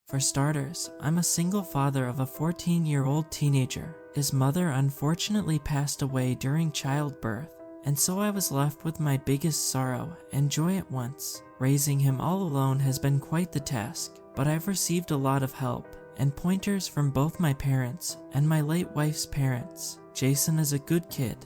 For starters, I'm a single father of a 14-year-old teenager. His mother unfortunately passed away during childbirth, and so I was left with my biggest sorrow and joy at once. Raising him all alone has been quite the task, but I've received a lot of help and pointers from both my parents and my late wife's parents. Jason is a good kid.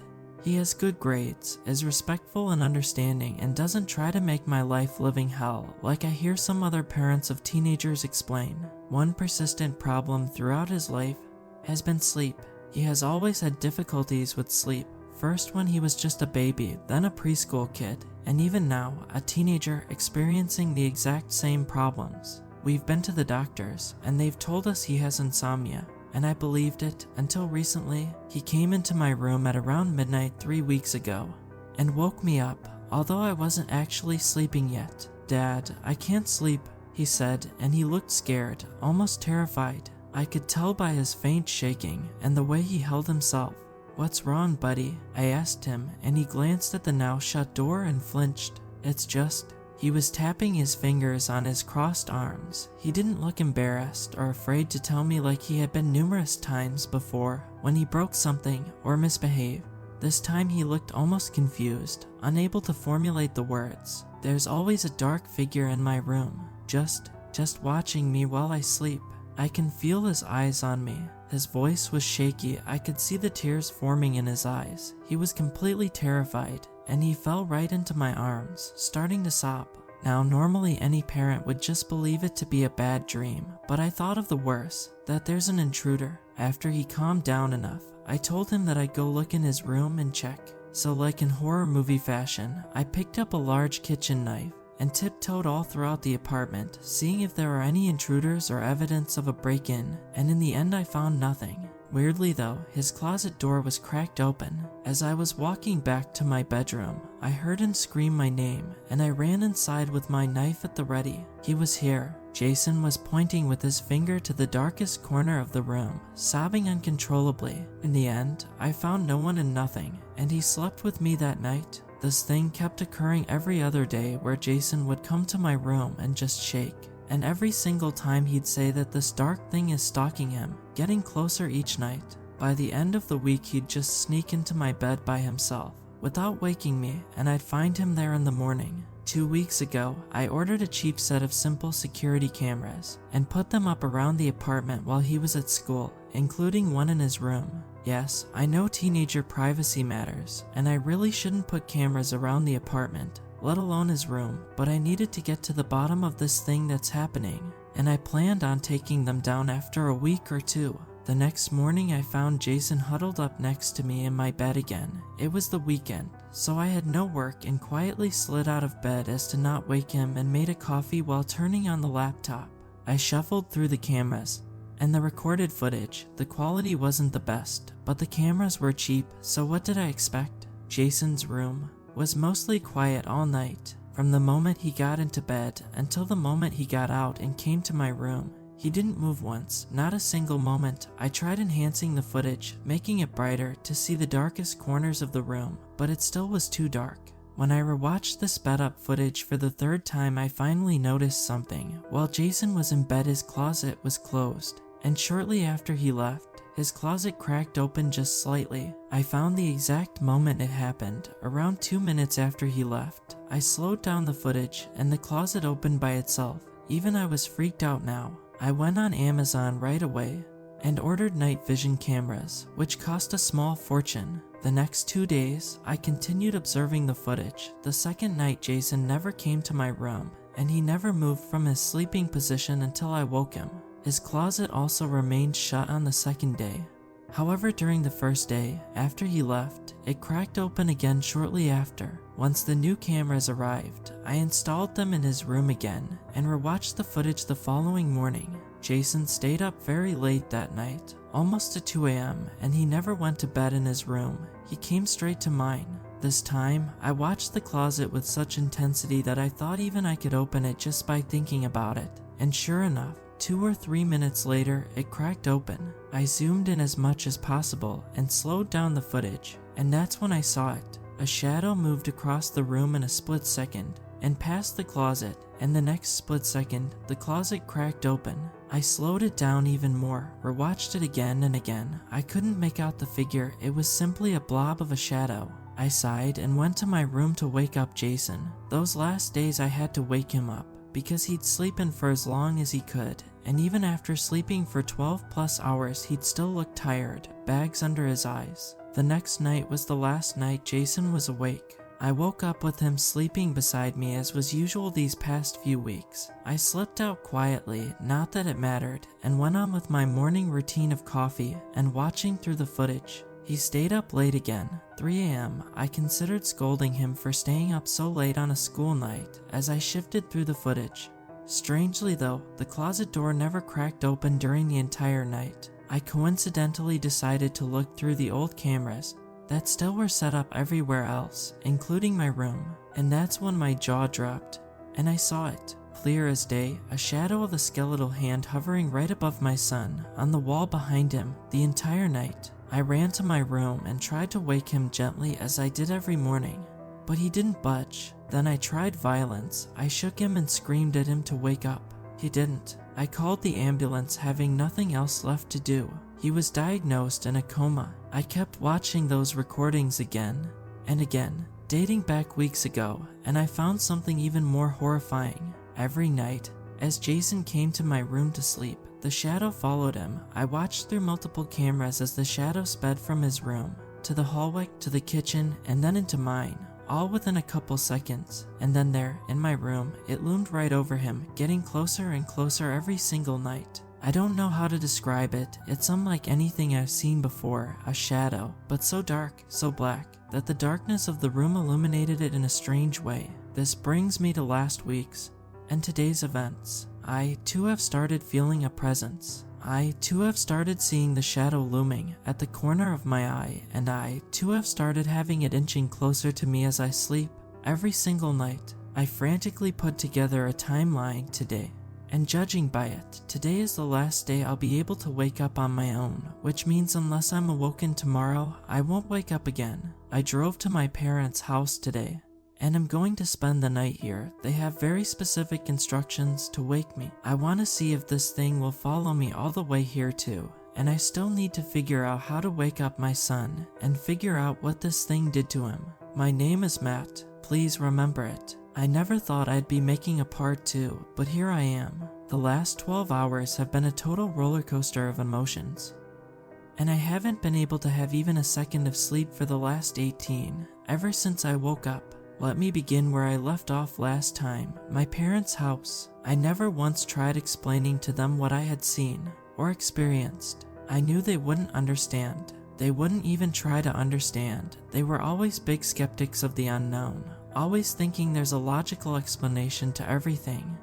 He has good grades, is respectful and understanding, and doesn't try to make my life living hell like I hear some other parents of teenagers explain. One persistent problem throughout his life has been sleep. He has always had difficulties with sleep, first when he was just a baby, then a preschool kid, and even now, a teenager experiencing the exact same problems. We've been to the doctors, and they've told us he has insomnia, and I believed it until recently. He came into my room at around midnight 3 weeks ago and woke me up, although I wasn't actually sleeping yet. "Dad, I can't sleep," he said, and he looked scared, almost terrified. I could tell by his faint shaking and the way he held himself. "What's wrong, buddy?" I asked him, and he glanced at the now shut door and flinched. "It's just..." He was tapping his fingers on his crossed arms. He didn't look embarrassed or afraid to tell me like he had been numerous times before when he broke something or misbehaved. This time he looked almost confused, unable to formulate the words. "There's always a dark figure in my room, just watching me while I sleep. I can feel his eyes on me." His voice was shaky. I could see the tears forming in his eyes. He was completely terrified, and he fell right into my arms, starting to sob. Now, normally any parent would just believe it to be a bad dream, but I thought of the worst, that there's an intruder. After he calmed down enough, I told him that I'd go look in his room and check. So like in horror movie fashion, I picked up a large kitchen knife and tiptoed all throughout the apartment, seeing if there were any intruders or evidence of a break-in, and in the end I found nothing. Weirdly though, his closet door was cracked open. As I was walking back to my bedroom, I heard him scream my name, and I ran inside with my knife at the ready. He was here. Jason was pointing with his finger to the darkest corner of the room, sobbing uncontrollably. In the end, I found no one and nothing, and he slept with me that night. This thing kept occurring every other day where Jason would come to my room and just shake. And every single time he'd say that this dark thing is stalking him, getting closer each night. By the end of the week he'd just sneak into my bed by himself, without waking me, and I'd find him there in the morning. 2 weeks ago, I ordered a cheap set of simple security cameras, and put them up around the apartment while he was at school, including one in his room. Yes, I know teenager privacy matters, and I really shouldn't put cameras around the apartment, let alone his room, but I needed to get to the bottom of this thing that's happening, and I planned on taking them down after a week or two. The next morning I found Jason huddled up next to me in my bed again. It was the weekend, so I had no work and quietly slid out of bed as to not wake him and made a coffee while turning on the laptop. I shuffled through the cameras and the recorded footage. The quality wasn't the best, but the cameras were cheap, so what did I expect? Jason's room was mostly quiet all night. From the moment he got into bed until the moment he got out and came to my room, he didn't move once, not a single moment. I tried enhancing the footage, making it brighter to see the darkest corners of the room, but it still was too dark. When I rewatched the sped up footage for the third time, I finally noticed something. While Jason was in bed, his closet was closed, and shortly after he left, his closet cracked open just slightly. I found the exact moment it happened, around 2 minutes after he left. I slowed down the footage, and the closet opened by itself. Even I was freaked out now. I went on Amazon right away and ordered night vision cameras, which cost a small fortune. The next 2 days, I continued observing the footage. The second night, Jason never came to my room, and he never moved from his sleeping position until I woke him. His closet also remained shut on the second day. However, during the first day, after he left, it cracked open again shortly after. Once the new cameras arrived, I installed them in his room again and rewatched the footage the following morning. Jason stayed up very late that night, almost to 2 a.m., and he never went to bed in his room. He came straight to mine. This time, I watched the closet with such intensity that I thought even I could open it just by thinking about it. And sure enough, 2 or 3 minutes later, it cracked open. I zoomed in as much as possible and slowed down the footage, and that's when I saw it. A shadow moved across the room in a split second and past the closet, and the next split second, the closet cracked open. I slowed it down even more, rewatched it again and again. I couldn't make out the figure, it was simply a blob of a shadow. I sighed and went to my room to wake up Jason. Those last days I had to wake him up, because he'd sleep in for as long as he could, and even after sleeping for 12 plus hours he'd still look tired, bags under his eyes. The next night was the last night Jason was awake. I woke up with him sleeping beside me as was usual these past few weeks. I slipped out quietly, not that it mattered, and went on with my morning routine of coffee and watching through the footage. He stayed up late again, 3 a.m. I considered scolding him for staying up so late on a school night as I shifted through the footage. Strangely though, the closet door never cracked open during the entire night. I coincidentally decided to look through the old cameras that still were set up everywhere else, including my room, and that's when my jaw dropped, and I saw it, clear as day, a shadow of a skeletal hand hovering right above my son, on the wall behind him, the entire night. I ran to my room and tried to wake him gently as I did every morning, but he didn't budge. Then I tried violence. I shook him and screamed at him to wake up. He didn't. I called the ambulance, having nothing else left to do. He was diagnosed in a coma. I kept watching those recordings again and again, dating back weeks ago, and I found something even more horrifying. Every night, as Jason came to my room to sleep, the shadow followed him. I watched through multiple cameras as the shadow sped from his room to the hallway, to the kitchen, and then into mine, all within a couple seconds. And then there, in my room, it loomed right over him, getting closer and closer every single night. I don't know how to describe it. It's unlike anything I've seen before, a shadow, but so dark, so black, that the darkness of the room illuminated it in a strange way. This brings me to last week's and today's events. I too have started feeling a presence. I too have started seeing the shadow looming at the corner of my eye, and I too have started having it inching closer to me as I sleep. Every single night, I frantically put together a timeline today, and judging by it, today is the last day I'll be able to wake up on my own, which means unless I'm awoken tomorrow, I won't wake up again. I drove to my parents' house today, and I'm going to spend the night here. They have very specific instructions to wake me. I want to see if this thing will follow me all the way here too, and I still need to figure out how to wake up my son and figure out what this thing did to him. My name is Matt, please remember it. I never thought I'd be making a part 2, but here I am. The last 12 hours have been a total roller coaster of emotions, and I haven't been able to have even a second of sleep for the last 18, ever since I woke up. Let me begin where I left off last time, my parents' house. I never once tried explaining to them what I had seen or experienced. I knew they wouldn't understand. They wouldn't even try to understand. They were always big skeptics of the unknown, always thinking there's a logical explanation to everything.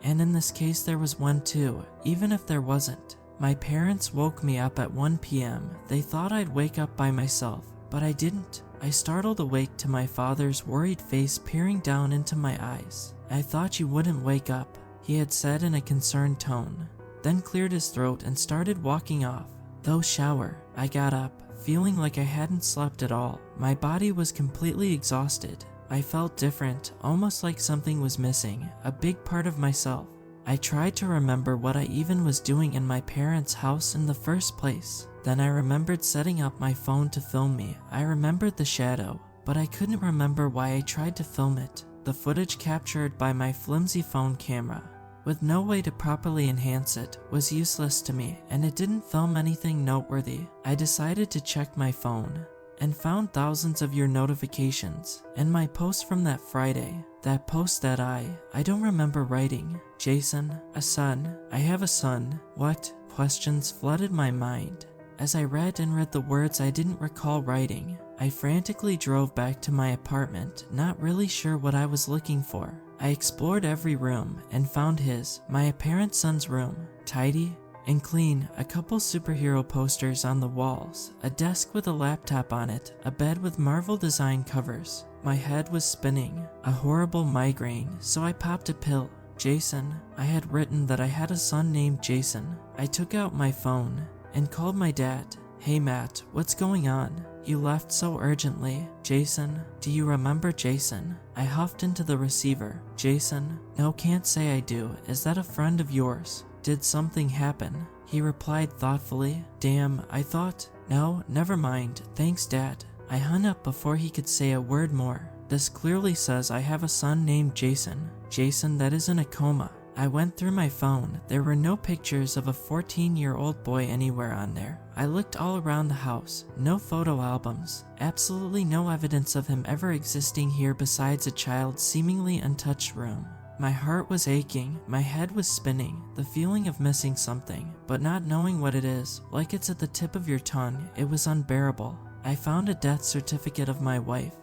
And in this case there was one too, even if there wasn't. My parents woke me up at 1 p.m. They thought I'd wake up by myself, but I didn't. I startled awake to my father's worried face peering down into my eyes. I thought you wouldn't wake up, he had said in a concerned tone, then cleared his throat and started walking off. Though shower, I got up, feeling like I hadn't slept at all. My body was completely exhausted. I felt different, almost like something was missing, a big part of myself. I tried to remember what I even was doing in my parents' house in the first place. Then I remembered setting up my phone to film me. I remembered the shadow, but I couldn't remember why I tried to film it. The footage captured by my flimsy phone camera, with no way to properly enhance it, was useless to me, and it didn't film anything noteworthy. I decided to check my phone, and found thousands of your notifications, and my post from that Friday. That post that I don't remember writing. Jason, a son. I have a son. What? Questions flooded my mind. As I read the words I didn't recall writing, I frantically drove back to my apartment, not really sure what I was looking for. I explored every room and found my parent son's room, tidy and clean, a couple superhero posters on the walls, a desk with a laptop on it, a bed with Marvel design covers. My head was spinning, a horrible migraine, so I popped a pill. Jason. I had written that I had a son named Jason. I took out my phone and called my dad. Hey Matt, what's going on? You left so urgently. Jason, do you remember Jason? I huffed into the receiver. Jason, no, can't say I do. Is that a friend of yours? Did something happen? He replied thoughtfully. Damn, I thought. No, never mind. Thanks, Dad. I hung up before he could say a word more. This clearly says I have a son named Jason. Jason that is in a coma. I went through my phone. There were no pictures of a 14-year-old boy anywhere on there. I looked all around the house. No photo albums. Absolutely no evidence of him ever existing here besides a child's seemingly untouched room. My heart was aching. My head was spinning. The feeling of missing something, but not knowing what it is, like it's at the tip of your tongue, it was unbearable. I found a death certificate of my wife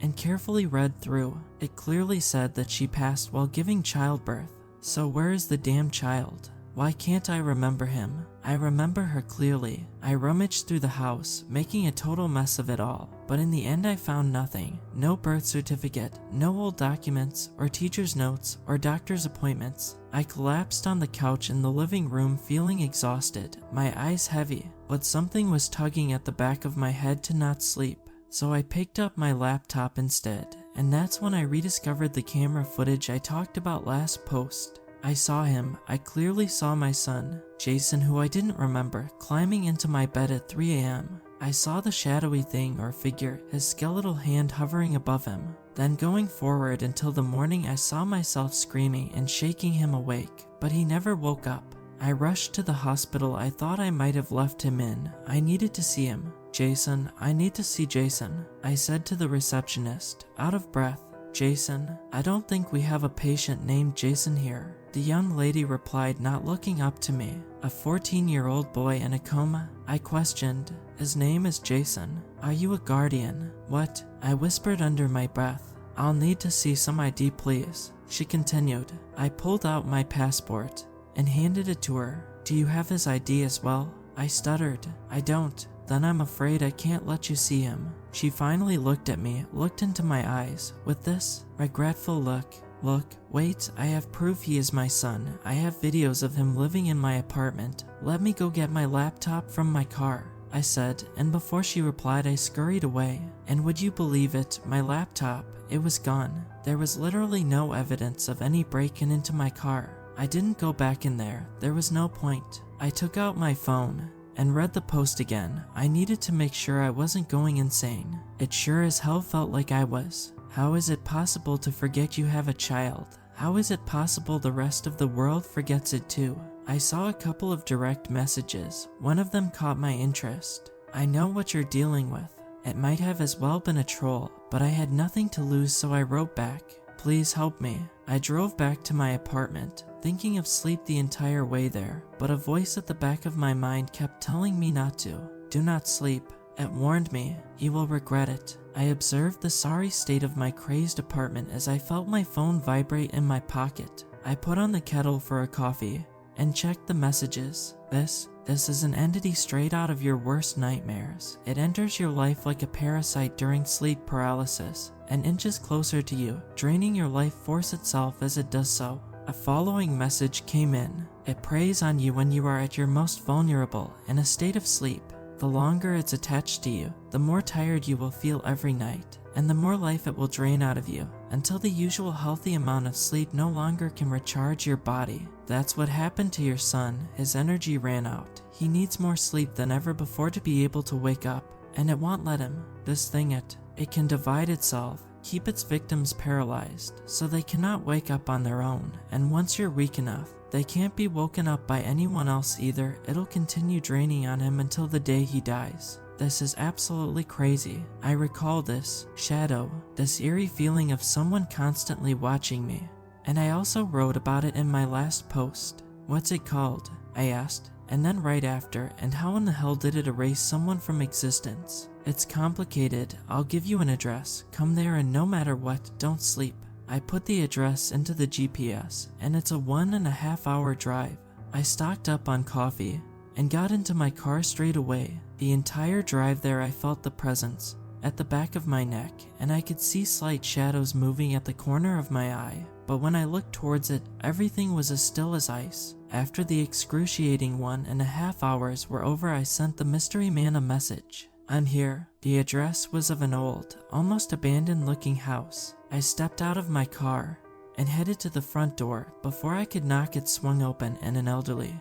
and carefully read through. It clearly said that she passed while giving childbirth. So where is the damn child? Why can't I remember him? I remember her clearly. I rummaged through the house, making a total mess of it all, but in the end I found nothing. No birth certificate, no old documents, or teacher's notes, or doctor's appointments. I collapsed on the couch in the living room feeling exhausted, my eyes heavy, but something was tugging at the back of my head to not sleep. So I picked up my laptop instead, and that's when I rediscovered the camera footage I talked about last post. I saw him. I clearly saw my son, Jason, who I didn't remember, climbing into my bed at 3 a.m. I saw the shadowy thing or figure, his skeletal hand hovering above him. Then going forward until the morning I saw myself screaming and shaking him awake, but he never woke up. I rushed to the hospital I thought I might have left him in. I needed to see him. Jason, I need to see Jason, I said to the receptionist, out of breath. Jason, I don't think we have a patient named Jason here. The young lady replied, not looking up to me. A 14-year-old boy in a coma? I questioned. His name is Jason. Are you a guardian? What? I whispered under my breath. I'll need to see some ID, please. She continued. I pulled out my passport and handed it to her. Do you have his ID as well? I stuttered. I don't. Then I'm afraid I can't let you see him. She finally looked at me, looked into my eyes, with this regretful look. Look, wait, I have proof he is my son. I have videos of him living in my apartment. Let me go get my laptop from my car, I said, and before she replied I scurried away. And would you believe it, my laptop, it was gone. There was literally no evidence of any break-in into my car. I didn't go back in there. There was no point. I took out my phone and read the post again. I needed to make sure I wasn't going insane. It sure as hell felt like I was. How is it possible to forget you have a child? How is it possible the rest of the world forgets it too? I saw a couple of direct messages. One of them caught my interest. I know what you're dealing with. It might have as well been a troll, but I had nothing to lose, so I wrote back. Please help me. I drove back to my apartment, thinking of sleep the entire way there, but a voice at the back of my mind kept telling me not to. Do not sleep. It warned me, you will regret it. I observed the sorry state of my crazed apartment as I felt my phone vibrate in my pocket. I put on the kettle for a coffee and checked the messages. This is an entity straight out of your worst nightmares. It enters your life like a parasite during sleep paralysis and inches closer to you, draining your life force itself as it does so. A following message came in. It preys on you when you are at your most vulnerable, in a state of sleep. The longer it's attached to you, the more tired you will feel every night, and the more life it will drain out of you, until the usual healthy amount of sleep no longer can recharge your body. That's what happened to your son. His energy ran out. He needs more sleep than ever before to be able to wake up, and it won't let him. This thing, it can divide itself, keep its victims paralyzed, so they cannot wake up on their own, and once you're weak enough, they can't be woken up by anyone else either. It'll continue draining on him until the day he dies. This is absolutely crazy. I recall this shadow, this eerie feeling of someone constantly watching me. And I also wrote about it in my last post. What's it called? I asked. And then right after, and how in the hell did it erase someone from existence? It's complicated. I'll give you an address. Come there and no matter what, don't sleep. I put the address into the GPS, and it's a 1.5 hour drive. I stocked up on coffee and got into my car straight away. The entire drive there I felt the presence at the back of my neck, and I could see slight shadows moving at the corner of my eye. But when I looked towards it, everything was as still as ice. After the excruciating 1.5 hours were over, I sent the mystery man a message. I'm here. The address was of an old, almost abandoned looking house. I stepped out of my car and headed to the front door. Before I could knock, it swung open and an elderly,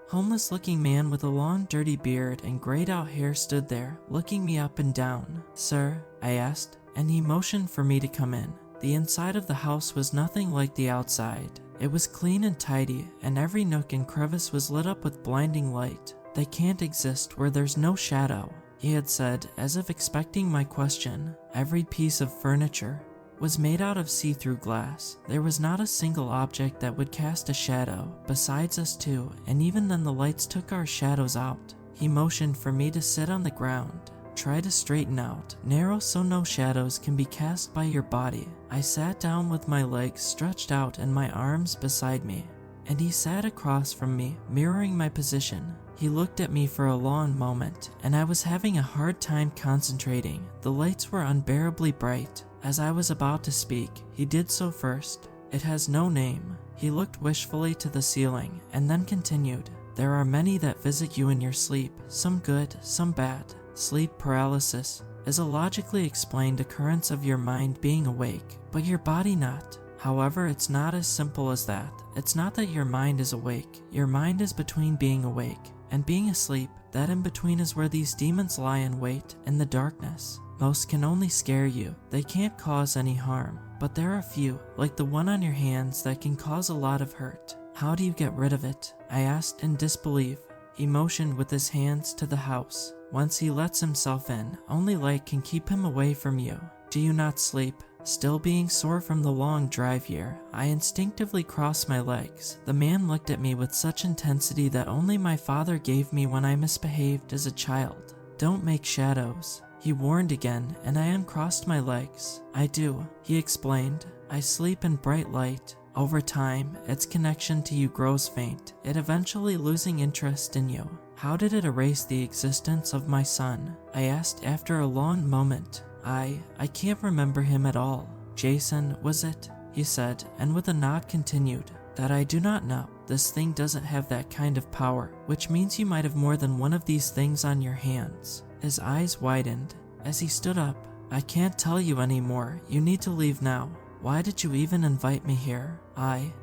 homeless-looking man with a long dirty beard and grayed-out hair stood there, looking me up and down. "Sir?" I asked, and he motioned for me to come in. The inside of the house was nothing like the outside. It was clean and tidy, and every nook and crevice was lit up with blinding light. "They can't exist where there's no shadow," he had said, as if expecting my question. Every piece of furniture was made out of see-through glass. There was not a single object that would cast a shadow, besides us two, and even then the lights took our shadows out. He motioned for me to sit on the ground. "Try to straighten out, narrow so no shadows can be cast by your body." I sat down with my legs stretched out and my arms beside me, and he sat across from me, mirroring my position. He looked at me for a long moment, and I was having a hard time concentrating. The lights were unbearably bright. As I was about to speak, he did so first. "It has no name." He looked wishfully to the ceiling, and then continued, "There are many that visit you in your sleep, some good, some bad. Sleep paralysis is a logically explained occurrence of your mind being awake, but your body not. However, it's not as simple as that. It's not that your mind is awake. Your mind is between being awake and being asleep. That in between is where these demons lie in wait in the darkness. Most can only scare you. They can't cause any harm, but there are a few, like the one on your hands, that can cause a lot of hurt. How do you get rid of it?" I asked in disbelief. He motioned with his hands to the house. "Once he lets himself in, only light can keep him away from you. Do you not sleep?" Still being sore from the long drive here, I instinctively crossed my legs. The man looked at me with such intensity that only my father gave me when I misbehaved as a child. "Don't make shadows," he warned again, and I uncrossed my legs. "I do," he explained. "I sleep in bright light. Over time, its connection to you grows faint, it eventually losing interest in you." "How did it erase the existence of my son?" I asked after a long moment. I can't remember him at all." "Jason, was it?" he said, and with a nod continued, "That I do not know. This thing doesn't have that kind of power, which means you might have more than one of these things on your hands." His eyes widened as he stood up. "I can't tell you anymore. You need to leave now." "Why did you even invite me here?"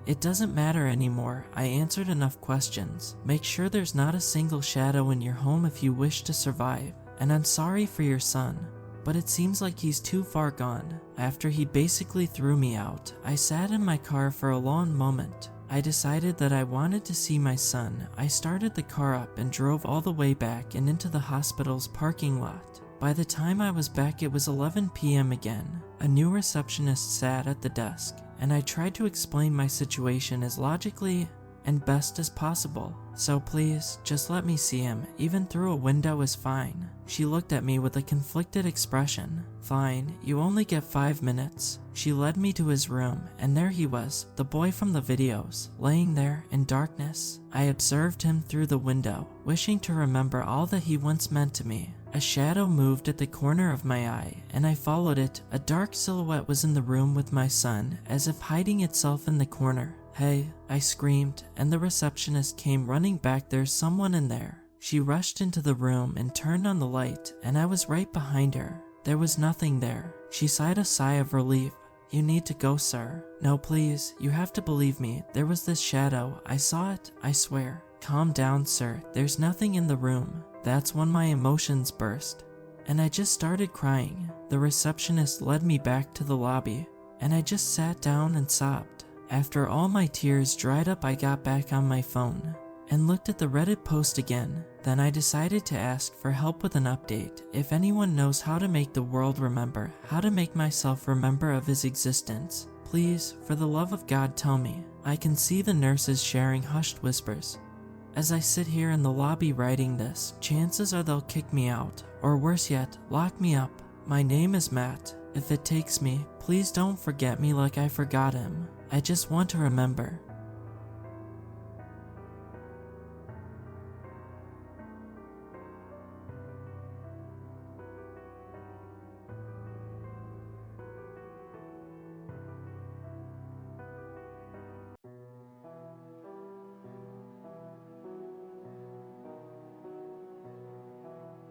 It doesn't matter anymore. I answered enough questions. "Make sure there's not a single shadow in your home if you wish to survive. And I'm sorry for your son, but it seems like he's too far gone." After he basically threw me out, I sat in my car for a long moment. I decided that I wanted to see my son. I started the car up and drove all the way back and into the hospital's parking lot. By the time I was back, it was 11 p.m. again. A new receptionist sat at the desk, and I tried to explain my situation as logically and best as possible. "So please, just let me see him. Even through a window is fine." She looked at me with a conflicted expression. "Fine, you only get 5 minutes." She led me to his room, and there he was, the boy from the videos, laying there in darkness. I observed him through the window, wishing to remember all that he once meant to me. A shadow moved at the corner of my eye, and I followed it. A dark silhouette was in the room with my son, as if hiding itself in the corner. "Hey," I screamed, and the receptionist came running back. "There's someone in there." She rushed into the room and turned on the light, and I was right behind her. There was nothing there. She sighed a sigh of relief. "You need to go, sir." "No, please, you have to believe me. There was this shadow. I saw it, I swear." "Calm down, sir. There's nothing in the room." That's when my emotions burst, and I just started crying. The receptionist led me back to the lobby, and I just sat down and sobbed. After all my tears dried up, I got back on my phone and looked at the Reddit post again. Then I decided to ask for help with an update. If anyone knows how to make the world remember, how to make myself remember of his existence, please, for the love of God, tell me. I can see the nurses sharing hushed whispers. As I sit here in the lobby writing this, chances are they'll kick me out, or worse yet, lock me up. My name is Matt. If it takes me, please don't forget me like I forgot him. I just want to remember.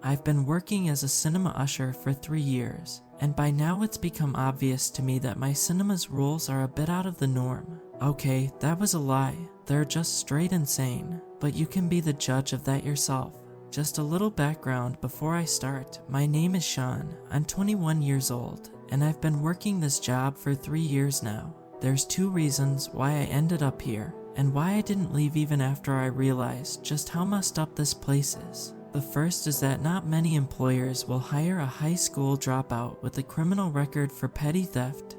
I've been working as a cinema usher for 3 years, and by now it's become obvious to me that my cinema's rules are a bit out of the norm. Okay, that was a lie. They're just straight insane, but you can be the judge of that yourself. Just a little background before I start. My name is Sean. I'm 21 years old, and I've been working this job for 3 years now. There's 2 reasons why I ended up here, and why I didn't leave even after I realized just how messed up this place is. The first is that not many employers will hire a high school dropout with a criminal record for petty theft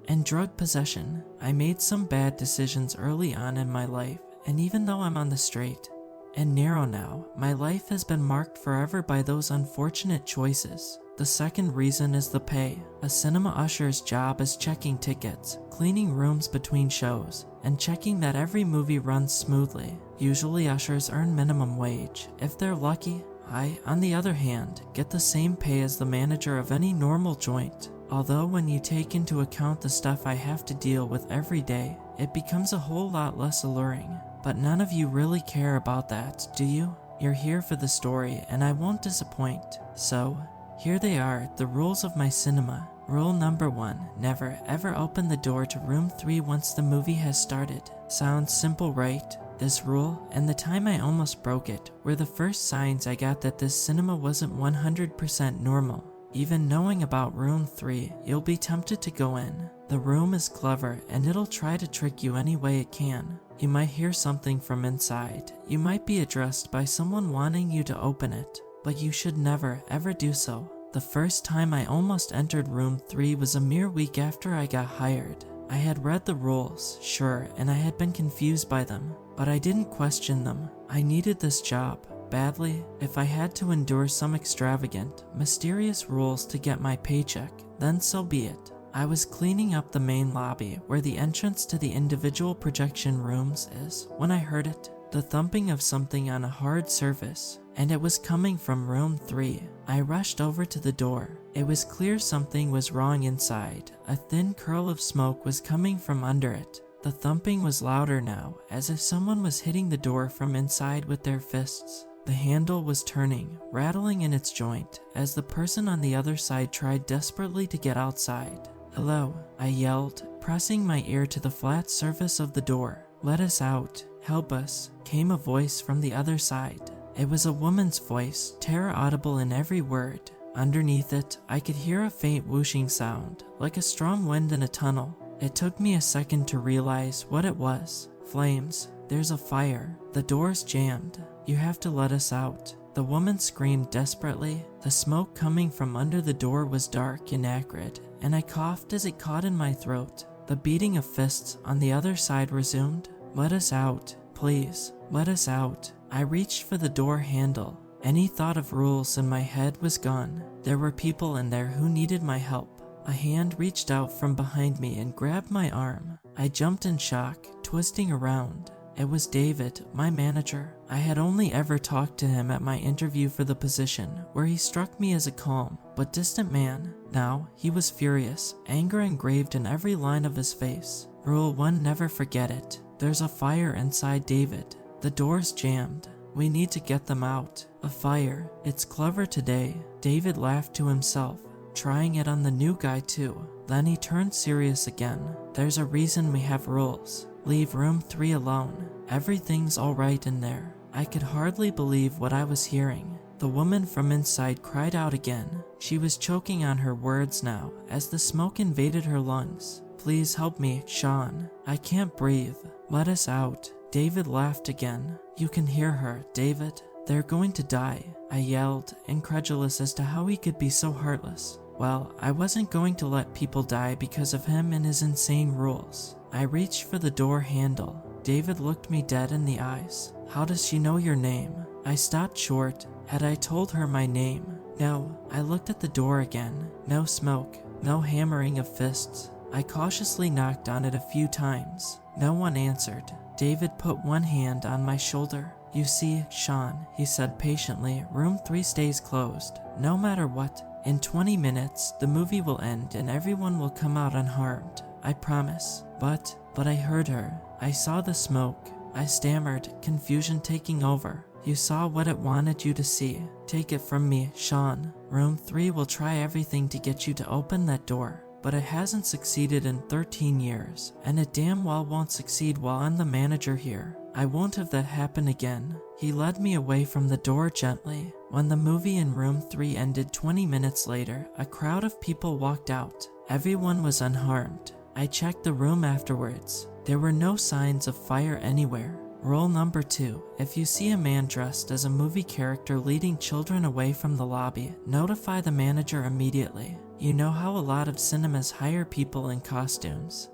and drug possession. I made some bad decisions early on in my life, and even though I'm on the straight and narrow now, my life has been marked forever by those unfortunate choices. The second reason is the pay. A cinema usher's job is checking tickets, cleaning rooms between shows, and checking that every movie runs smoothly. Usually ushers earn minimum wage. If they're lucky, I, on the other hand, get the same pay as the manager of any normal joint. Although when you take into account the stuff I have to deal with every day, it becomes a whole lot less alluring. But none of you really care about that, do you? You're here for the story, and I won't disappoint. So, here they are, the rules of my cinema. Rule number 1, never ever open the door to room 3 once the movie has started. Sounds simple, right? This rule, and the time I almost broke it, were the first signs I got that this cinema wasn't 100% normal. Even knowing about room 3, you'll be tempted to go in. The room is clever, and it'll try to trick you any way it can. You might hear something from inside. You might be addressed by someone wanting you to open it, but you should never ever do so. The first time I almost entered room 3 was a mere week after I got hired. I had read the rules, sure, and I had been confused by them, but I didn't question them. I needed this job badly. If I had to endure some extravagant, mysterious rules to get my paycheck, then so be it. I was cleaning up the main lobby where the entrance to the individual projection rooms is when I heard it, the thumping of something on a hard surface, and it was coming from room 3. I rushed over to the door. It was clear something was wrong inside. A thin curl of smoke was coming from under it. The thumping was louder now, as if someone was hitting the door from inside with their fists. The handle was turning, rattling in its joint, as the person on the other side tried desperately to get outside. "Hello," I yelled, pressing my ear to the flat surface of the door. "Let us out. Help us," came a voice from the other side. It was a woman's voice, terror audible in every word. Underneath it, I could hear a faint whooshing sound, like a strong wind in a tunnel. It took me a second to realize what it was. Flames. There's a fire. The door's jammed. You have to let us out. The woman screamed desperately. The smoke coming from under the door was dark and acrid, and I coughed as it caught in my throat. The beating of fists on the other side resumed. "Let us out. Please, let us out." I reached for the door handle. Any thought of rules in my head was gone. There were people in there who needed my help. A hand reached out from behind me and grabbed my arm. I jumped in shock, twisting around. It was David, my manager. I had only ever talked to him at my interview for the position, where he struck me as a calm but distant man. Now, he was furious, anger engraved in every line of his face. Rule 1, never forget it. There's a fire inside David. The door's jammed. We need to get them out. A fire. It's clever today. David laughed to himself, trying it on the new guy too. Then he turned serious again. There's a reason we have rules. Leave room 3 alone. Everything's alright in there. I could hardly believe what I was hearing. The woman from inside cried out again. She was choking on her words now as the smoke invaded her lungs. "Please help me, Sean. I can't breathe. Let us out." David laughed again. "You can hear her, David. They're going to die," I yelled, incredulous as to how he could be so heartless. Well, I wasn't going to let people die because of him and his insane rules. I reached for the door handle. David looked me dead in the eyes. "How does she know your name?" I stopped short. Had I told her my name? No. I looked at the door again. No smoke. No hammering of fists. I cautiously knocked on it a few times. No one answered. David put one hand on my shoulder. "You see, Sean," he said patiently, "room 3 stays closed, no matter what. In 20 minutes, the movie will end and everyone will come out unharmed. I promise." But I heard her. I saw the smoke. I stammered, confusion taking over. You saw what it wanted you to see. Take it from me, Sean. Room 3 will try everything to get you to open that door, but it hasn't succeeded in 13 years, and it damn well won't succeed while I'm the manager here. I won't have that happen again. He led me away from the door gently. When the movie in room 3 ended 20 minutes later, a crowd of people walked out. Everyone was unharmed. I checked the room afterwards. There were no signs of fire anywhere. Rule number 2. If you see a man dressed as a movie character leading children away from the lobby, notify the manager immediately. You know how a lot of cinemas hire people in costumes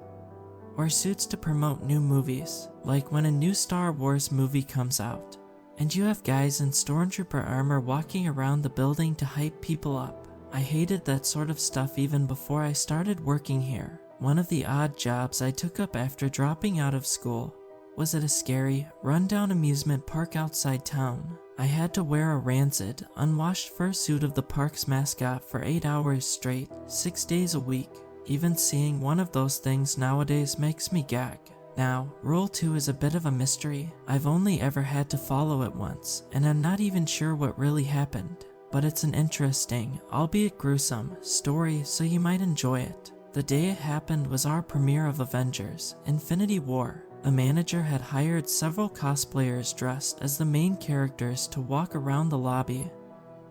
or suits to promote new movies, like when a new Star Wars movie comes out, and you have guys in stormtrooper armor walking around the building to hype people up. I hated that sort of stuff even before I started working here. One of the odd jobs I took up after dropping out of school was at a scary, run-down amusement park outside town. I had to wear a rancid, unwashed fursuit of the park's mascot for 8 hours straight, 6 days a week. Even seeing one of those things nowadays makes me gag. Now, Rule 2 is a bit of a mystery. I've only ever had to follow it once, and I'm not even sure what really happened. But it's an interesting, albeit gruesome, story, so you might enjoy it. The day it happened was our premiere of Avengers: Infinity War. The manager had hired several cosplayers dressed as the main characters to walk around the lobby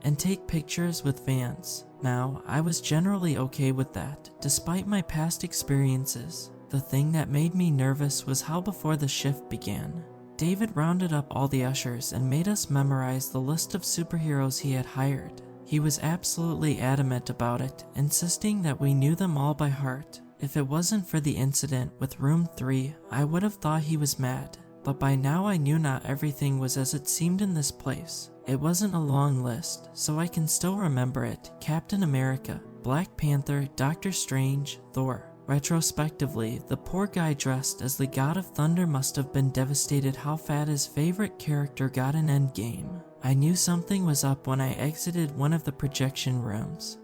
and take pictures with fans. Now, I was generally okay with that, despite my past experiences. The thing that made me nervous was how before the shift began, David rounded up all the ushers and made us memorize the list of superheroes he had hired. He was absolutely adamant about it, insisting that we knew them all by heart. If it wasn't for the incident with room 3, I would have thought he was mad. But by now I knew not everything was as it seemed in this place. It wasn't a long list, so I can still remember it. Captain America, Black Panther, Doctor Strange, Thor. Retrospectively, the poor guy dressed as the God of Thunder must have been devastated how fat his favorite character got in Endgame. I knew something was up when I exited one of the projection rooms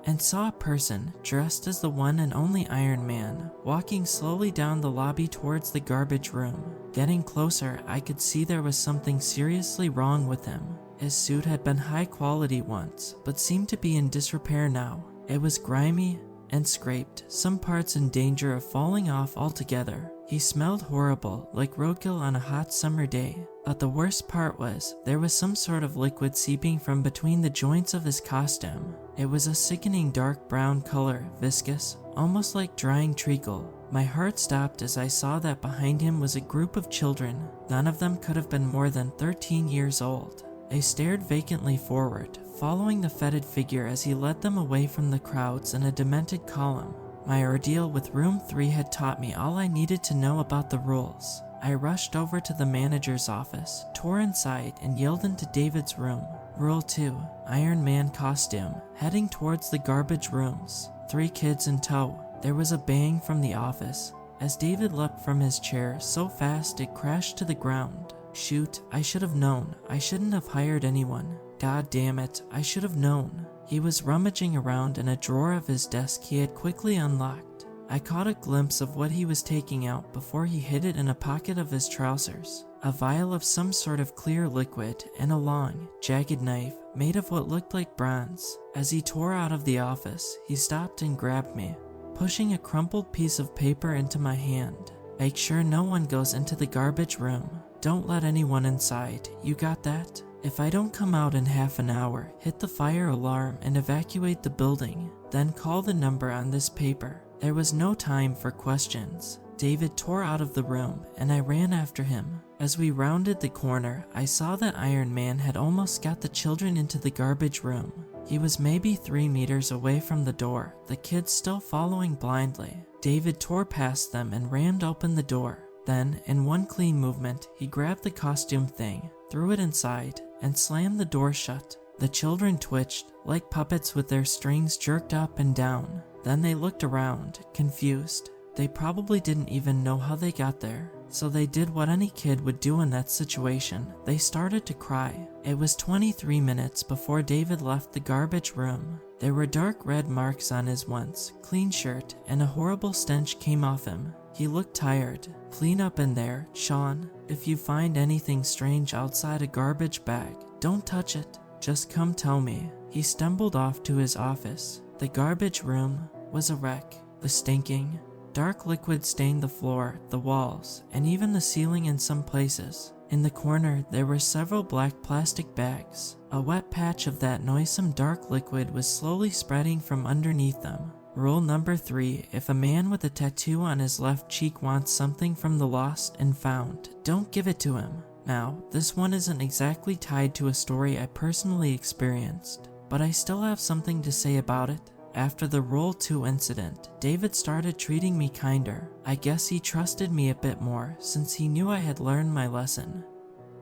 and saw a person dressed as the one and only Iron Man walking slowly down the lobby towards the garbage room. Getting closer, I could see there was something seriously wrong with him. His suit had been high quality once, but seemed to be in disrepair now. It was grimy and scraped, some parts in danger of falling off altogether. He smelled horrible, like roadkill on a hot summer day. But the worst part was, there was some sort of liquid seeping from between the joints of his costume. It was a sickening dark brown color, viscous, almost like drying treacle. My heart stopped as I saw that behind him was a group of children. None of them could have been more than 13 years old. They stared vacantly forward, following the fetid figure as he led them away from the crowds in a demented column. My ordeal with room 3 had taught me all I needed to know about the rules. I rushed over to the manager's office, tore inside, and yelled into David's room. Rule 2, Iron Man costume, heading towards the garbage rooms. 3 kids in tow. There was a bang from the office as David leapt from his chair so fast it crashed to the ground. Shoot, I should have known. I shouldn't have hired anyone. God damn it, I should have known. He was rummaging around in a drawer of his desk he had quickly unlocked. I caught a glimpse of what he was taking out before he hid it in a pocket of his trousers. A vial of some sort of clear liquid and a long, jagged knife made of what looked like bronze. As he tore out of the office, he stopped and grabbed me, pushing a crumpled piece of paper into my hand. Make sure no one goes into the garbage room. Don't let anyone inside. You got that? If I don't come out in half an hour, hit the fire alarm and evacuate the building. Then call the number on this paper. There was no time for questions. David tore out of the room, and I ran after him. As we rounded the corner, I saw that Iron Man had almost got the children into the garbage room. He was maybe 3 meters away from the door, the kids still following blindly. David tore past them and rammed open the door. Then, in one clean movement, he grabbed the costume thing, threw it inside, and slammed the door shut. The children twitched, like puppets with their strings jerked up and down. Then they looked around, confused. They probably didn't even know how they got there. So they did what any kid would do in that situation. They started to cry. It was 23 minutes before David left the garbage room. There were dark red marks on his once clean shirt, and a horrible stench came off him. He looked tired. Clean up in there, Sean. If you find anything strange outside a garbage bag, don't touch it. Just come tell me. He stumbled off to his office. The garbage room was a wreck. The stinking, dark liquid stained the floor, the walls, and even the ceiling in some places. In the corner, there were several black plastic bags. A wet patch of that noisome dark liquid was slowly spreading from underneath them. Rule number 3, if a man with a tattoo on his left cheek wants something from the lost and found, don't give it to him. Now, this one isn't exactly tied to a story I personally experienced, but I still have something to say about it. After the Rule 2 incident, David started treating me kinder. I guess he trusted me a bit more since he knew I had learned my lesson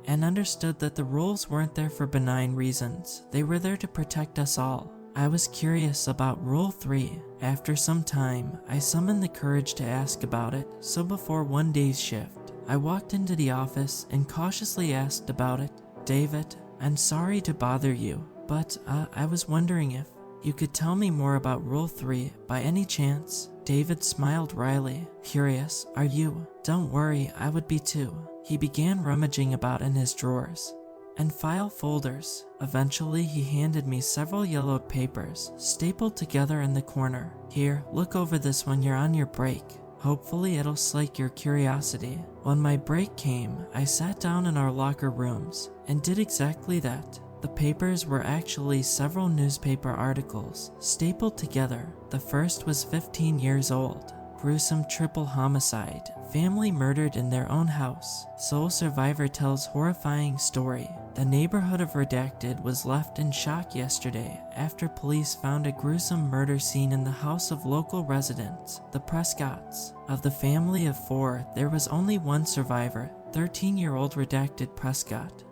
and understood that the rules weren't there for benign reasons. They were there to protect us all. I was curious about Rule 3. After some time, I summoned the courage to ask about it, so before one day's shift, I walked into the office and cautiously asked about it. David, I'm sorry to bother you, but I was wondering if you could tell me more about Rule 3 by any chance. David smiled wryly. Curious, are you? Don't worry, I would be too. He began rummaging about in his drawers and file folders. Eventually, he handed me several yellowed papers, stapled together in the corner. Here, look over this when you're on your break. Hopefully it'll slake your curiosity. When my break came, I sat down in our locker rooms and did exactly that. The papers were actually several newspaper articles, stapled together. The first was 15 years old. Gruesome triple homicide. Family murdered in their own house. Sole survivor tells horrifying story. The neighborhood of Redacted was left in shock yesterday after police found a gruesome murder scene in the house of local residents, the Prescotts. Of the family of 4, there was only one survivor, 13-year-old Redacted Prescott,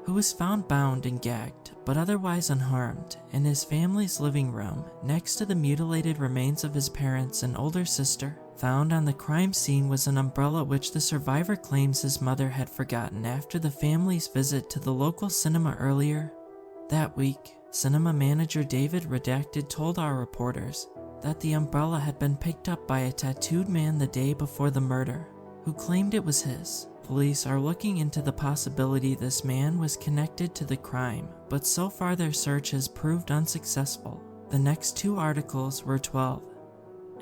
who was found bound and gagged, but otherwise unharmed, in his family's living room, next to the mutilated remains of his parents and older sister. Found on the crime scene was an umbrella which the survivor claims his mother had forgotten after the family's visit to the local cinema earlier that week. Cinema manager David Redacted told our reporters that the umbrella had been picked up by a tattooed man the day before the murder, who claimed it was his. Police are looking into the possibility this man was connected to the crime, but so far their search has proved unsuccessful. The next 2 articles were 12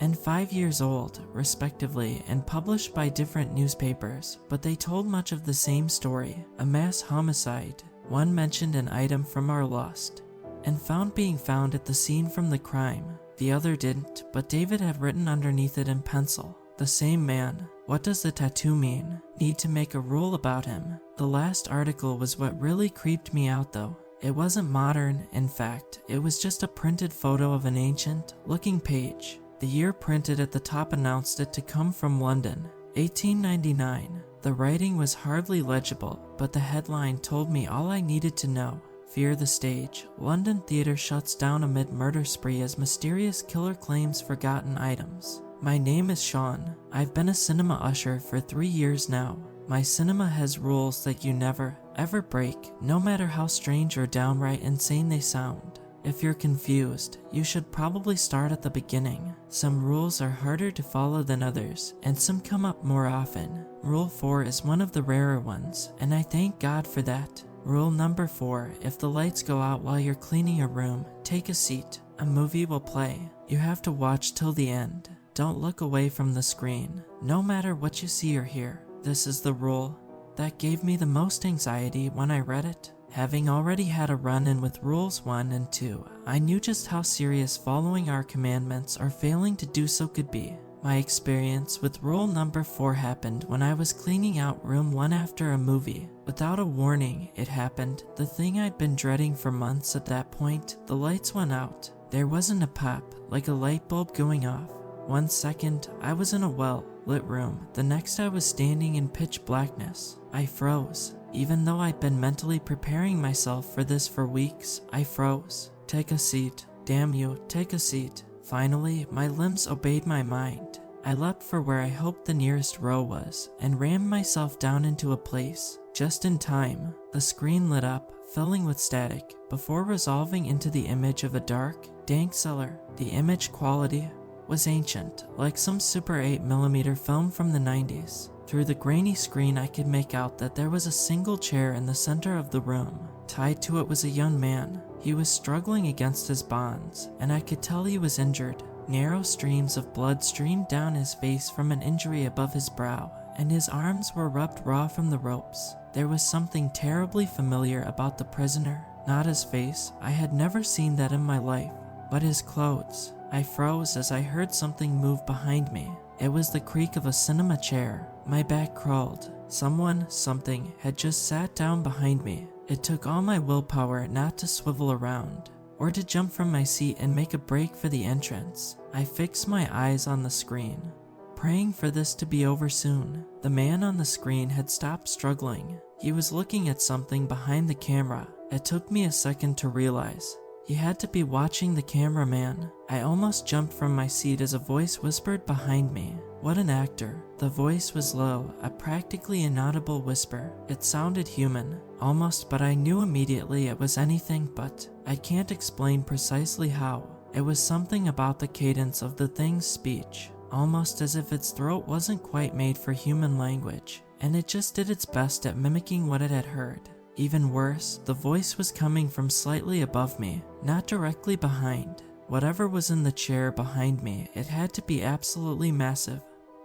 and 5 years old, respectively, and published by different newspapers, but they told much of the same story, a mass homicide. One mentioned an item from our lost and found being found at the scene from the crime. The other didn't, but David had written underneath it in pencil, the same man. What does the tattoo mean? Need to make a rule about him. The last article was what really creeped me out though. It wasn't modern, in fact, it was just a printed photo of an ancient-looking page. The year printed at the top announced it to come from London, 1899. The writing was hardly legible, but the headline told me all I needed to know. Fear the stage. London theater shuts down amid murder spree as mysterious killer claims forgotten items. My name is Sean. I've been a cinema usher for 3 years now. My cinema has rules that you never, ever break, no matter how strange or downright insane they sound. If you're confused, you should probably start at the beginning. Some rules are harder to follow than others, and some come up more often. Rule 4 is one of the rarer ones, and I thank God for that. Rule number 4, if the lights go out while you're cleaning a room, take a seat. A movie will play. You have to watch till the end. Don't look away from the screen, no matter what you see or hear. This is the rule that gave me the most anxiety when I read it. Having already had a run-in with Rules 1 and 2, I knew just how serious following our commandments or failing to do so could be. My experience with rule number 4 happened when I was cleaning out room 1 after a movie. Without a warning, it happened. The thing I'd been dreading for months at that point, the lights went out. There wasn't a pop, like a light bulb going off. 1 second, I was in a well-lit room. The next I was standing in pitch blackness. I froze. Even though I'd been mentally preparing myself for this for weeks, I froze. Take a seat. Damn you, take a seat. Finally, my limbs obeyed my mind. I leapt for where I hoped the nearest row was, and rammed myself down into a place. Just in time, the screen lit up, filling with static, before resolving into the image of a dark, dank cellar. The image quality was ancient, like some Super 8mm film from the 90s. Through the grainy screen I could make out that there was a single chair in the center of the room. Tied to it was a young man. He was struggling against his bonds, and I could tell he was injured. Narrow streams of blood streamed down his face from an injury above his brow, and his arms were rubbed raw from the ropes. There was something terribly familiar about the prisoner. Not his face, I had never seen that in my life, but his clothes. I froze as I heard something move behind me. It was the creak of a cinema chair. My back crawled. Something had just sat down behind me. It took all my willpower not to swivel around, or to jump from my seat and make a break for the entrance. I fixed my eyes on the screen, praying for this to be over soon. The man on the screen had stopped struggling. He was looking at something behind the camera. It took me a second to realize. He had to be watching the cameraman. I almost jumped from my seat as a voice whispered behind me. What an actor. The voice was low, a practically inaudible whisper. It sounded human, almost, but I knew immediately it was anything but. I can't explain precisely how. It was something about the cadence of the thing's speech, almost as if its throat wasn't quite made for human language, and it just did its best at mimicking what it had heard. Even worse, the voice was coming from slightly above me, not directly behind. Whatever was in the chair behind me, it had to be absolutely massive.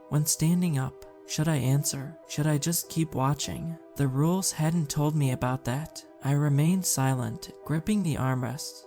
When standing up, should I answer? Should I just keep watching? The rules hadn't told me about that. I remained silent, gripping the armrests.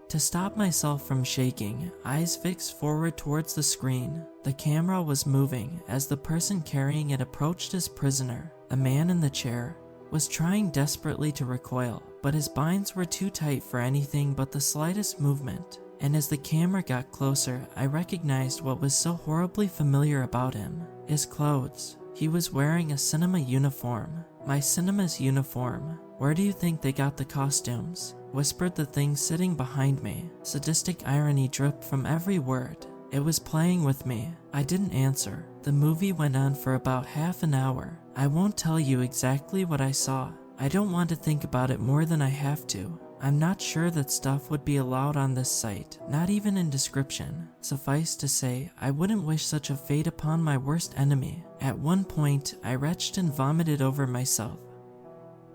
To stop myself from shaking, eyes fixed forward towards the screen. The camera was moving as the person carrying it approached his prisoner. The man in the chair was trying desperately to recoil, but his binds were too tight for anything but the slightest movement. And as the camera got closer, I recognized what was so horribly familiar about him. His clothes. He was wearing a cinema uniform. My cinema's uniform. Where do you think they got the costumes? Whispered the thing sitting behind me. Sadistic irony dripped from every word. It was playing with me. I didn't answer. The movie went on for about half an hour. I won't tell you exactly what I saw. I don't want to think about it more than I have to. I'm not sure that stuff would be allowed on this site, not even in description. Suffice to say, I wouldn't wish such a fate upon my worst enemy. At one point, I retched and vomited over myself.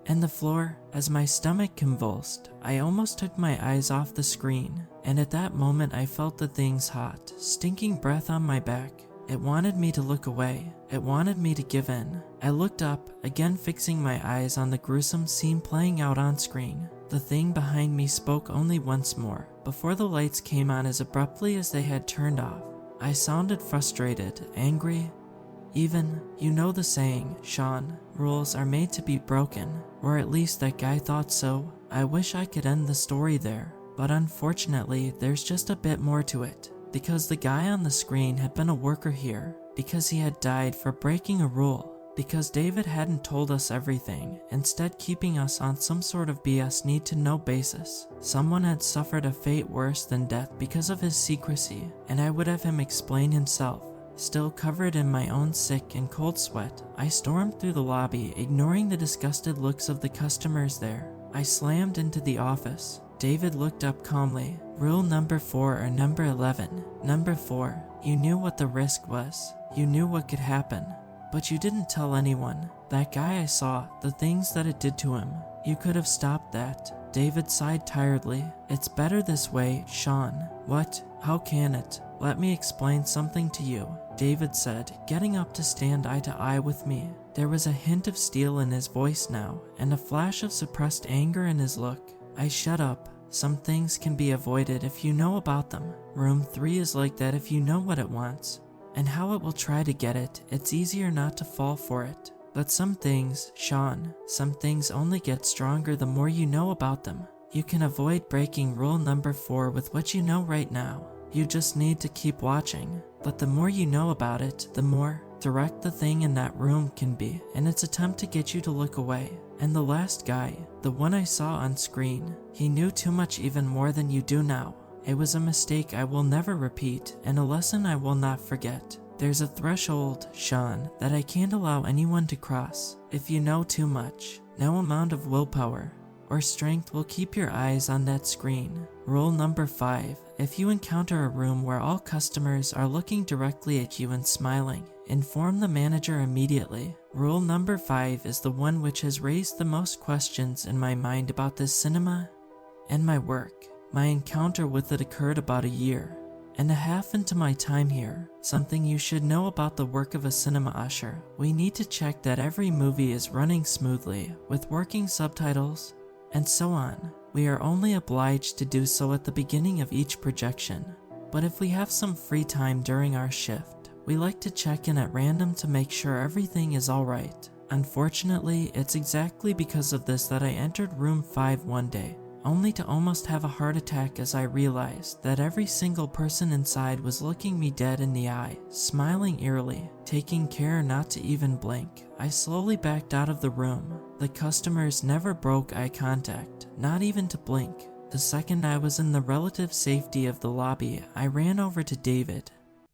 And the floor, as my stomach convulsed, I almost took my eyes off the screen, and at that moment I felt the thing's hot, stinking breath on my back. It wanted me to look away. It wanted me to give in. I looked up, again fixing my eyes on the gruesome scene playing out on screen. The thing behind me spoke only once more, before the lights came on as abruptly as they had turned off. I sounded frustrated, angry. Even, you know the saying, Sean, rules are made to be broken, or at least that guy thought so. I wish I could end the story there, but unfortunately there's just a bit more to it. Because the guy on the screen had been a worker here, because he had died for breaking a rule, because David hadn't told us everything, instead keeping us on some sort of BS need-to-know basis. Someone had suffered a fate worse than death because of his secrecy, and I would have him explain himself. Still covered in my own sick and cold sweat, I stormed through the lobby, ignoring the disgusted looks of the customers there. I slammed into the office. David looked up calmly. Rule number 4 or number 11? Number 4. You knew what the risk was. You knew what could happen. But you didn't tell anyone. That guy I saw, the things that it did to him. You could have stopped that. David sighed tiredly. It's better this way, Sean. What? How can it? Let me explain something to you, David said, getting up to stand eye to eye with me. There was a hint of steel in his voice now, and a flash of suppressed anger in his look. I shut up. Some things can be avoided if you know about them. Room 3 is like that if you know what it wants, and how it will try to get it. It's easier not to fall for it. But some things, Sean, some things only get stronger the more you know about them. You can avoid breaking rule number 4 with what you know right now. You just need to keep watching. But the more you know about it, the more direct the thing in that room can be in its attempt to get you to look away. And the last guy, the one I saw on screen, he knew too much, even more than you do now. It was a mistake I will never repeat, and a lesson I will not forget. There's a threshold, Sean, that I can't allow anyone to cross. If you know too much, no amount of willpower or strength will keep your eyes on that screen. Rule number 5. If you encounter a room where all customers are looking directly at you and smiling, inform the manager immediately. Rule number 5 is the one which has raised the most questions in my mind about this cinema and my work. My encounter with it occurred about a year and a half into my time here. Something you should know about the work of a cinema usher: we need to check that every movie is running smoothly, with working subtitles, and so on. We are only obliged to do so at the beginning of each projection, but if we have some free time during our shift, we like to check in at random to make sure everything is alright. Unfortunately, it's exactly because of this that I entered room 5 one day, only to almost have a heart attack as I realized that every single person inside was looking me dead in the eye, smiling eerily, taking care not to even blink. I slowly backed out of the room. The customers never broke eye contact, not even to blink. The second I was in the relative safety of the lobby, I ran over to David,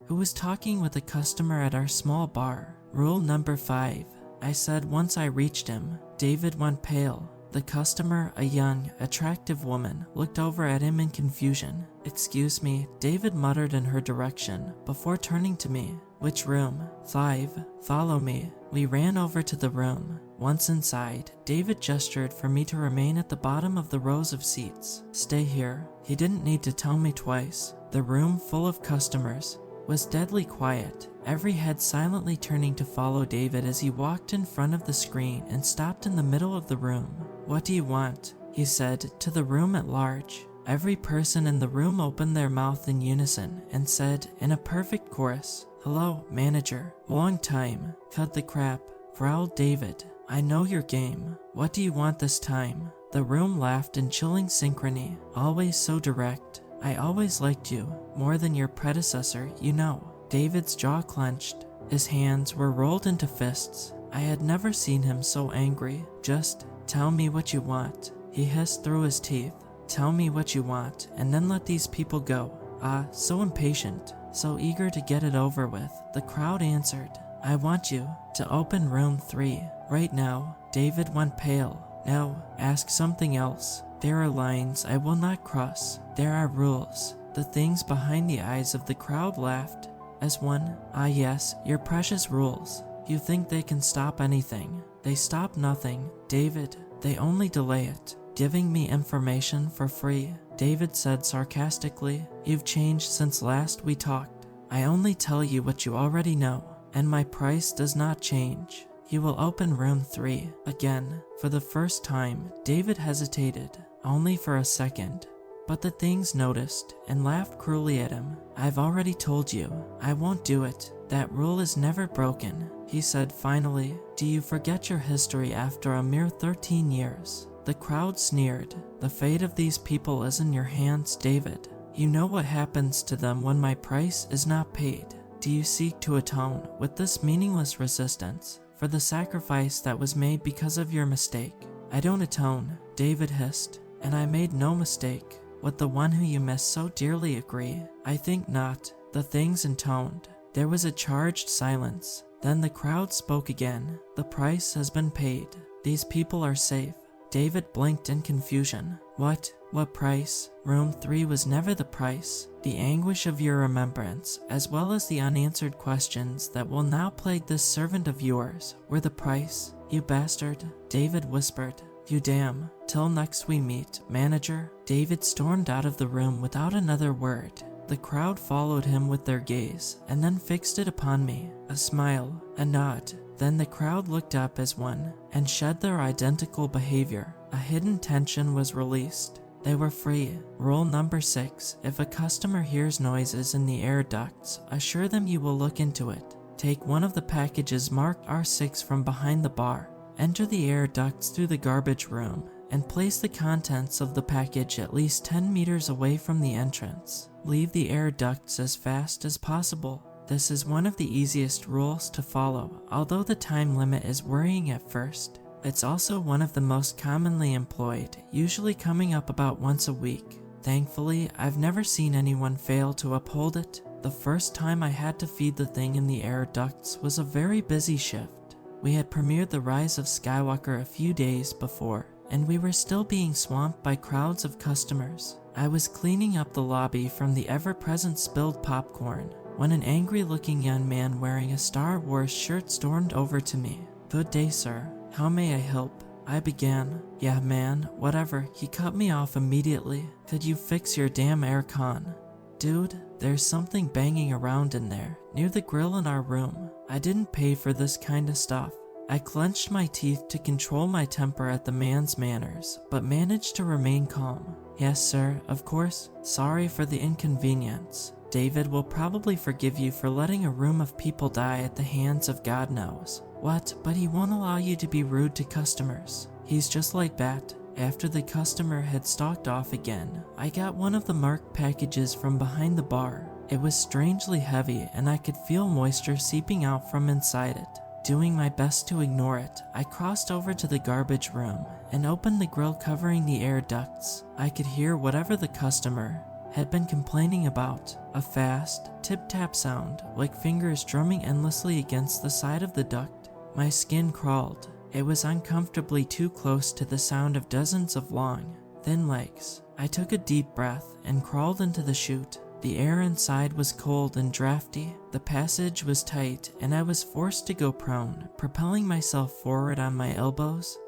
who was talking with a customer at our small bar. Rule number 5, I said once I reached him. David went pale. The customer, a young, attractive woman, looked over at him in confusion. "Excuse me," David muttered in her direction, before turning to me. "Which room?" "5. Follow me." We ran over to the room. Once inside, David gestured for me to remain at the bottom of the rows of seats. "Stay here." He didn't need to tell me twice. The room, full of customers, was deadly quiet, every head silently turning to follow David as he walked in front of the screen and stopped in the middle of the room. "What do you want?" he said to the room at large. Every person in the room opened their mouth in unison and said in a perfect chorus, "Hello, manager." "Long time." "Cut the crap," growled David. "I know your game. What do you want this time?" The room laughed in chilling synchrony. "Always so direct. I always liked you, more than your predecessor, you know." David's jaw clenched. His hands were rolled into fists. I had never seen him so angry. "Just tell me what you want," he hissed through his teeth. "Tell me what you want, and then let these people go." "Ah, so impatient, so eager to get it over with," the crowd answered. "I want you to open room 3, right now." David went pale. "No, ask something else. There are lines I will not cross. There are rules." The things behind the eyes of the crowd laughed as one. "Ah yes, your precious rules. You think they can stop anything. They stop nothing, David. They only delay it. Giving me information for free," David said sarcastically. "You've changed since last we talked. I only tell you what you already know, and my price does not change. You will open room 3. Again, for the first time, David hesitated, only for a second. But the things noticed and laughed cruelly at him. "I've already told you, I won't do it. That rule is never broken," he said finally. "Do you forget your history after a mere 13 years? The crowd sneered. "The fate of these people is in your hands, David. You know what happens to them when my price is not paid. Do you seek to atone with this meaningless resistance for the sacrifice that was made because of your mistake?" "I don't atone," David hissed, "and I made no mistake. Would the one who you miss so dearly agree?" "I think not," the things intoned. There was a charged silence. Then the crowd spoke again. "The price has been paid. These people are safe." David blinked in confusion. What price?" "Room 3 was never the price. The anguish of your remembrance, as well as the unanswered questions that will now plague this servant of yours, were the price." "You bastard," David whispered. "You damn. Till next we meet, manager." David stormed out of the room without another word. The crowd followed him with their gaze, and then fixed it upon me. A smile, a nod. Then the crowd looked up as one, and shed their identical behavior. A hidden tension was released. They were free. Rule number 6. If a customer hears noises in the air ducts, assure them you will look into it. Take one of the packages marked R6 from behind the bar. Enter the air ducts through the garbage room, and place the contents of the package at least 10 meters away from the entrance. Leave the air ducts as fast as possible. This is one of the easiest rules to follow, although the time limit is worrying at first. It's also one of the most commonly employed, usually coming up about once a week. Thankfully, I've never seen anyone fail to uphold it. The first time I had to feed the thing in the air ducts was a very busy shift. We had premiered The Rise of Skywalker a few days before, and we were still being swamped by crowds of customers. I was cleaning up the lobby from the ever-present spilled popcorn when an angry-looking young man wearing a Star Wars shirt stormed over to me. "Good day, sir. How may I help?" I began. "Yeah, man, whatever." He cut me off immediately. "Could you fix your damn aircon?" "Dude, there's something banging around in there, near the grill in our room. I didn't pay for this kind of stuff." I clenched my teeth to control my temper at the man's manners, but managed to remain calm. "Yes, sir, of course. Sorry for the inconvenience. David will probably forgive you for letting a room of people die at the hands of God knows what, but he won't allow you to be rude to customers. He's just like that." After the customer had stalked off again, I got one of the marked packages from behind the bar. It was strangely heavy and I could feel moisture seeping out from inside it. Doing my best to ignore it, I crossed over to the garbage room and opened the grill covering the air ducts. I could hear whatever the customer had been complaining about, a fast, tip-tap sound like fingers drumming endlessly against the side of the duct. My skin crawled. It was uncomfortably too close to the sound of dozens of long, thin legs. I took a deep breath and crawled into the chute. The air inside was cold and drafty. The passage was tight and I was forced to go prone, propelling myself forward on my elbows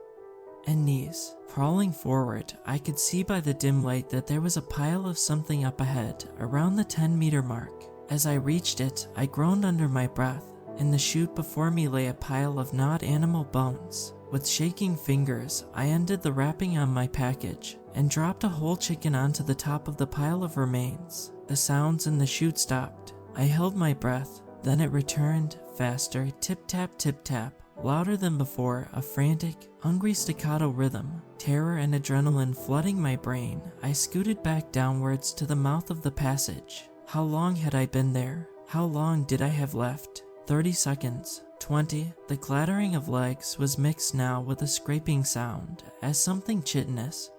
and knees. Crawling forward, I could see by the dim light that there was a pile of something up ahead, around the 10-meter mark. As I reached it, I groaned under my breath. In the chute before me lay a pile of gnawed animal bones. With shaking fingers, I undid the wrapping on my package and dropped a whole chicken onto the top of the pile of remains. The sounds in the chute stopped. I held my breath. Then it returned, faster, tip-tap, tip-tap, louder than before, a frantic, hungry staccato rhythm. Terror and adrenaline flooding my brain, I scooted back downwards to the mouth of the passage. How long had I been there? How long did I have left? 30 seconds, 20. The clattering of legs was mixed now with a scraping sound as something chitinous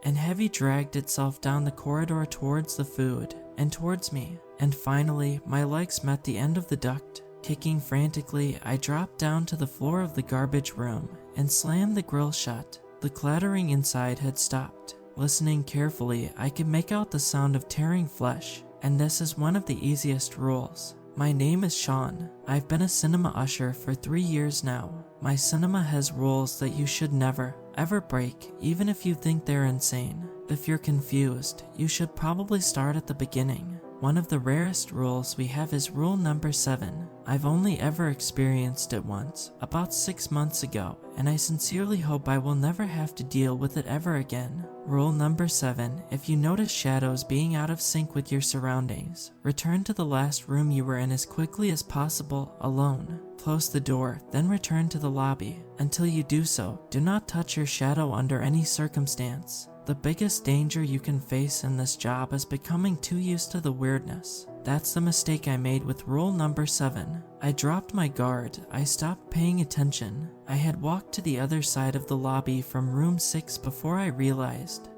and heavy dragged itself down the corridor towards the food and towards me. And finally, my legs met the end of the duct. Kicking frantically, I dropped down to the floor of the garbage room and slammed the grill shut. The clattering inside had stopped. Listening carefully, I could make out the sound of tearing flesh, and this is one of the easiest rules. My name is Sean. I've been a cinema usher for 3 years now. My cinema has rules that you should never, ever break, even if you think they're insane. If you're confused, you should probably start at the beginning. One of the rarest rules we have is rule number 7. I've only ever experienced it once, about 6 months ago, and I sincerely hope I will never have to deal with it ever again. Rule number 7. If you notice shadows being out of sync with your surroundings, return to the last room you were in as quickly as possible, alone. Close the door, then return to the lobby. Until you do so, do not touch your shadow under any circumstance. The biggest danger you can face in this job is becoming too used to the weirdness. That's the mistake I made with rule number 7. I dropped my guard. I stopped paying attention. I had walked to the other side of the lobby from room 6 before I realized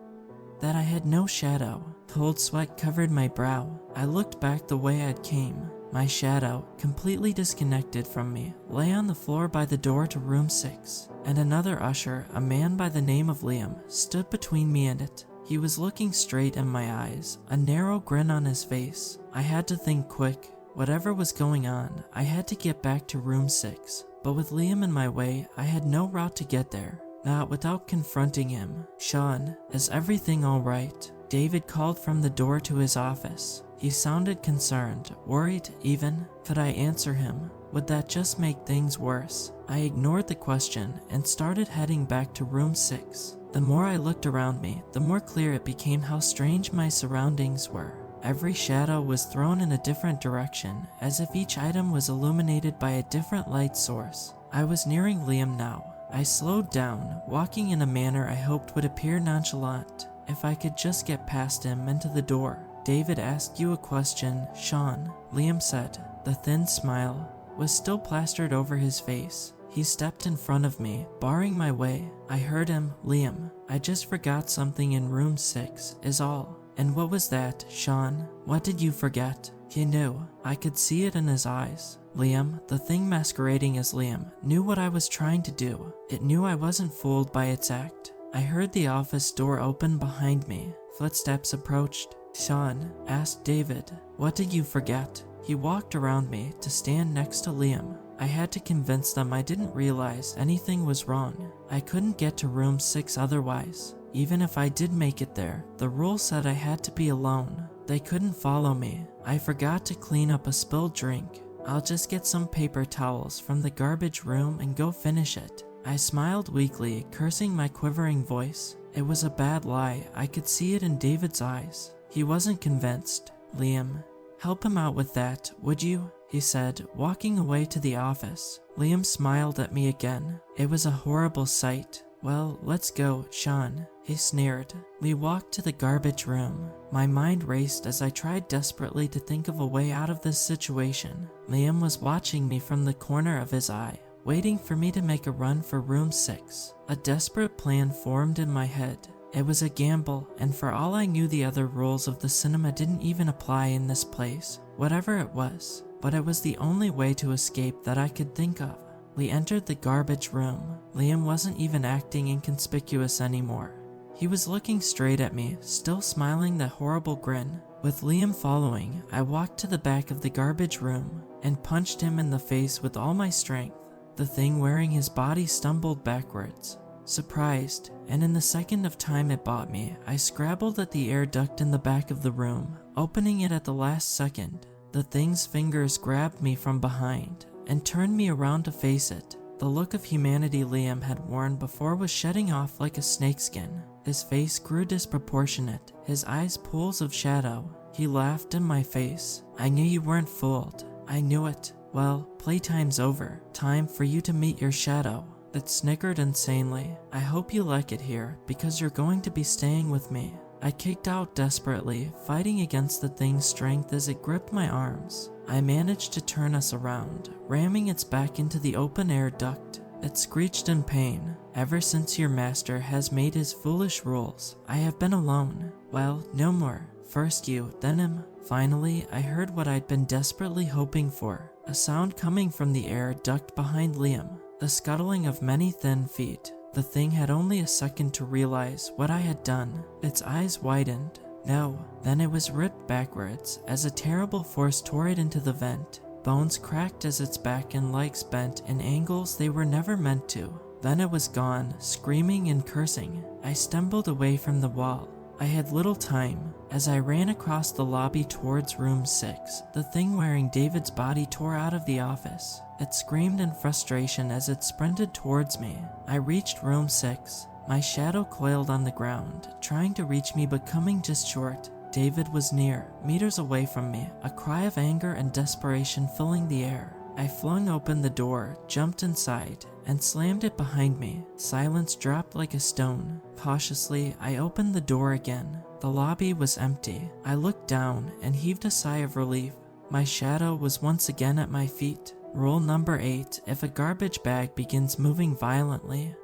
that I had no shadow. Cold sweat covered my brow. I looked back the way I'd came. My shadow, completely disconnected from me, lay on the floor by the door to room 6, and another usher, a man by the name of Liam, stood between me and it. He was looking straight in my eyes, a narrow grin on his face. I had to think quick. Whatever was going on, I had to get back to room 6, but with Liam in my way, I had no route to get there, not without confronting him. "Sean, is everything all right?" David called from the door to his office. He sounded concerned, worried even. Could I answer him? Would that just make things worse? I ignored the question and started heading back to room 6. The more I looked around me, the more clear it became how strange my surroundings were. Every shadow was thrown in a different direction, as if each item was illuminated by a different light source. I was nearing Liam now. I slowed down, walking in a manner I hoped would appear nonchalant. If I could just get past him and to the door. "David asked you a question, Sean," Liam said. The thin smile was still plastered over his face. He stepped in front of me, barring my way. I heard him. "Liam, I just forgot something in room 6, is all." "And what was that, Sean? What did you forget?" He knew. I could see it in his eyes. Liam, the thing masquerading as Liam, knew what I was trying to do. It knew I wasn't fooled by its act. I heard the office door open behind me. Footsteps approached. "Sean," asked David, "what did you forget?" He walked around me to stand next to Liam. I had to convince them I didn't realize anything was wrong. I couldn't get to room 6 otherwise. Even if I did make it there, the rule said I had to be alone. They couldn't follow me. I forgot to clean up a spilled drink. I'll just get some paper towels from the garbage room and go finish it. I smiled weakly, cursing my quivering voice. It was a bad lie. I could see it in David's eyes. He wasn't convinced. "Liam, help him out with that, would you?" he said, walking away to the office. Liam smiled at me again. It was a horrible sight. "Well, let's go, Sean," he sneered. We walked to the garbage room. My mind raced as I tried desperately to think of a way out of this situation. Liam was watching me from the corner of his eye, waiting for me to make a run for room 6. A desperate plan formed in my head. It was a gamble, and for all I knew the other rules of the cinema didn't even apply in this place. Whatever it was, but it was the only way to escape that I could think of. We entered the garbage room. Liam wasn't even acting inconspicuous anymore. He was looking straight at me, still smiling that horrible grin. With Liam following, I walked to the back of the garbage room and punched him in the face with all my strength. The thing wearing his body stumbled backwards. Surprised, and in the second of time it bought me, I scrabbled at the air duct in the back of the room, opening it at the last second. The thing's fingers grabbed me from behind and turned me around to face it. The look of humanity Liam had worn before was shedding off like a snakeskin. His face grew disproportionate, his eyes pools of shadow. He laughed in my face. "I knew you weren't fooled. I knew it. Well, playtime's over. Time for you to meet your shadow." It snickered insanely. "I hope you like it here, because you're going to be staying with me." I kicked out desperately, fighting against the thing's strength as it gripped my arms. I managed to turn us around, ramming its back into the open air duct. It screeched in pain. "Ever since your master has made his foolish rules, I have been alone. Well, no more. First you, then him." Finally, I heard what I'd been desperately hoping for. A sound coming from the air duct behind Liam. The scuttling of many thin feet. The thing had only a second to realize what I had done. Its eyes widened. No, then it was ripped backwards as a terrible force tore it into the vent. Bones cracked as its back and legs bent in angles they were never meant to. Then it was gone, screaming and cursing. I stumbled away from the wall. I had little time. As I ran across the lobby towards room 6, the thing wearing David's body tore out of the office. It screamed in frustration as it sprinted towards me. I reached room 6. My shadow coiled on the ground, trying to reach me but coming just short. David was near, meters away from me, a cry of anger and desperation filling the air. I flung open the door, jumped inside, and slammed it behind me. Silence dropped like a stone. Cautiously, I opened the door again. The lobby was empty. I looked down and heaved a sigh of relief. My shadow was once again at my feet. Rule number 8, if a garbage bag begins moving violently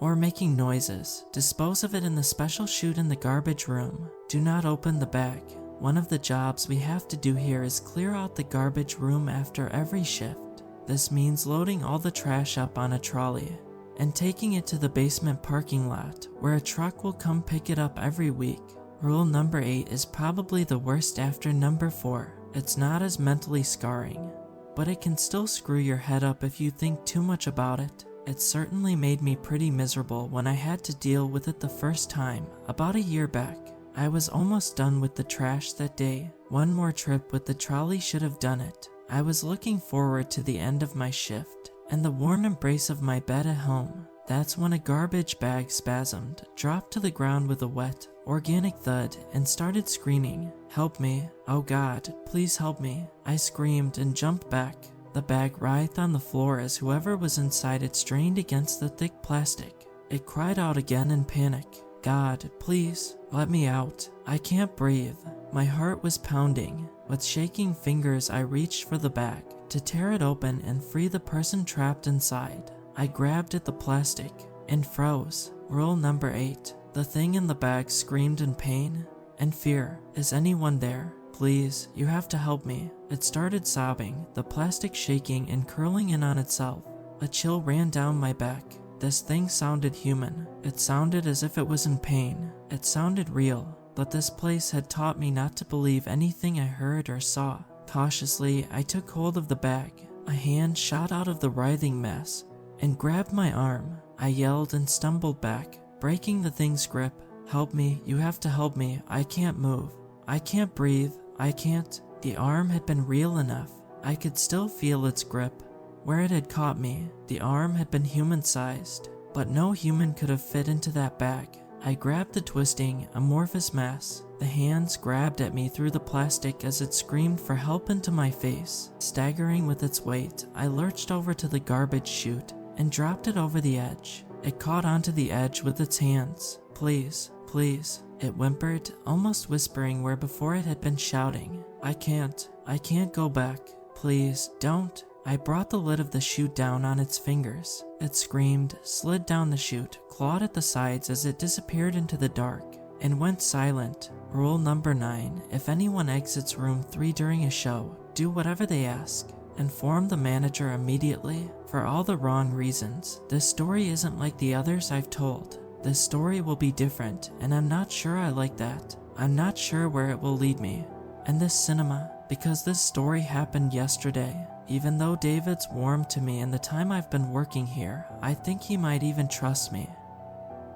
or making noises, dispose of it in the special chute in the garbage room. Do not open the bag. One of the jobs we have to do here is clear out the garbage room after every shift. This means loading all the trash up on a trolley and taking it to the basement parking lot, where a truck will come pick it up every week. Rule number 8 is probably the worst after number 4. It's not as mentally scarring, but it can still screw your head up if you think too much about it. It certainly made me pretty miserable when I had to deal with it the first time, about a year back. I was almost done with the trash that day. One more trip with the trolley should have done it. I was looking forward to the end of my shift and the warm embrace of my bed at home. That's when a garbage bag spasmed, dropped to the ground with a wet, organic thud, and started screaming. "Help me. Oh God, please help me." I screamed and jumped back. The bag writhed on the floor as whoever was inside it strained against the thick plastic. It cried out again in panic. "God, please, let me out. I can't breathe." My heart was pounding. With shaking fingers, I reached for the bag to tear it open and free the person trapped inside. I grabbed at the plastic and froze. Rule number 8. The thing in the bag screamed in pain and fear. "Is anyone there? Please, you have to help me. It started sobbing, the plastic shaking and curling in on itself. A chill ran down my back. This thing sounded human. It sounded as if it was in pain. It sounded real, but this place had taught me not to believe anything I heard or saw. Cautiously, I took hold of the bag. A hand shot out of the writhing mess and grabbed my arm. I yelled and stumbled back, breaking the thing's grip. Help me, you have to help me. I can't move. I can't breathe. I can't. The arm had been real enough. I could still feel its grip. Where it had caught me, the arm had been human-sized, but no human could have fit into that bag. I grabbed the twisting, amorphous mass. The hands grabbed at me through the plastic as it screamed for help into my face. Staggering with its weight, I lurched over to the garbage chute and dropped it over the edge. It caught onto the edge with its hands. Please, please, it whimpered, almost whispering where before it had been shouting. I can't go back. Please, don't. I brought the lid of the chute down on its fingers. It screamed, slid down the chute, clawed at the sides as it disappeared into the dark, and went silent. Rule number 9, if anyone exits room 3 during a show, do whatever they ask. Inform the manager immediately, for all the wrong reasons. This story isn't like the others I've told. This story will be different, and I'm not sure I like that. I'm not sure where it will lead me. And this cinema, because this story happened yesterday. Even though David's warm to me in the time I've been working here, I think he might even trust me.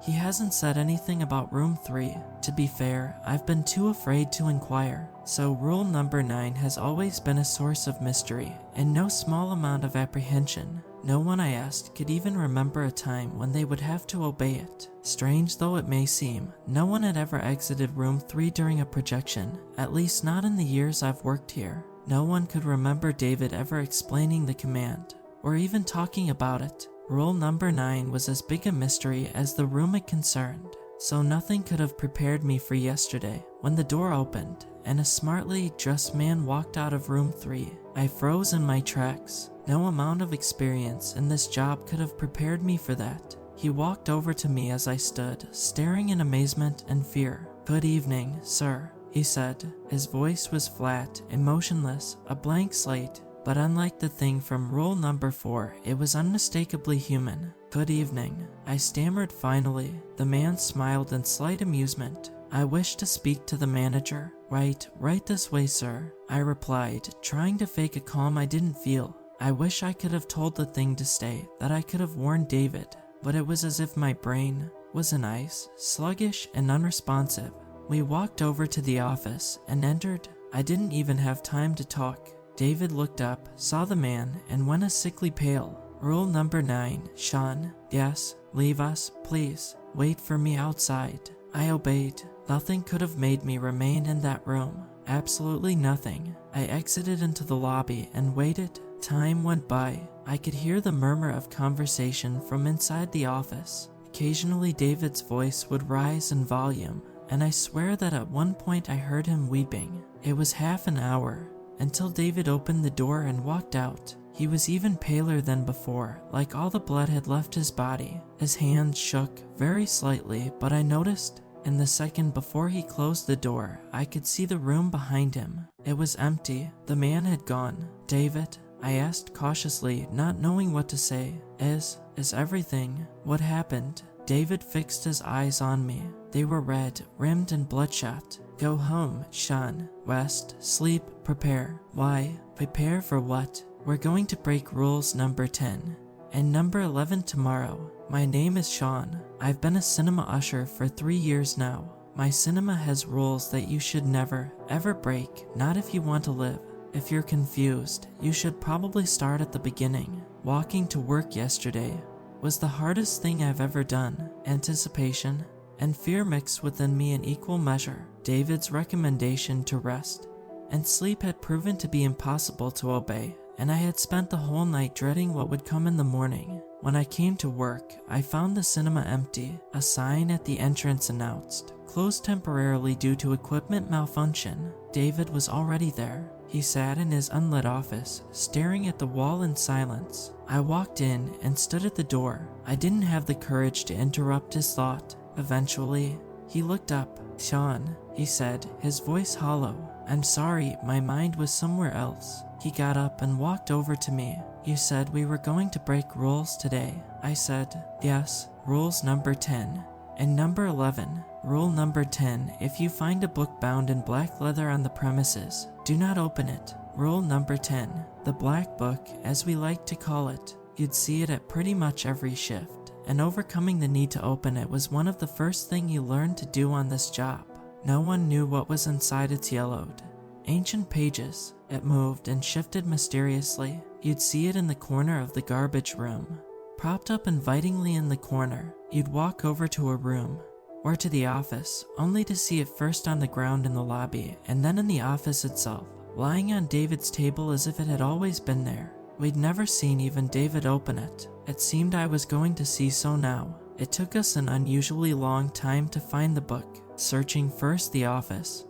He hasn't said anything about room 3. To be fair, I've been too afraid to inquire. So rule number 9 has always been a source of mystery and no small amount of apprehension. No one I asked could even remember a time when they would have to obey it. Strange though it may seem, no one had ever exited room 3 during a projection, at least not in the years I've worked here. No one could remember David ever explaining the command, or even talking about it. Rule number 9 was as big a mystery as the room it concerned, so nothing could have prepared me for yesterday. When the door opened, and a smartly dressed man walked out of room 3, I froze in my tracks. No amount of experience in this job could have prepared me for that. He walked over to me as I stood, staring in amazement and fear. "Good evening, sir," he said. His voice was flat, emotionless, a blank slate, but unlike the thing from rule number 4, it was unmistakably human. "Good evening," I stammered finally. The man smiled in slight amusement. "I wish to speak to the manager." Right this way, sir," I replied, trying to fake a calm I didn't feel. I wish I could have told the thing to stay, that I could have warned David, but it was as if my brain was in ice, sluggish and unresponsive. We walked over to the office and entered. I didn't even have time to talk. David looked up, saw the man, and went a sickly pale. "Rule number 9, Sean." "Yes, leave us, please. Wait for me outside." I obeyed. Nothing could have made me remain in that room. Absolutely nothing. I exited into the lobby and waited. Time went by. I could hear the murmur of conversation from inside the office. Occasionally David's voice would rise in volume, and I swear that at one point I heard him weeping. It was half an hour until David opened the door and walked out. He was even paler than before, like all the blood had left his body. His hands shook very slightly, but I noticed in the second before he closed the door, I could see the room behind him. It was empty. The man had gone. "David?" I asked cautiously, not knowing what to say. Is everything? What happened?" David fixed his eyes on me. They were red, rimmed and bloodshot. "Go home, Sean. Rest, sleep, prepare." "Why? Prepare for what?" "We're going to break rules number 10 and number 11 tomorrow. My name is Sean. I've been a cinema usher for 3 years now. My cinema has rules that you should never, ever break, not if you want to live. If you're confused, you should probably start at the beginning. Walking to work yesterday was the hardest thing I've ever done. Anticipation and fear mixed within me in equal measure. David's recommendation to rest and sleep had proven to be impossible to obey, and I had spent the whole night dreading what would come in the morning. When I came to work, I found the cinema empty. A sign at the entrance announced, "Closed temporarily due to equipment malfunction." David was already there. He sat in his unlit office, staring at the wall in silence. I walked in and stood at the door. I didn't have the courage to interrupt his thought. Eventually, he looked up. "Sean," he said, his voice hollow. I'm sorry, my mind was somewhere else. He got up and walked over to me. You said we were going to break rules today. I said, yes, rules number 10. And number 11, rule number 10, if you find a book bound in black leather on the premises, do not open it. Rule number 10, the black book, as we like to call it. You'd see it at pretty much every shift, and overcoming the need to open it was one of the first things you learned to do on this job. No one knew what was inside its yellowed, ancient pages. It moved and shifted mysteriously. You'd see it in the corner of the garbage room. Propped up invitingly in the corner, you'd walk over to a room, or to the office, only to see it first on the ground in the lobby, and then in the office itself, lying on David's table as if it had always been there. We'd never seen even David open it. It seemed I was going to see so now. It took us an unusually long time to find the book, searching first the office,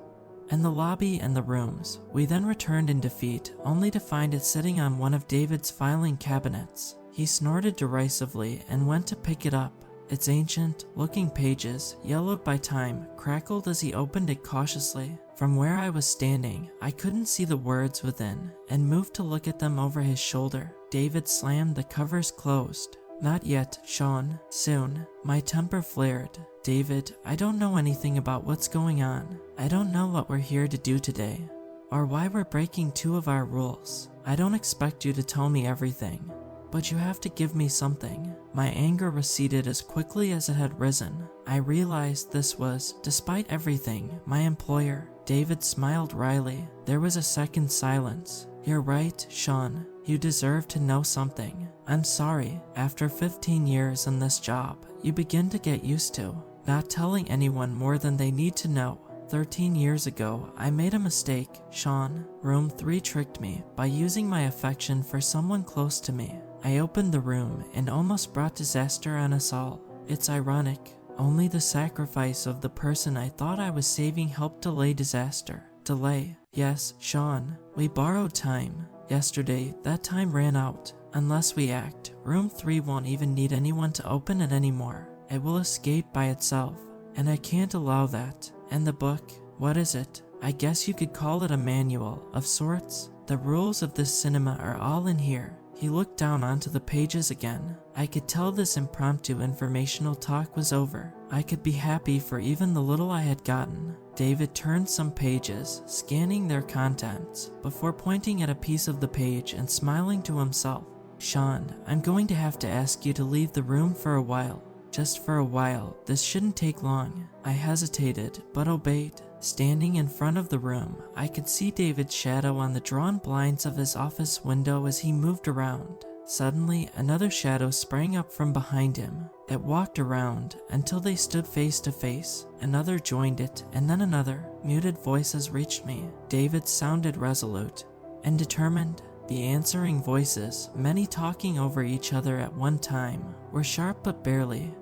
and the lobby and the rooms. We then returned in defeat, only to find it sitting on one of David's filing cabinets. He snorted derisively and went to pick it up. Its ancient-looking pages, yellowed by time, crackled as he opened it cautiously. From where I was standing, I couldn't see the words within, and moved to look at them over his shoulder. David slammed the covers closed. Not yet, Sean. Soon. My temper flared. David, I don't know anything about what's going on. I don't know what we're here to do today, or why we're breaking two of our rules. I don't expect you to tell me everything, but you have to give me something. My anger receded as quickly as it had risen. I realized this was, despite everything, my employer. David smiled wryly. There was a second silence. You're right, Sean. You deserve to know something. I'm sorry. After 15 years in this job, you begin to get used to not telling anyone more than they need to know. 13 years ago, I made a mistake, Sean. Room 3 tricked me by using my affection for someone close to me. I opened the room and almost brought disaster on us all. It's ironic. Only the sacrifice of the person I thought I was saving helped delay disaster. Delay. Yes, Sean. We borrowed time. Yesterday, that time ran out. Unless we act, room 3 won't even need anyone to open it anymore. It will escape by itself, and I can't allow that. And the book, what is it? I guess you could call it a manual of sorts. The rules of this cinema are all in here. He looked down onto the pages again. I could tell this impromptu informational talk was over. I could be happy for even the little I had gotten. David turned some pages, scanning their contents, before pointing at a piece of the page and smiling to himself. Sean, I'm going to have to ask you to leave the room for a while. Just for a while. This shouldn't take long. I hesitated, but obeyed. Standing in front of the room, I could see David's shadow on the drawn blinds of his office window as he moved around. Suddenly, another shadow sprang up from behind him. It walked around until they stood face to face. Another joined it, and then another. Muted voices reached me. David sounded resolute and determined. The answering voices, many talking over each other at one time, were sharp but barely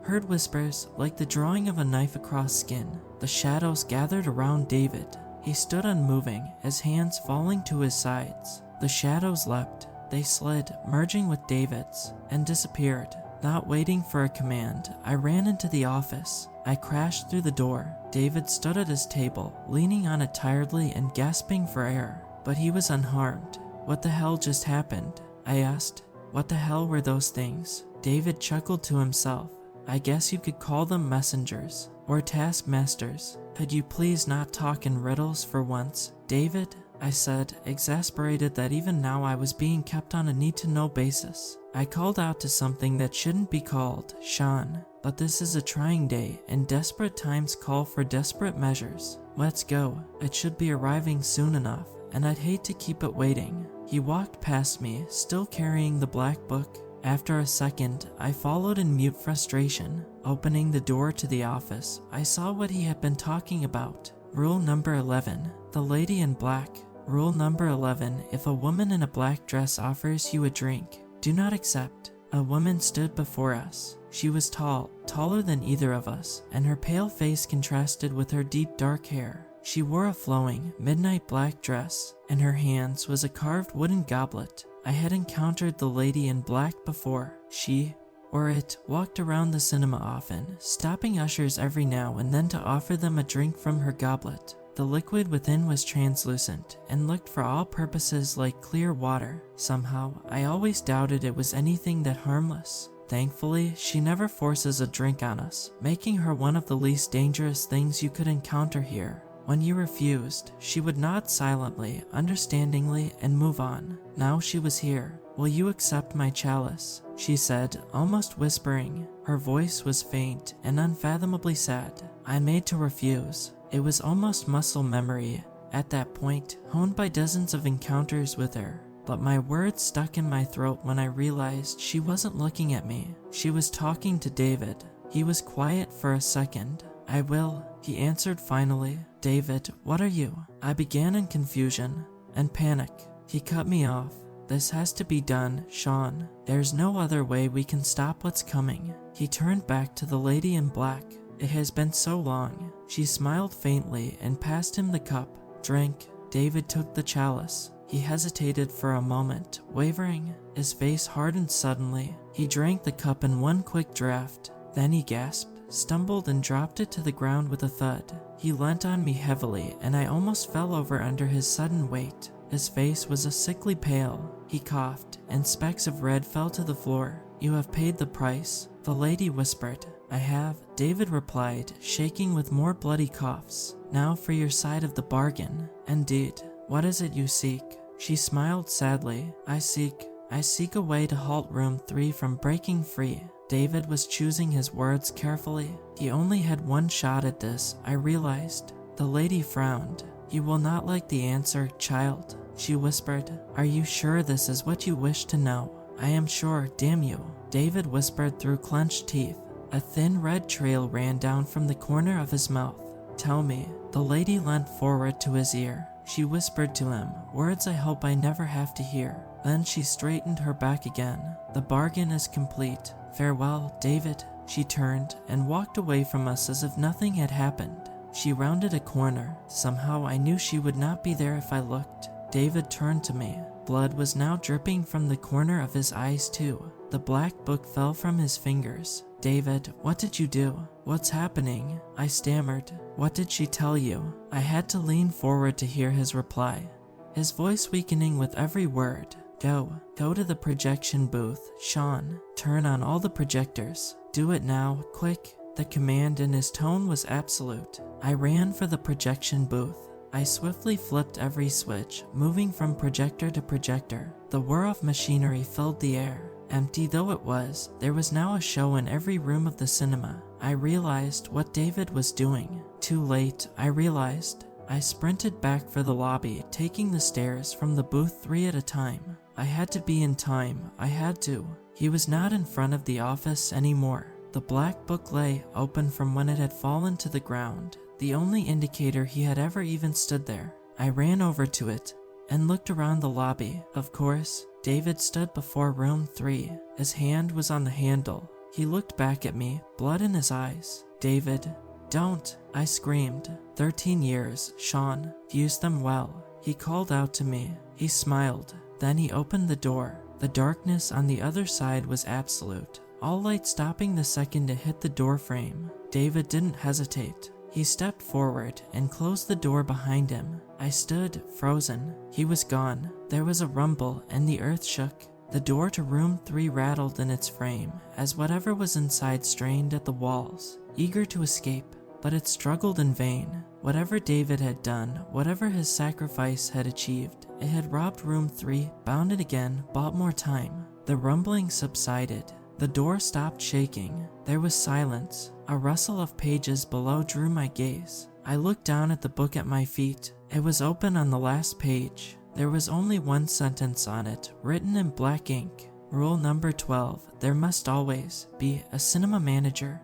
heard whispers, like the drawing of a knife across skin. The shadows gathered around David. He stood unmoving, his hands falling to his sides. The shadows leapt. They slid, merging with David's, and disappeared. Not waiting for a command, I ran into the office. I crashed through the door. David stood at his table, leaning on it tiredly and gasping for air. But he was unharmed. What the hell just happened? I asked. What the hell were those things? David chuckled to himself. I guess you could call them messengers, or taskmasters. Could you please not talk in riddles for once, David? I said, exasperated that even now I was being kept on a need-to-know basis. I called out to something that shouldn't be called, Sean. But this is a trying day, and desperate times call for desperate measures. Let's go. It should be arriving soon enough, and I'd hate to keep it waiting. He walked past me, still carrying the black book. After a second, I followed in mute frustration. Opening the door to the office, I saw what he had been talking about. Rule number 11, the lady in black. Rule number 11, if a woman in a black dress offers you a drink, do not accept. A woman stood before us. She was tall, taller than either of us, and her pale face contrasted with her deep dark hair. She wore a flowing, midnight black dress. In her hands was a carved wooden goblet. I had encountered the lady in black before. She, or it, walked around the cinema often, stopping ushers every now and then to offer them a drink from her goblet. The liquid within was translucent and looked for all purposes like clear water. Somehow, I always doubted it was anything that harmless. Thankfully, she never forces a drink on us, making her one of the least dangerous things you could encounter here. When you refused, she would nod silently, understandingly, and move on. Now she was here. "Will you accept my chalice?" she said, almost whispering. Her voice was faint and unfathomably sad. I made to refuse. It was almost muscle memory at that point, honed by dozens of encounters with her. But my words stuck in my throat when I realized she wasn't looking at me. She was talking to David. He was quiet for a second. "I will," he answered finally. "David, what are you?" I began in confusion and panic. He cut me off. "This has to be done, Sean. There's no other way we can stop what's coming." He turned back to the lady in black. "It has been so long." She smiled faintly and passed him the cup. "Drink." David took the chalice. He hesitated for a moment, wavering. His face hardened suddenly. He drank the cup in one quick draught. Then he gasped, stumbled, and dropped it to the ground with a thud. He leant on me heavily, and I almost fell over under his sudden weight. His face was a sickly pale. He coughed, and specks of red fell to the floor. "You have paid the price," the lady whispered. "I have," David replied, shaking with more bloody coughs. "Now for your side of the bargain." "Indeed. What is it you seek?" She smiled sadly. I seek a way to halt room 3 from breaking free." David was choosing his words carefully. He only had one shot at this, I realized. The lady frowned. "You will not like the answer, child," she whispered. "Are you sure this is what you wish to know?" "I am sure, damn you," David whispered through clenched teeth. A thin red trail ran down from the corner of his mouth. "Tell me." The lady leant forward to his ear. She whispered to him, words I hope I never have to hear. Then she straightened her back again. "The bargain is complete. Farewell, David." She turned and walked away from us as if nothing had happened. She rounded a corner. Somehow I knew she would not be there if I looked. David turned to me. Blood was now dripping from the corner of his eyes too. The black book fell from his fingers. "David, what did you do? What's happening?" I stammered. "What did she tell you?" I had to lean forward to hear his reply, his voice weakening with every word. Go to the projection booth, Sean. Turn on all the projectors. Do it now, quick." The command in his tone was absolute. I ran for the projection booth. I swiftly flipped every switch, moving from projector to projector. The whir of machinery filled the air. Empty though it was, there was now a show in every room of the cinema. I realized what David was doing. Too late, I realized. I sprinted back for the lobby, taking the stairs from the booth 3 at a time. I had to be in time, I had to. He was not in front of the office anymore. The black book lay open from when it had fallen to the ground, the only indicator he had ever even stood there. I ran over to it and looked around the lobby. Of course, David stood before room 3. His hand was on the handle. He looked back at me, blood in his eyes. "David, don't," I screamed. 13 years, Sean. Use them well. He called out to me. He smiled. Then he opened the door. The darkness on the other side was absolute, all light stopping the second it hit the door frame. David didn't hesitate. He stepped forward and closed the door behind him. I stood, frozen. He was gone. There was a rumble and the earth shook. The door to room 3 rattled in its frame as whatever was inside strained at the walls, eager to escape. But it struggled in vain. Whatever David had done, whatever his sacrifice had achieved, it had robbed room 3, bound it again, bought more time. The rumbling subsided. The door stopped shaking. There was silence. A rustle of pages below drew my gaze. I looked down at the book at my feet. It was open on the last page. There was only one sentence on it, written in black ink. Rule number 12, there must always be a cinema manager.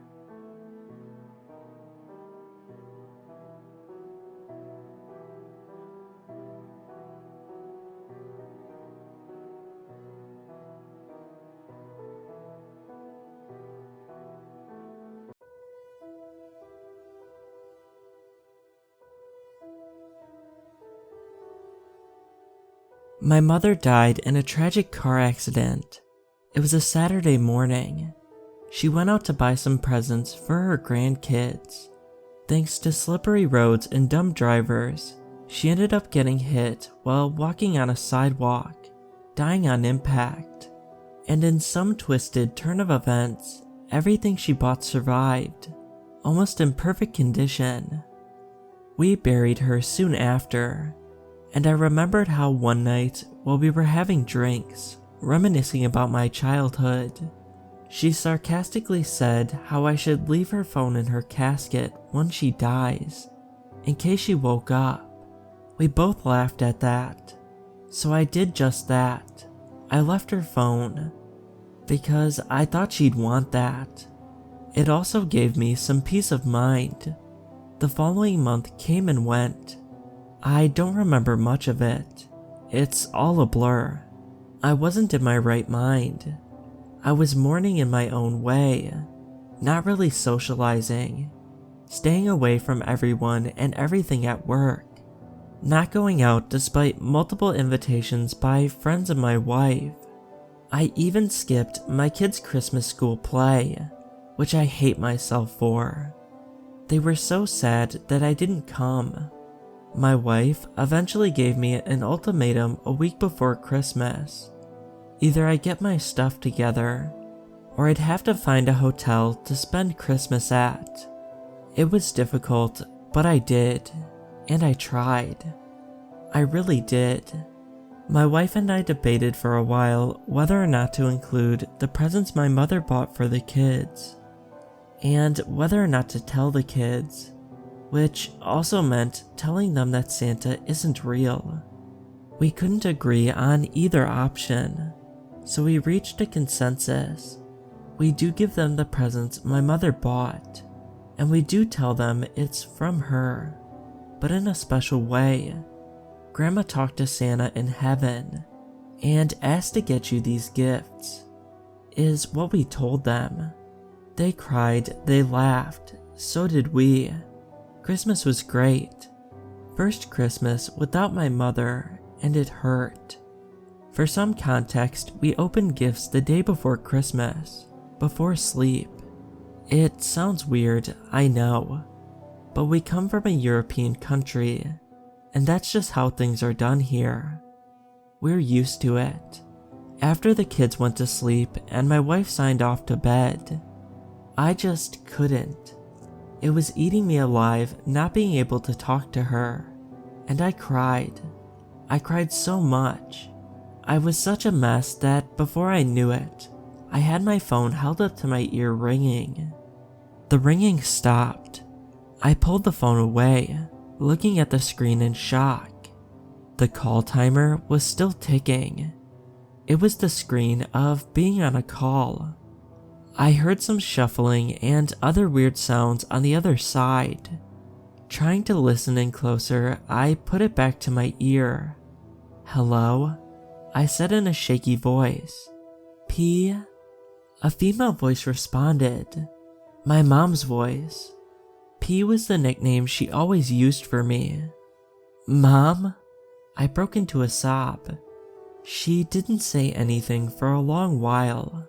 My mother died in a tragic car accident. It was a Saturday morning. She went out to buy some presents for her grandkids. Thanks to slippery roads and dumb drivers, she ended up getting hit while walking on a sidewalk, dying on impact. And in some twisted turn of events, everything she bought survived, almost in perfect condition. We buried her soon after, and I remembered how one night while we were having drinks, reminiscing about my childhood, she sarcastically said how I should leave her phone in her casket when she dies, in case she woke up. We both laughed at that, so I did just that. I left her phone, because I thought she'd want that. It also gave me some peace of mind. The following month came and went. I don't remember much of it. It's all a blur. I wasn't in my right mind. I was mourning in my own way, not really socializing, staying away from everyone and everything at work, not going out despite multiple invitations by friends and my wife. I even skipped my kids' Christmas school play, which I hate myself for. They were so sad that I didn't come. My wife eventually gave me an ultimatum a week before Christmas. Either I get my stuff together, or I'd have to find a hotel to spend Christmas at. It was difficult, but I did, and I tried. I really did. My wife and I debated for a while whether or not to include the presents my mother bought for the kids, and whether or not to tell the kids, which also meant telling them that Santa isn't real. We couldn't agree on either option, so we reached a consensus. We do give them the presents my mother bought, and we do tell them it's from her, but in a special way. Grandma talked to Santa in heaven and asked to get you these gifts, is what we told them. They cried, they laughed, so did we. Christmas was great. First Christmas without my mother, and it hurt. For some context, we opened gifts the day before Christmas, before sleep. It sounds weird, I know, but we come from a European country, and that's just how things are done here. We're used to it. After the kids went to sleep and my wife signed off to bed, I just couldn't. It was eating me alive not being able to talk to her, and I cried. I cried so much. I was such a mess that before I knew it, I had my phone held up to my ear ringing. The ringing stopped. I pulled the phone away, looking at the screen in shock. The call timer was still ticking. It was the screen of being on a call. I heard some shuffling and other weird sounds on the other side. Trying to listen in closer, I put it back to my ear. "Hello?" I said in a shaky voice. "P?" A female voice responded. My mom's voice. P was the nickname she always used for me. "Mom?" I broke into a sob. She didn't say anything for a long while.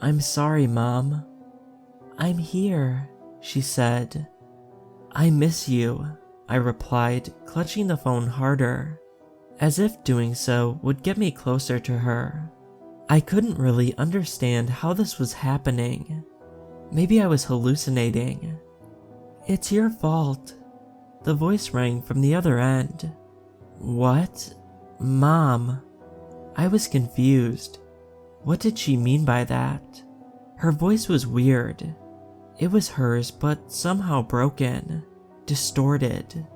"I'm sorry, Mom." "I'm here," she said. "I miss you," I replied, clutching the phone harder, as if doing so would get me closer to her. I couldn't really understand how this was happening. Maybe I was hallucinating. "It's your fault." The voice rang from the other end. "What? Mom?" I was confused. What did she mean by that? Her voice was weird. It was hers, but somehow broken, distorted.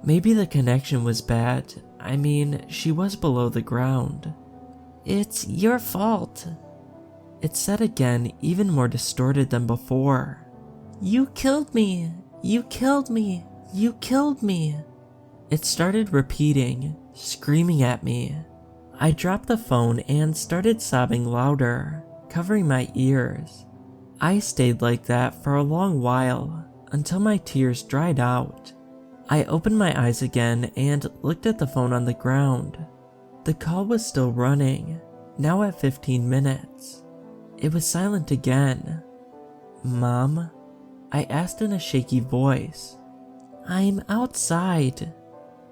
Maybe the connection was bad. I mean, she was below the ground. "It's your fault." It said again, even more distorted than before. "You killed me. You killed me. You killed me." It started repeating, screaming at me. I dropped the phone and started sobbing louder, covering my ears. I stayed like that for a long while, until my tears dried out. I opened my eyes again and looked at the phone on the ground. The call was still running, now at 15 minutes. It was silent again. "Mom?" I asked in a shaky voice. "I'm outside."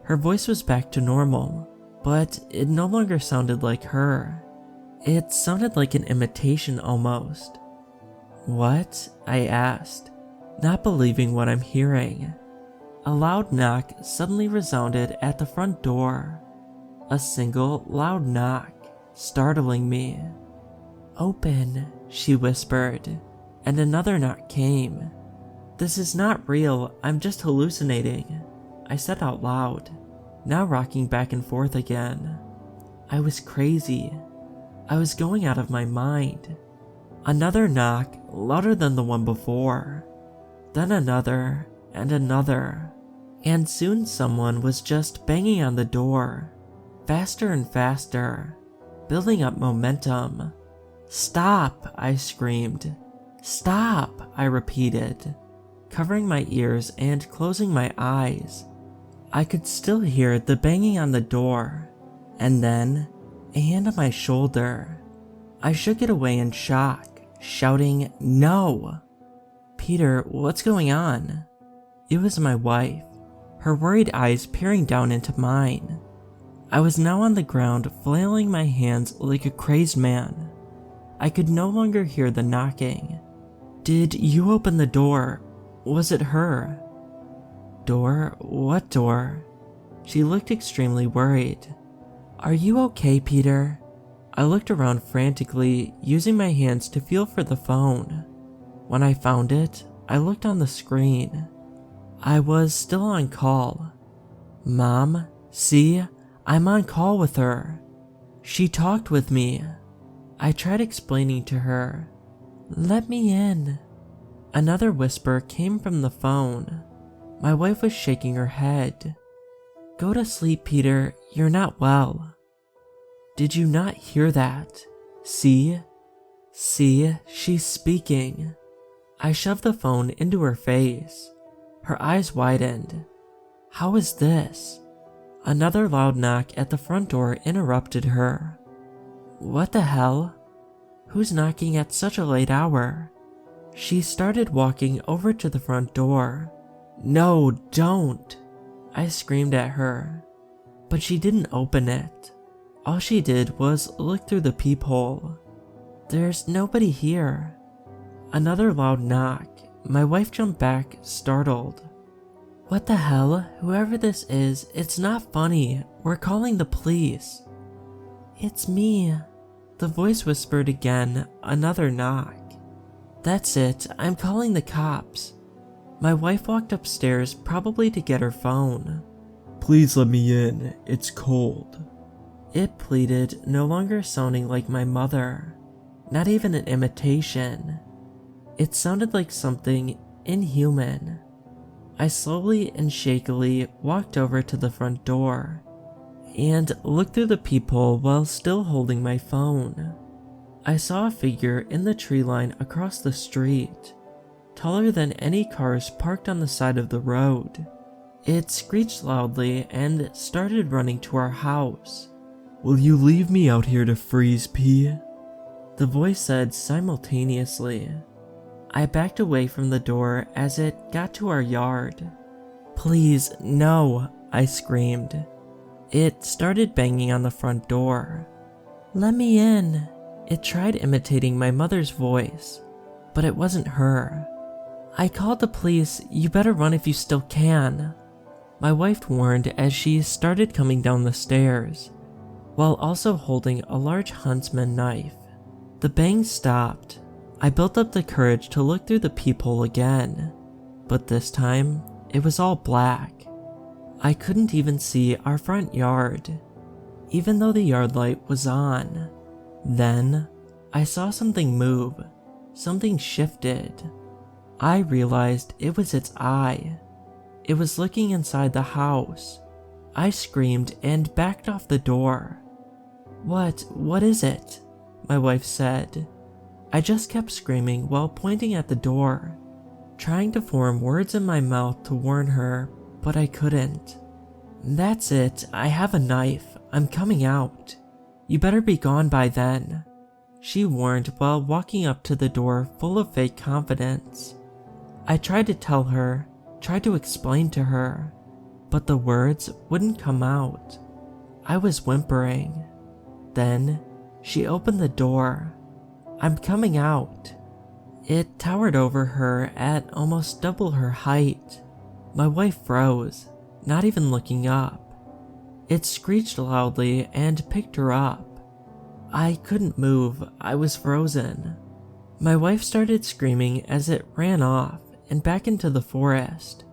Her voice was back to normal, but it no longer sounded like her. It sounded like an imitation almost. "What?" I asked, not believing what I'm hearing. A loud knock suddenly resounded at the front door. A single loud knock, startling me. "Open," she whispered, and another knock came. "This is not real, I'm just hallucinating," I said out loud, now rocking back and forth again. I was crazy. I was going out of my mind. Another knock, louder than the one before. Then another, and another. And soon someone was just banging on the door. Faster and faster, building up momentum. "Stop!" I screamed. "Stop!" I repeated, covering my ears and closing my eyes. I could still hear the banging on the door, and then a hand on my shoulder. I shook it away in shock, shouting, "No!" "Peter, what's going on?" It was my wife, her worried eyes peering down into mine. I was now on the ground, flailing my hands like a crazed man. I could no longer hear the knocking. "Did you open the door? Was it her?" "Door? What door?" She looked extremely worried. "Are you okay, Peter?" I looked around frantically, using my hands to feel for the phone. When I found it, I looked on the screen. I was still on call. "Mom, see, I'm on call with her. She talked with me." I tried explaining to her. "Let me in." Another whisper came from the phone. My wife was shaking her head. "Go to sleep, Peter, you're not well." Did you not hear that? See? See, she's speaking. I shoved the phone into her face. Her eyes widened. How is this? Another loud knock at the front door interrupted her. What the hell? Who's knocking at such a late hour? She started walking over to the front door. "No, don't!" I screamed at her. But she didn't open it. All she did was look through the peephole. There's nobody here. Another loud knock. My wife jumped back, startled. What the hell? Whoever this is, it's not funny. We're calling the police. It's me. The voice whispered again, another knock. That's it, I'm calling the cops. My wife walked upstairs, probably to get her phone. Please let me in, it's cold. It pleaded, no longer sounding like my mother. Not even an imitation. It sounded like something inhuman. I slowly and shakily walked over to the front door and looked through the peephole while still holding my phone. I saw a figure in the tree line across the street, taller than any cars parked on the side of the road. It screeched loudly and started running to our house. Will you leave me out here to freeze, P? The voice said simultaneously. I backed away from the door as it got to our yard. Please, no, I screamed. It started banging on the front door. Let me in. It tried imitating my mother's voice, but it wasn't her. I called the police, you better run if you still can. My wife warned as she started coming down the stairs, while also holding a large huntsman knife. The bang stopped. I built up the courage to look through the peephole again, but this time, it was all black. I couldn't even see our front yard, even though the yard light was on. Then, I saw something move. Something shifted. I realized it was its eye. It was looking inside the house. I screamed and backed off the door. What is it? My wife said. I just kept screaming while pointing at the door, trying to form words in my mouth to warn her, but I couldn't. That's it, I have a knife, I'm coming out. You better be gone by then, she warned while walking up to the door full of fake confidence. I tried to tell her, tried to explain to her, but the words wouldn't come out. I was whimpering. Then she opened the door. "I'm coming out." It towered over her at almost double her height. My wife froze, not even looking up. It screeched loudly and picked her up. I couldn't move, I was frozen. My wife started screaming as it ran off and back into the forest.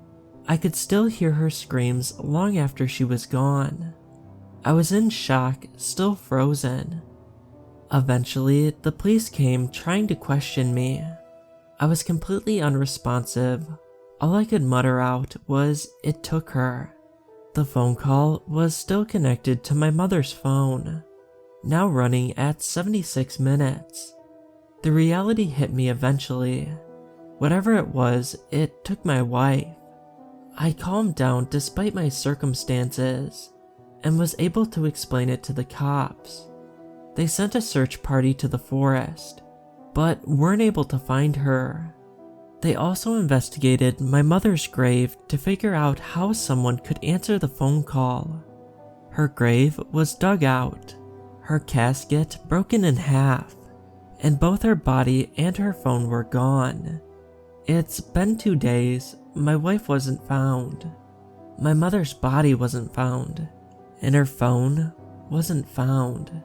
I could still hear her screams long after she was gone. I was in shock, still frozen. Eventually, the police came trying to question me. I was completely unresponsive. All I could mutter out was, "It took her." The phone call was still connected to my mother's phone, now running at 76 minutes. The reality hit me eventually. Whatever it was, it took my wife. I calmed down despite my circumstances and was able to explain it to the cops. They sent a search party to the forest, but weren't able to find her. They also investigated my mother's grave to figure out how someone could answer the phone call. Her grave was dug out, her casket broken in half, and both her body and her phone were gone. It's been 2 days, my wife wasn't found. My mother's body wasn't found, and her phone wasn't found.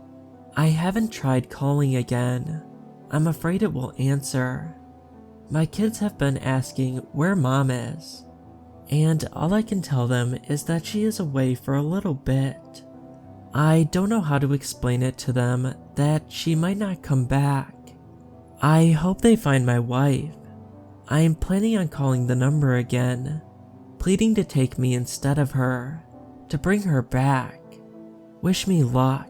I haven't tried calling again. I'm afraid it will answer. My kids have been asking where Mom is, and all I can tell them is that she is away for a little bit. I don't know how to explain it to them that she might not come back. I hope they find my wife. I am planning on calling the number again, pleading to take me instead of her, to bring her back. Wish me luck.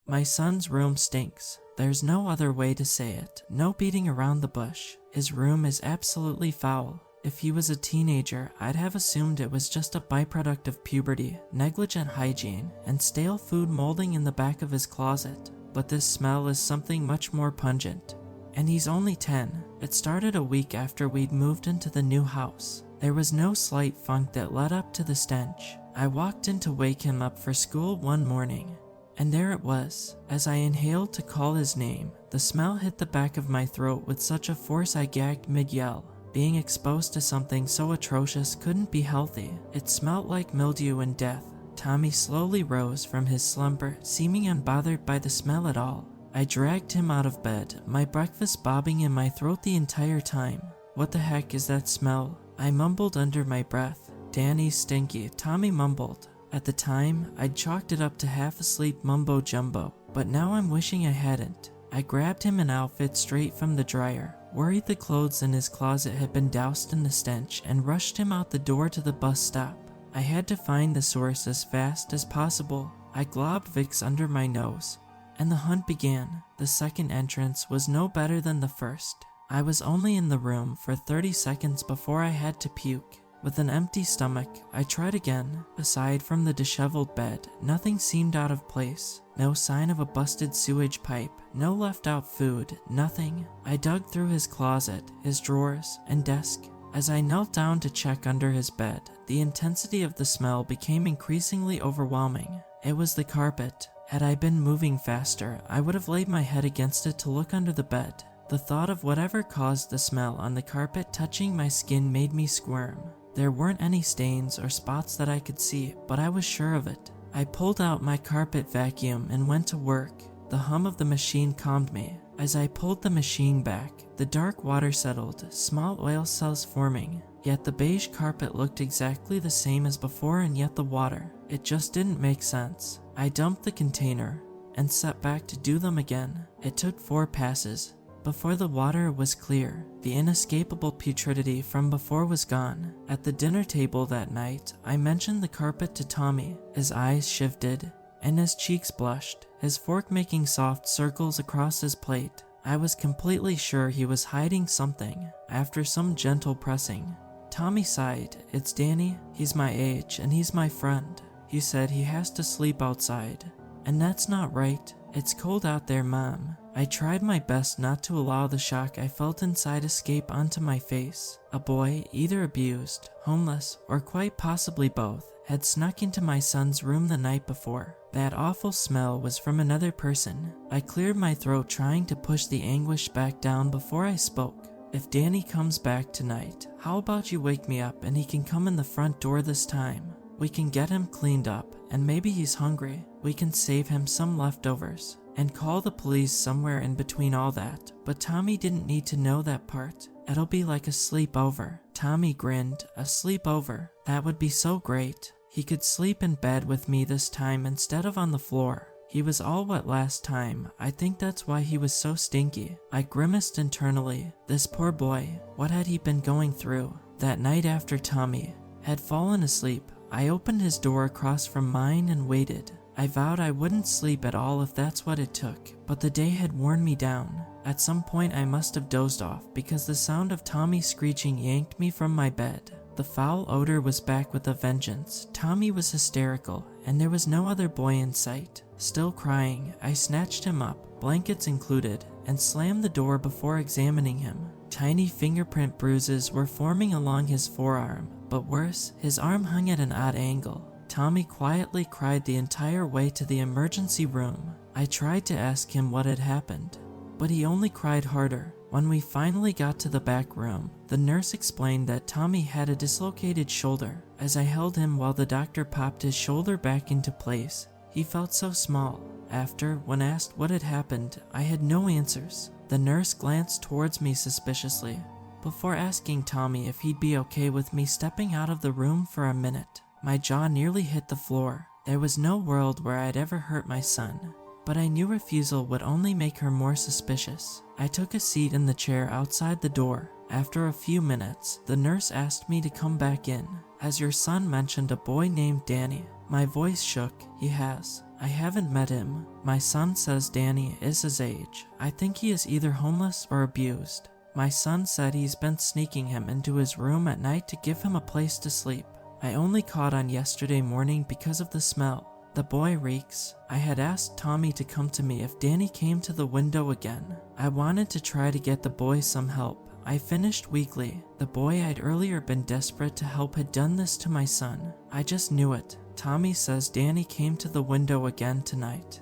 My son's room stinks. There's no other way to say it. No beating around the bush. His room is absolutely foul. If he was a teenager, I'd have assumed it was just a byproduct of puberty, negligent hygiene, and stale food molding in the back of his closet. But this smell is something much more pungent. And he's only 10. It started a week after we'd moved into the new house. There was no slight funk that led up to the stench. I walked in to wake him up for school one morning. And there it was. As I inhaled to call his name, the smell hit the back of my throat with such a force I gagged mid-yell. Being exposed to something so atrocious couldn't be healthy. It smelled like mildew and death. Tommy slowly rose from his slumber, seeming unbothered by the smell at all. I dragged him out of bed, my breakfast bobbing in my throat the entire time. "What the heck is that smell?" I mumbled under my breath. "Danny's stinky," Tommy mumbled. At the time, I'd chalked it up to half-asleep mumbo-jumbo, but now I'm wishing I hadn't. I grabbed him an outfit straight from the dryer, worried the clothes in his closet had been doused in the stench, and rushed him out the door to the bus stop. I had to find the source as fast as possible. I globbed Vicks under my nose, and the hunt began. The second entrance was no better than the first. I was only in the room for 30 seconds before I had to puke. With an empty stomach, I tried again. Aside from the disheveled bed, nothing seemed out of place. No sign of a busted sewage pipe, no left out food, nothing. I dug through his closet, his drawers, and desk. As I knelt down to check under his bed, the intensity of the smell became increasingly overwhelming. It was the carpet. Had I been moving faster, I would have laid my head against it to look under the bed. The thought of whatever caused the smell on the carpet touching my skin made me squirm. There weren't any stains or spots that I could see, but I was sure of it. I pulled out my carpet vacuum and went to work. The hum of the machine calmed me. As I pulled the machine back, the dark water settled, small oil cells forming. Yet the beige carpet looked exactly the same as before, and yet the water. It just didn't make sense. I dumped the container and sat back to do them again. It took 4 passes. Before the water was clear, the inescapable putridity from before was gone. At the dinner table that night, I mentioned the carpet to Tommy. His eyes shifted, and his cheeks blushed. his fork making soft circles across his plate. I was completely sure he was hiding something. After some gentle pressing, Tommy sighed. "It's Danny. He's my age and he's my friend. He said he has to sleep outside. And that's not right. It's cold out there, Mom." I tried my best not to allow the shock I felt inside escape onto my face. A boy, either abused, homeless, or quite possibly both, had snuck into my son's room the night before. That awful smell was from another person. I cleared my throat trying to push the anguish back down before I spoke. "If Danny comes back tonight, how about you wake me up and he can come in the front door this time? We can get him cleaned up, and maybe he's hungry. We can save him some leftovers and call the police somewhere in between all that." But Tommy didn't need to know that part. "It'll be like a sleepover." Tommy grinned. "A sleepover? That would be so great. He could sleep in bed with me this time instead of on the floor. He was all wet last time. I think that's why he was so stinky." I grimaced internally. This poor boy. What had he been going through? That night after Tommy had fallen asleep, I opened his door across from mine and waited. I vowed I wouldn't sleep at all if that's what it took, but the day had worn me down. At some point I must have dozed off because the sound of Tommy screeching yanked me from my bed. The foul odor was back with a vengeance. Tommy was hysterical, and there was no other boy in sight. Still crying, I snatched him up, blankets included, and slammed the door before examining him. Tiny fingerprint bruises were forming along his forearm, but worse, his arm hung at an odd angle. Tommy quietly cried the entire way to the emergency room. I tried to ask him what had happened, but he only cried harder. When we finally got to the back room, the nurse explained that Tommy had a dislocated shoulder. As I held him while the doctor popped his shoulder back into place, he felt so small. After, when asked what had happened, I had no answers. The nurse glanced towards me suspiciously, before asking Tommy if he'd be okay with me stepping out of the room for a minute. My jaw nearly hit the floor. There was no world where I'd ever hurt my son, but I knew refusal would only make her more suspicious. I took a seat in the chair outside the door. After a few minutes, the nurse asked me to come back in. "Has your son mentioned a boy named Danny?" My voice shook. "He has. I haven't met him. My son says Danny is his age. I think he is either homeless or abused. My son said he's been sneaking him into his room at night to give him a place to sleep. I only caught on yesterday morning because of the smell. The boy reeks." I had asked Tommy to come to me if Danny came to the window again. I wanted to try to get the boy some help. I finished weakly. The boy I'd earlier been desperate to help had done this to my son. I just knew it. "Tommy says Danny came to the window again tonight,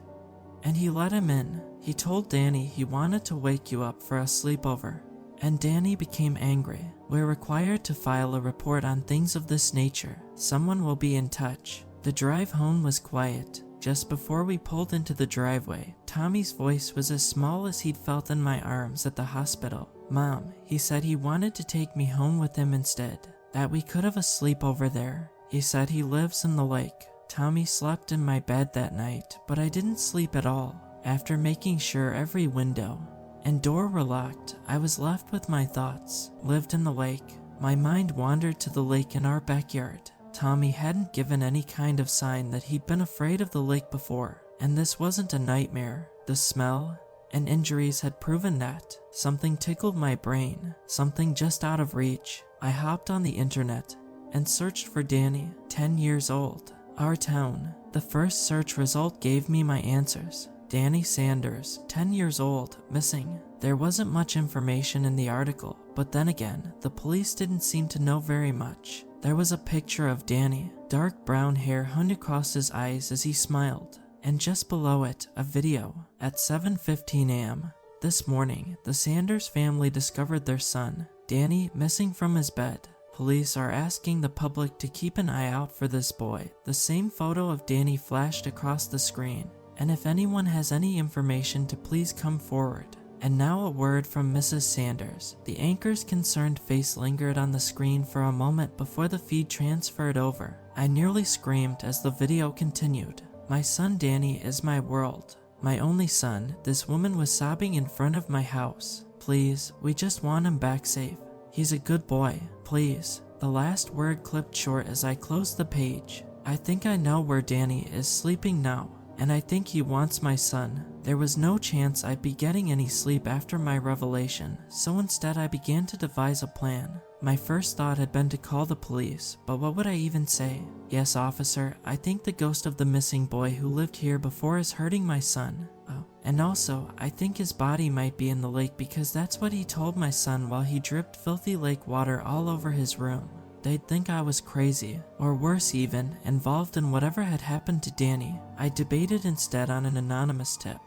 and he let him in. He told Danny he wanted to wake you up for a sleepover, and Danny became angry. We're required to file a report on things of this nature. Someone will be in touch." The drive home was quiet. Just before we pulled into the driveway, Tommy's voice was as small as he'd felt in my arms at the hospital. "Mom," he said he wanted to take me home with him instead, that we could have a sleepover there. He said he lives in the lake. Tommy slept in my bed that night, but I didn't sleep at all. After making sure every window and door were locked, I was left with my thoughts. Lived in the lake. My mind wandered to the lake in our backyard. Tommy hadn't given any kind of sign that he'd been afraid of the lake before, and this wasn't a nightmare. The smell and injuries had proven that. Something tickled my brain, something just out of reach. I hopped on the internet and searched for Danny, 10 years old, our town. The first search result gave me my answers. Danny Sanders, 10 years old, missing. There wasn't much information in the article, but then again, the police didn't seem to know very much. There was a picture of Danny. Dark brown hair hung across his eyes as he smiled, and just below it, a video. At 7:15 a.m. this morning, the Sanders family discovered their son, Danny, missing from his bed. Police are asking the public to keep an eye out for this boy. The same photo of Danny flashed across the screen, and if anyone has any information to please come forward. And now a word from Mrs. Sanders. The anchor's concerned face lingered on the screen for a moment before the feed transferred over. I nearly screamed as the video continued. "My son Danny is my world. My only son." This woman was sobbing in front of my house. "Please, we just want him back safe. He's a good boy. Please." The last word clipped short as I closed the page. "I think I know where Danny is sleeping now. and I think he wants my son. There was no chance I'd be getting any sleep after my revelation, so instead I began to devise a plan. My first thought had been to call the police, but what would I even say? Yes, officer, I think the ghost of the missing boy who lived here before is hurting my son. Oh, and also, I think his body might be in the lake because that's what he told my son while he dripped filthy lake water all over his room. They'd think I was crazy, or worse even, involved in whatever had happened to Danny. I debated instead on an anonymous tip,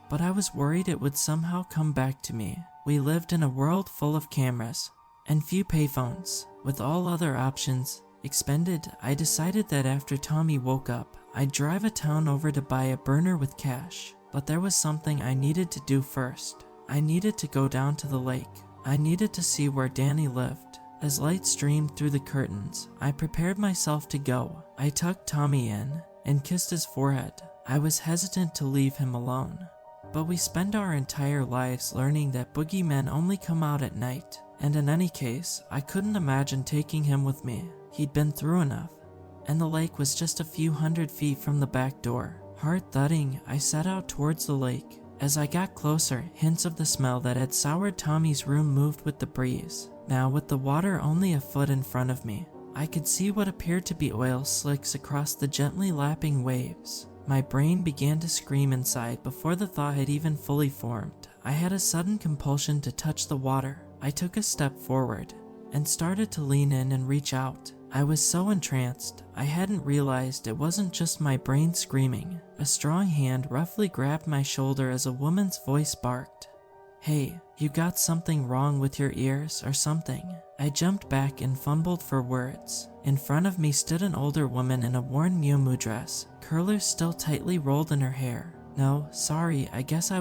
but I was worried it would somehow come back to me. We lived in a world full of cameras and few payphones. With all other options expended, I decided that after Tommy woke up, I'd drive a town over to buy a burner with cash. But there was something I needed to do first. I needed to go down to the lake. I needed to see where Danny lived. As light streamed through the curtains, I prepared myself to go. I tucked Tommy in and kissed his forehead. I was hesitant to leave him alone. But we spend our entire lives learning that boogeymen only come out at night. And in any case, I couldn't imagine taking him with me. He'd been through enough. And the lake was just a few hundred feet from the back door. Heart thudding, I set out towards the lake. As I got closer, hints of the smell that had soured Tommy's room moved with the breeze. Now, with the water only a foot in front of me, I could see what appeared to be oil slicks across the gently lapping waves. My brain began to scream inside before the thought had even fully formed. I had a sudden compulsion to touch the water. I took a step forward and started to lean in and reach out. I was so entranced, I hadn't realized it wasn't just my brain screaming. A strong hand roughly grabbed my shoulder as a woman's voice barked, "Hey, you got something wrong with your ears or something?" I jumped back and fumbled for words. In front of me stood an older woman in a worn Myuuji dress, curlers still tightly rolled in her hair. "No, sorry, I guess I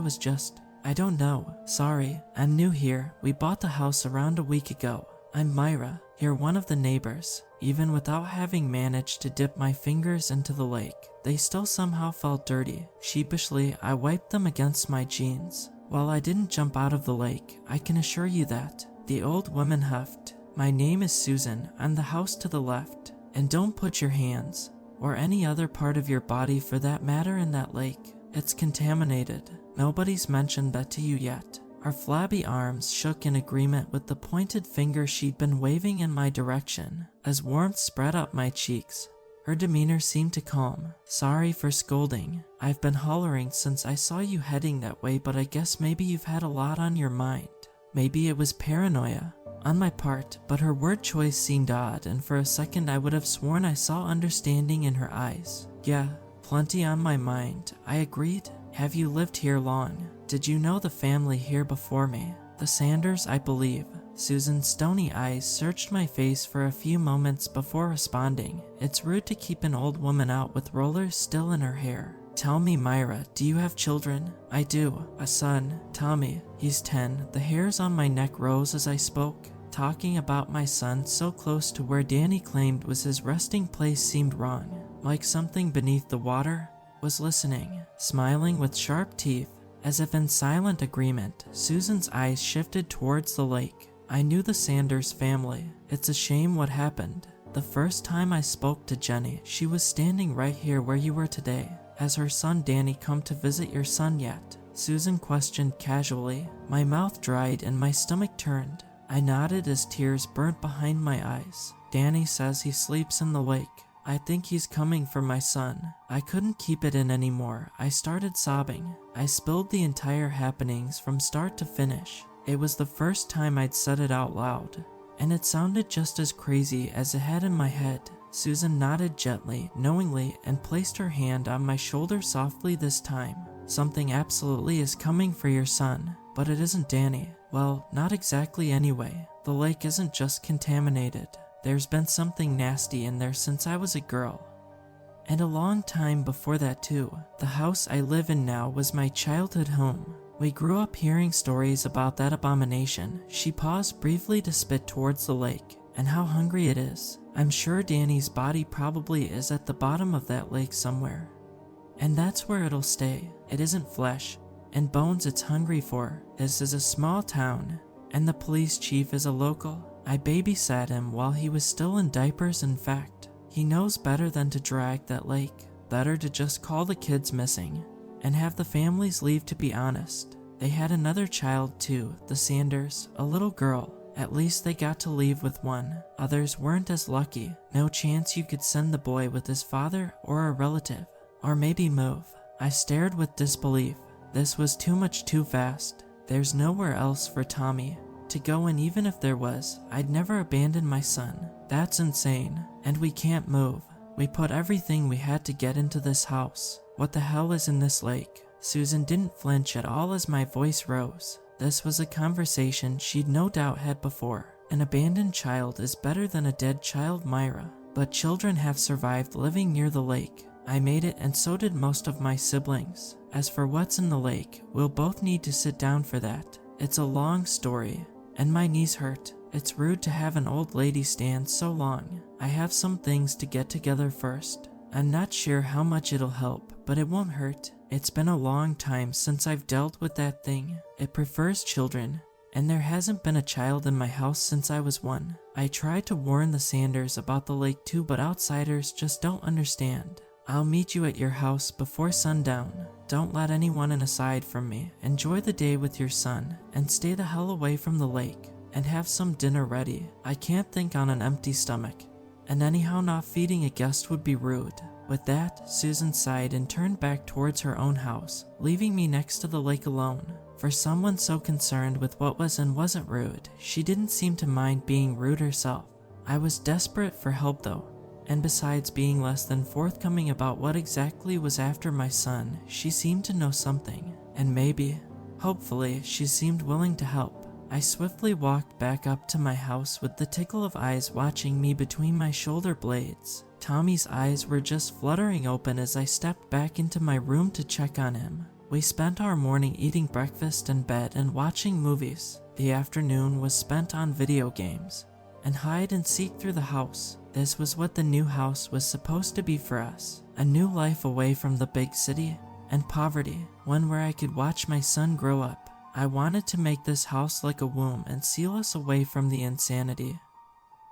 don't know. Sorry, I'm new here. We bought the house around a week ago. I'm Myra, you're one of the neighbors." Even without having managed to dip my fingers into the lake, they still somehow felt dirty. Sheepishly, I wiped them against my jeans. "While I didn't jump out of the lake, I can assure you that." The old woman huffed. "My name is Susan. I'm the house to the left. And don't put your hands, or any other part of your body for that matter, in that lake. It's contaminated. Nobody's mentioned that to you yet." Our flabby arms shook in agreement with the pointed finger she'd been waving in my direction. As warmth spread up my cheeks, her demeanor seemed to calm. "Sorry for scolding. I've been hollering since I saw you heading that way, but I guess maybe you've had a lot on your mind. Maybe it was paranoia on my part," but her word choice seemed odd, and for a second I would have sworn I saw understanding in her eyes. "Yeah, plenty on my mind," I agreed. "Have you lived here long? Did you know the family here before me? The Saunders, I believe." Susan's stony eyes searched my face for a few moments before responding. "It's rude to keep an old woman out with rollers still in her hair. Tell me, Myra, do you have children?" "I do. A son, Tommy. He's 10. The hairs on my neck rose as I spoke. Talking about my son so close to where Danny claimed was his resting place seemed wrong. Like something beneath the water was listening, smiling with sharp teeth. As if in silent agreement, Susan's eyes shifted towards the lake. "I knew the Saunders family. It's a shame what happened. The first time I spoke to Jenny, she was standing right here where you were today. Has her son Danny come to visit your son yet?" Susan questioned casually. My mouth dried and my stomach turned. I nodded as tears burnt behind my eyes. "Danny says he sleeps in the lake. I think he's coming for my son." I couldn't keep it in anymore. I started sobbing. I spilled the entire happenings from start to finish. It was the first time I'd said it out loud, and it sounded just as crazy as it had in my head. Susan nodded gently, knowingly, and placed her hand on my shoulder softly this time. "Something absolutely is coming for your son, but it isn't Danny. Well, not exactly anyway. The lake isn't just contaminated. There's been something nasty in there since I was a girl. And a long time before that too. The house I live in now was my childhood home. We grew up hearing stories about that abomination." She paused briefly to spit towards the lake. "And how hungry it is. I'm sure Danny's body probably is at the bottom of that lake somewhere. And that's where it'll stay. It isn't flesh and bones it's hungry for. This is a small town, and the police chief is a local. I babysat him while he was still in diapers. In fact, he knows better than to drag that lake. better to just call the kids missing and have the families leave. To be honest, they had another child too, the Saunders, a little girl. At least they got to leave with one. Others weren't as lucky. No chance you could send the boy with his father or a relative, or maybe move. I stared with disbelief. This was too much too fast. There's nowhere else for Tommy to go, and even if there was, I'd never abandon my son. That's insane. And we can't move. We put everything we had to get into this house. What the hell is in this lake? Susan didn't flinch at all as my voice rose. This was a conversation she'd no doubt had before. An abandoned child is better than a dead child, Myra. But children have survived living near the lake. I made it, and so did most of my siblings. As for what's in the lake, we'll both need to sit down for that. It's a long story, and my knees hurt. It's rude to have an old lady stand so long. I have some things to get together first. I'm not sure how much it'll help, but it won't hurt. It's been a long time since I've dealt with that thing. It prefers children, and there hasn't been a child in my house since I was 1. I tried to warn the Saunders about the lake too, but outsiders just don't understand. I'll meet you at your house before sundown. Don't let anyone in aside from me. Enjoy the day with your son, and stay the hell away from the lake. And have some dinner ready. I can't think on an empty stomach. And anyhow, not feeding a guest would be rude. With that, Susan sighed and turned back towards her own house, leaving me next to the lake alone. For someone so concerned with what was and wasn't rude, she didn't seem to mind being rude herself. I was desperate for help though, and besides being less than forthcoming about what exactly was after my son, she seemed to know something, and maybe, hopefully, she seemed willing to help. I swiftly walked back up to my house with the tickle of eyes watching me between my shoulder blades. Tommy's eyes were just fluttering open as I stepped back into my room to check on him. We spent our morning eating breakfast in bed and watching movies. The afternoon was spent on video games and hide and seek through the house. This was what the new house was supposed to be for us. A new life away from the big city and poverty, one where I could watch my son grow up. I wanted to make this house like a womb and seal us away from the insanity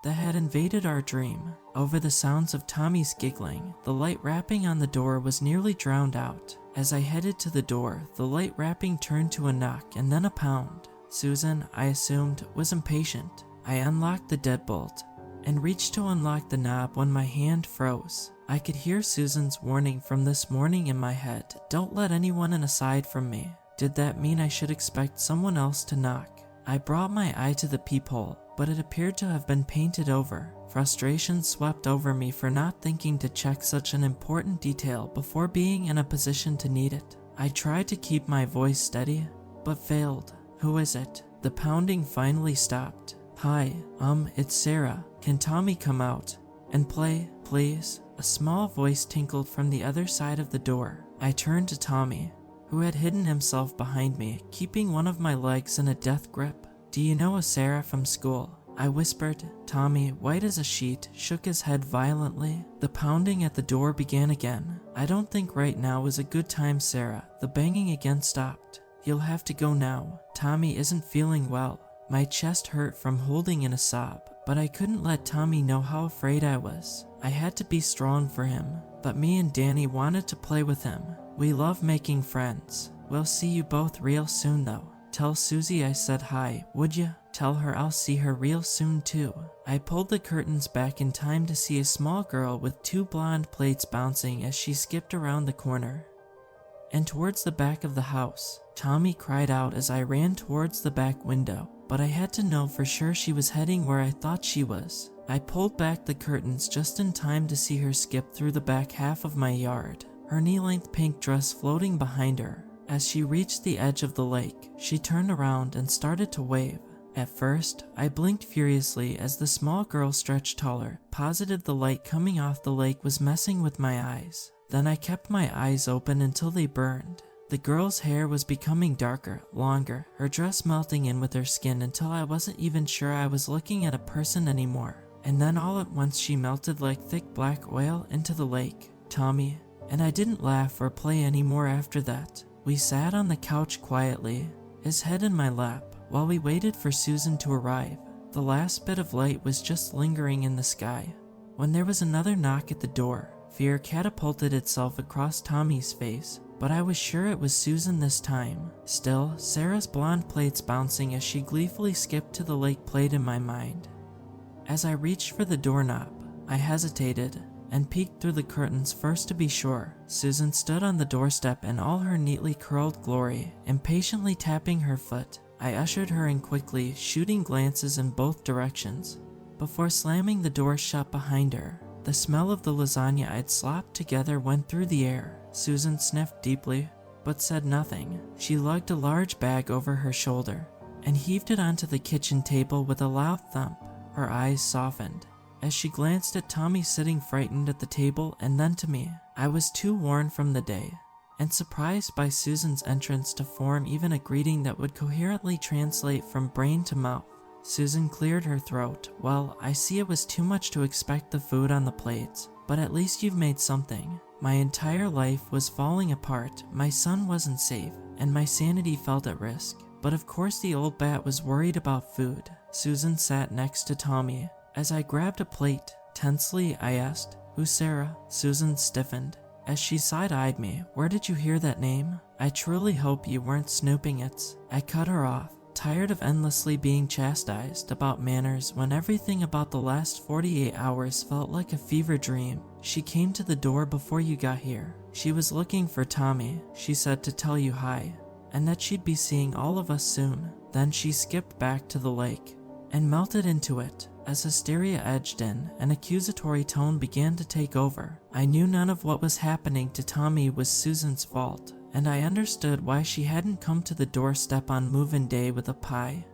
that had invaded our dream. Over the sounds of Tommy's giggling, the light rapping on the door was nearly drowned out. As I headed to the door, the light rapping turned to a knock and then a pound. Susan, I assumed, was impatient. I unlocked the deadbolt and reached to unlock the knob when my hand froze. I could hear Susan's warning from this morning in my head. Don't let anyone in aside from me. Did that mean I should expect someone else to knock? I brought my eye to the peephole, but it appeared to have been painted over. Frustration swept over me for not thinking to check such an important detail before being in a position to need it. I tried to keep my voice steady, but failed. Who is it? The pounding finally stopped. Hi, it's Sarah. Can Tommy come out and play, please? A small voice tinkled from the other side of the door. I turned to Tommy, who had hidden himself behind me, keeping one of my legs in a death grip. Do you know a Sarah from school? I whispered. Tommy, white as a sheet, shook his head violently. The pounding at the door began again. I don't think right now is a good time, Sarah. The banging again stopped. You'll have to go now. Tommy isn't feeling well. My chest hurt from holding in a sob, but I couldn't let Tommy know how afraid I was. I had to be strong for him, but me and Danny wanted to play with him. We love making friends. We'll see you both real soon though. Tell Susie I said hi, would ya? Tell her I'll see her real soon too. I pulled the curtains back in time to see a small girl with 2 blonde plaits bouncing as she skipped around the corner and towards the back of the house. Tommy cried out as I ran towards the back window, but I had to know for sure she was heading where I thought she was. I pulled back the curtains just in time to see her skip through the back half of my yard, her knee-length pink dress floating behind her. As she reached the edge of the lake, she turned around and started to wave. At first, I blinked furiously as the small girl stretched taller, positive the light coming off the lake was messing with my eyes. Then I kept my eyes open until they burned. The girl's hair was becoming darker, longer, her dress melting in with her skin until I wasn't even sure I was looking at a person anymore. And then all at once she melted like thick black oil into the lake. Tommy, and I didn't laugh or play anymore after that. We sat on the couch quietly, his head in my lap, while we waited for Susan to arrive. The last bit of light was just lingering in the sky when there was another knock at the door. Fear catapulted itself across Tommy's face, but I was sure it was Susan this time. Still, Sarah's blonde plaits bouncing as she gleefully skipped to the lake played in my mind. As I reached for the doorknob, I hesitated and peeked through the curtains first to be sure. Susan stood on the doorstep in all her neatly curled glory, impatiently tapping her foot. I ushered her in quickly, shooting glances in both directions, before slamming the door shut behind her. The smell of the lasagna I'd slopped together went through the air. Susan sniffed deeply, but said nothing. She lugged a large bag over her shoulder and heaved it onto the kitchen table with a loud thump. Her eyes softened as she glanced at Tommy sitting frightened at the table and then to me. I was too worn from the day and surprised by Susan's entrance to form even a greeting that would coherently translate from brain to mouth. Susan cleared her throat. Well, I see it was too much to expect the food on the plates, but at least you've made something. My entire life was falling apart, my son wasn't safe, and my sanity felt at risk. But of course the old bat was worried about food. Susan sat next to Tommy. As I grabbed a plate, tensely I asked, "Who's Sarah?" Susan stiffened as she side-eyed me. "Where did you hear that name? I truly hope you weren't snooping it." I cut her off, tired of endlessly being chastised about manners when everything about the last 48 hours felt like a fever dream. "She came to the door before you got here. She was looking for Tommy. She said to tell you hi, and that she'd be seeing all of us soon." Then she skipped back to the lake and melted into it. As hysteria edged in, an accusatory tone began to take over. I knew none of what was happening to Tommy was Susan's fault, and I understood why she hadn't come to the doorstep on move-in day with a pie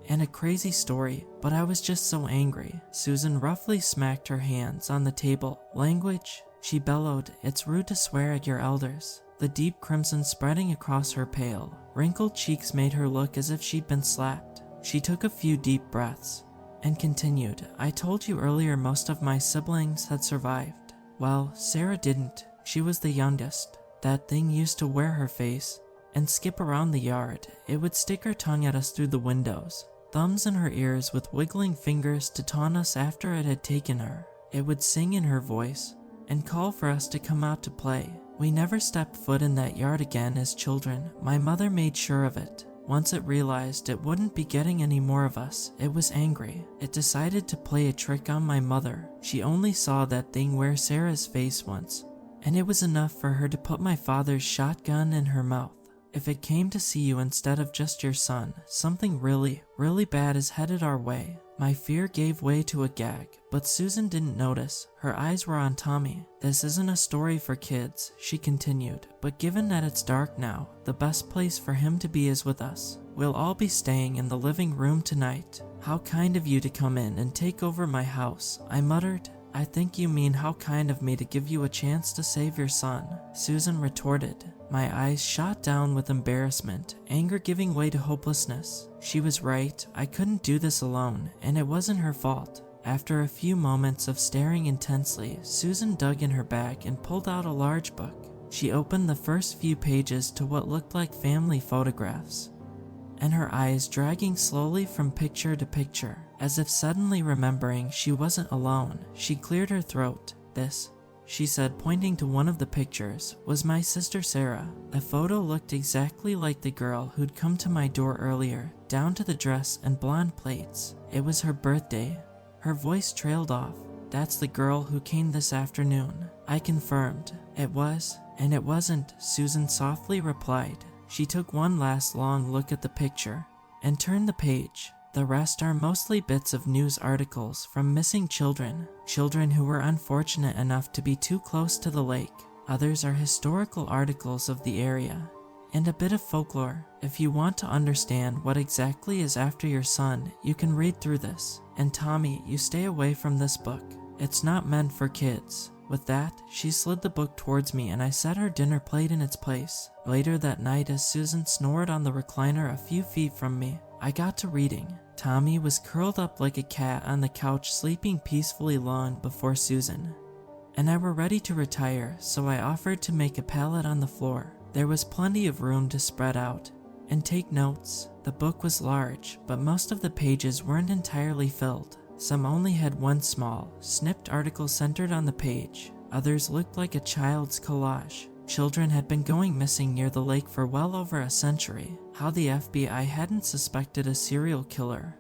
and a crazy story, but I was just so angry. Susan roughly smacked her hands on the table. "Language," she bellowed. "It's rude to swear at your elders." The deep crimson spreading across her pale, wrinkled cheeks made her look as if she'd been slapped. She took a few deep breaths and continued, "I told you earlier most of my siblings had survived. Well, Sarah didn't. She was the youngest. That thing used to wear her face and skip around the yard. It would stick her tongue at us through the windows, thumbs in her ears with wiggling fingers to taunt us after it had taken her. It would sing in her voice and call for us to come out to play. We never stepped foot in that yard again as children. My mother made sure of it. Once it realized it wouldn't be getting any more of us, it was angry. It decided to play a trick on my mother. She only saw that thing wear Sarah's face once, and it was enough for her to put my father's shotgun in her mouth. If it came to see you instead of just your son, something really, really bad is headed our way." My fear gave way to a gag, but Susan didn't notice. Her eyes were on Tommy. "This isn't a story for kids," she continued, "but given that it's dark now, the best place for him to be is with us. We'll all be staying in the living room tonight." "How kind of you to come in and take over my house," I muttered. "I think you mean how kind of me to give you a chance to save your son," Susan retorted. My eyes shot down with embarrassment, anger giving way to hopelessness. She was right. I couldn't do this alone, and it wasn't her fault. After a few moments of staring intensely, Susan dug in her bag and pulled out a large book. She opened the first few pages to what looked like family photographs, and her eyes dragging slowly from picture to picture, as if suddenly remembering she wasn't alone. She cleared her throat. "This," she said, pointing to one of the pictures, "was my sister Sarah." The photo looked exactly like the girl who'd come to my door earlier, down to the dress and blonde plaits. It was her birthday. Her voice trailed off. "That's the girl who came this afternoon," I confirmed. "It was, and it wasn't," Susan softly replied. She took one last long look at the picture and turned the page. The rest are mostly bits of news articles from missing children, children who were unfortunate enough to be too close to the lake. Others are historical articles of the area, and a bit of folklore. If you want to understand what exactly is after your son, you can read through this. And Tommy, you stay away from this book. It's not meant for kids." With that, she slid the book towards me and I set her dinner plate in its place. Later that night, as Susan snored on the recliner a few feet from me, I got to reading. Tommy was curled up like a cat on the couch, sleeping peacefully long before Susan and I were ready to retire, so I offered to make a pallet on the floor. There was plenty of room to spread out and take notes. The book was large, but most of the pages weren't entirely filled. Some only had one small, snipped article centered on the page. Others looked like a child's collage. Children had been going missing near the lake for well over a century. How the FBI hadn't suspected a serial killer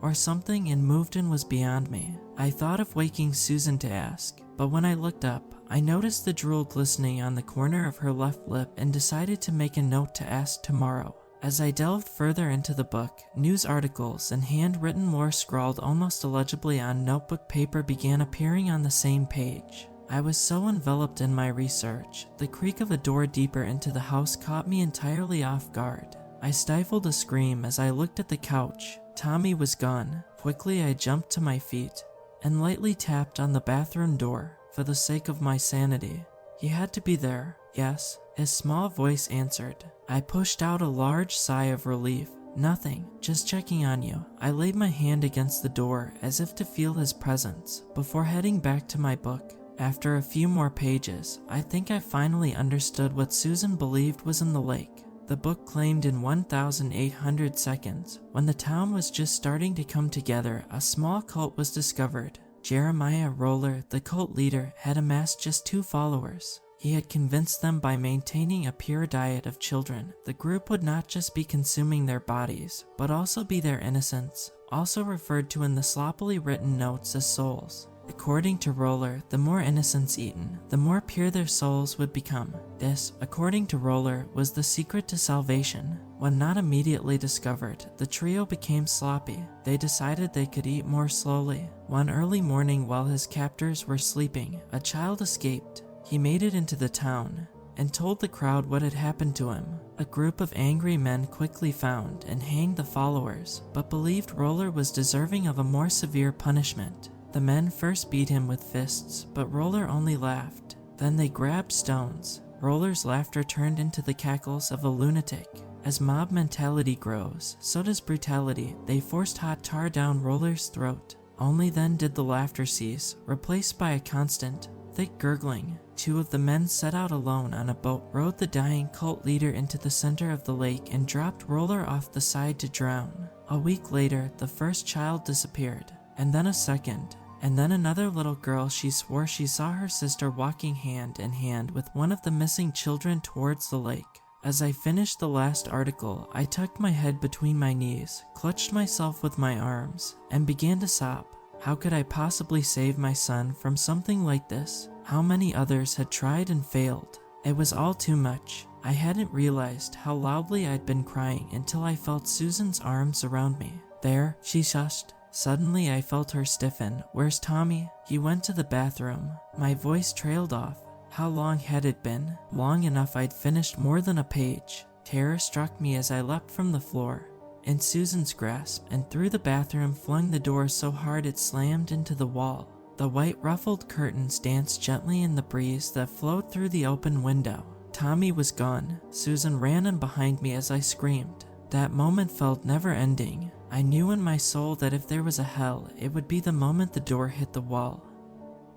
or something and moved in was beyond me. I thought of waking Susan to ask, but when I looked up, I noticed the drool glistening on the corner of her left lip and decided to make a note to ask tomorrow. As I delved further into the book, news articles and handwritten lore scrawled almost illegibly on notebook paper began appearing on the same page. I was so enveloped in my research, the creak of a door deeper into the house caught me entirely off guard. I stifled a scream as I looked at the couch. Tommy was gone. Quickly I jumped to my feet and lightly tapped on the bathroom door for the sake of my sanity. He had to be there. Yes, his small voice answered. I pushed out a large sigh of relief. Nothing, just checking on you. I laid my hand against the door as if to feel his presence before heading back to my book. After a few more pages, I think I finally understood what Susan believed was in the lake. The book claimed in 1,800 seconds, when the town was just starting to come together, a small cult was discovered. Jeremiah Roller, the cult leader, had amassed just 2 followers. He had convinced them by maintaining a pure diet of children, the group would not just be consuming their bodies, but also be their innocents, also referred to in the sloppily written notes as souls. According to Roller, the more innocents eaten, the more pure their souls would become. This, according to Roller, was the secret to salvation. When not immediately discovered, the trio became sloppy. They decided they could eat more slowly. One early morning while his captors were sleeping, a child escaped. He made it into the town and told the crowd what had happened to him. A group of angry men quickly found and hanged the followers, but believed Roller was deserving of a more severe punishment. The men first beat him with fists, but Roller only laughed. Then they grabbed stones. Roller's laughter turned into the cackles of a lunatic. As mob mentality grows, so does brutality. They forced hot tar down Roller's throat. Only then did the laughter cease, replaced by a constant, thick gurgling. 2 of the men set out alone on a boat, rowed the dying cult leader into the center of the lake, and dropped Roller off the side to drown. A week later, the first child disappeared, and then a second. And then another little girl. She swore she saw her sister walking hand in hand with one of the missing children towards the lake. As I finished the last article, I tucked my head between my knees, clutched myself with my arms, and began to sob. How could I possibly save my son from something like this? How many others had tried and failed? It was all too much. I hadn't realized how loudly I'd been crying until I felt Susan's arms around me. There, she shushed. Suddenly I felt her stiffen. Where's Tommy? He went to the bathroom. My voice trailed off. How long had it been? Long enough I'd finished more than a page. Terror struck me as I leapt from the floor in Susan's grasp and through the bathroom, flung the door so hard it slammed into the wall. The white ruffled curtains danced gently in the breeze that flowed through the open window. Tommy was gone. Susan ran in behind me as I screamed. That moment felt never-ending. I knew in my soul that if there was a hell, it would be the moment the door hit the wall.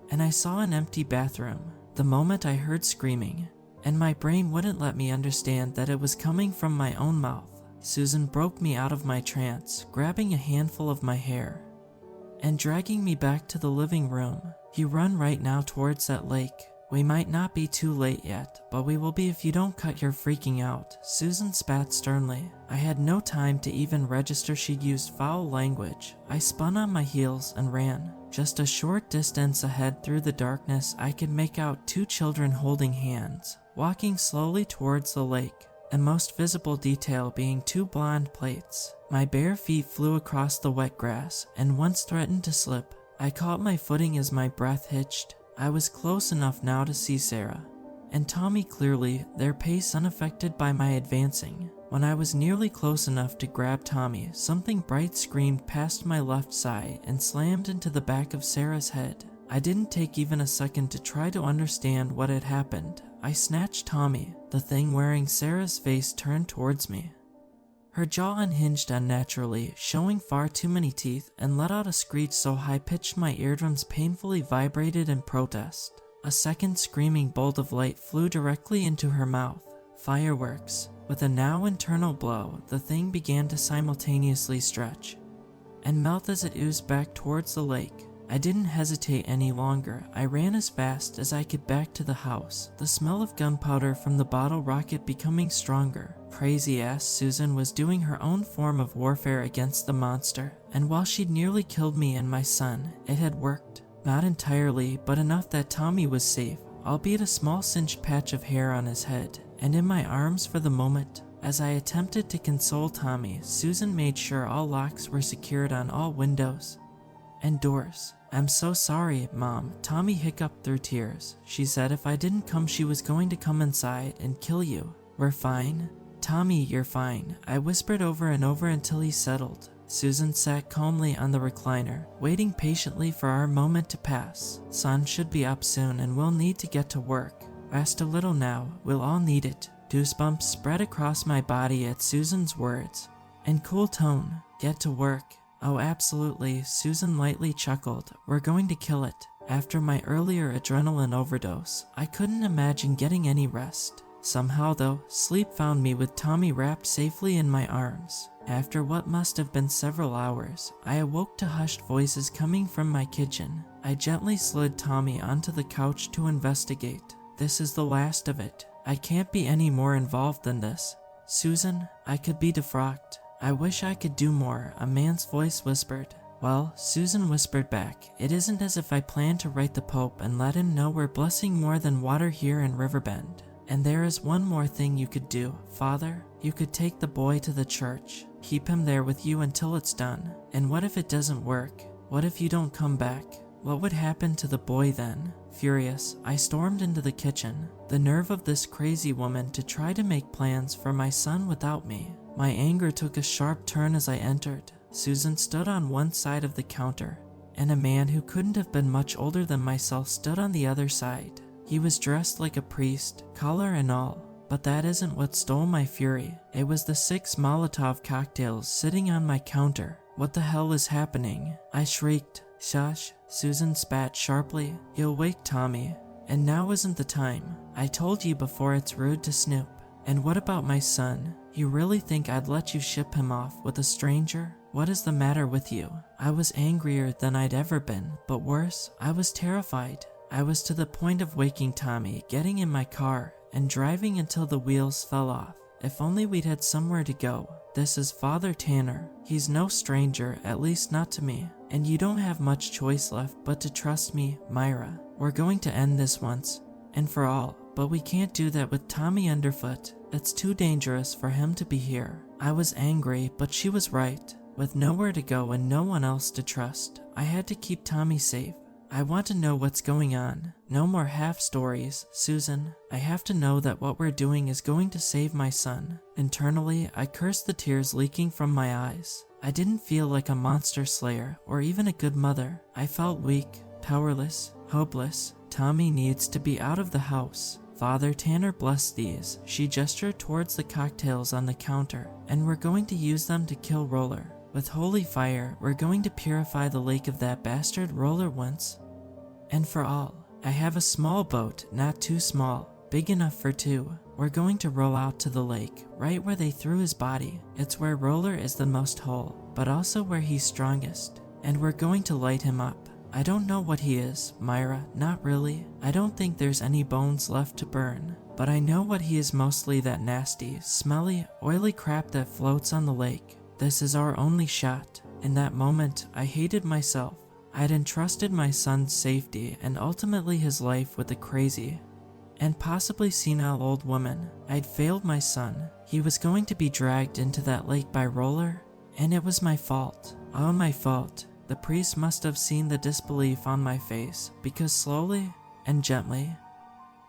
And I saw an empty bathroom. The moment I heard screaming, and my brain wouldn't let me understand that it was coming from my own mouth. Susan broke me out of my trance, grabbing a handful of my hair and dragging me back to the living room. You run right now towards that lake. We might not be too late yet, but we will be if you don't cut your freaking out, Susan spat sternly. I had no time to even register she'd used foul language. I spun on my heels and ran. Just a short distance ahead through the darkness, I could make out 2 children holding hands, walking slowly towards the lake, and most visible detail being 2 blonde plates. My bare feet flew across the wet grass, and once threatened to slip. I caught my footing as my breath hitched. I was close enough now to see Sarah and Tommy clearly, their pace unaffected by my advancing. When I was nearly close enough to grab Tommy, something bright screamed past my left side and slammed into the back of Sarah's head. I didn't take even a second to try to understand what had happened. I snatched Tommy, the thing wearing Sarah's face turned towards me. Her jaw unhinged unnaturally, showing far too many teeth, and let out a screech so high-pitched my eardrums painfully vibrated in protest. A second screaming bolt of light flew directly into her mouth. Fireworks. With a now internal blow, the thing began to simultaneously stretch and melt as it oozed back towards the lake. I didn't hesitate any longer. I ran as fast as I could back to the house, the smell of gunpowder from the bottle rocket becoming stronger. Crazy-ass Susan was doing her own form of warfare against the monster, and while she'd nearly killed me and my son, it had worked. Not entirely, but enough that Tommy was safe, albeit a small singed patch of hair on his head, and in my arms for the moment. As I attempted to console Tommy, Susan made sure all locks were secured on all windows and doors. "I'm so sorry, Mom," Tommy hiccuped through tears. "She said if I didn't come she was going to come inside and kill you." "We're fine." "Tommy, you're fine," I whispered over and over until he settled. Susan sat calmly on the recliner, waiting patiently for our moment to pass. "Sun should be up soon and we'll need to get to work. Rest a little now, we'll all need it." Goosebumps spread across my body at Susan's words and cool tone. "Get to work." "Oh, absolutely," Susan lightly chuckled. "We're going to kill it." After my earlier adrenaline overdose, I couldn't imagine getting any rest. Somehow though, sleep found me with Tommy wrapped safely in my arms. After what must have been several hours, I awoke to hushed voices coming from my kitchen. I gently slid Tommy onto the couch to investigate. "This is the last of it. I can't be any more involved than this. Susan, I could be defrocked. I wish I could do more," a man's voice whispered. "Well," Susan whispered back, "it isn't as if I plan to write the Pope and let him know we're blessing more than water here in Riverbend. And there is one more thing you could do, Father. You could take the boy to the church. Keep him there with you until it's done. And what if it doesn't work? What if you don't come back? What would happen to the boy then?" Furious, I stormed into the kitchen. The nerve of this crazy woman to try to make plans for my son without me. My anger took a sharp turn as I entered. Susan stood on one side of the counter, and a man who couldn't have been much older than myself stood on the other side. He was dressed like a priest, collar and all. But that isn't what stole my fury. It was the 6 Molotov cocktails sitting on my counter. "What the hell is happening?" I shrieked. "Shush," Susan spat sharply. "You'll wake Tommy. And now isn't the time. I told you before it's rude to snoop. And what about my son? You really think I'd let you ship him off with a stranger? What is the matter with you?" I was angrier than I'd ever been, but worse, I was terrified. I was to the point of waking Tommy, getting in my car, and driving until the wheels fell off. If only we'd had somewhere to go. This is Father Tanner. He's no stranger, at least not to me. And you don't have much choice left but to trust me, Myra. We're going to end this once and for all, but we can't do that with Tommy underfoot. It's too dangerous for him to be here. I was angry, but she was right. With nowhere to go and no one else to trust, I had to keep Tommy safe. I want to know what's going on. No more half stories, Susan. I have to know that what we're doing is going to save my son. Internally, I cursed the tears leaking from my eyes. I didn't feel like a monster slayer or even a good mother. I felt weak, powerless, hopeless. Tommy needs to be out of the house. Father Tanner blessed these. She gestured towards the cocktails on the counter, and we're going to use them to kill Roller. With holy fire, we're going to purify the lake of that bastard Roller once and for all. I have a small boat, not too small, big enough for 2. We're going to row out to the lake, right where they threw his body. It's where Roller is the most whole, but also where he's strongest. And we're going to light him up. I don't know what he is, Myra, not really. I don't think there's any bones left to burn. But I know what he is, mostly that nasty, smelly, oily crap that floats on the lake. This is our only shot. In that moment, I hated myself. I'd entrusted my son's safety and ultimately his life with a crazy and possibly senile old woman. I'd failed my son. He was going to be dragged into that lake by Roller, and it was my fault. All my fault. The priest must have seen the disbelief on my face, because slowly and gently,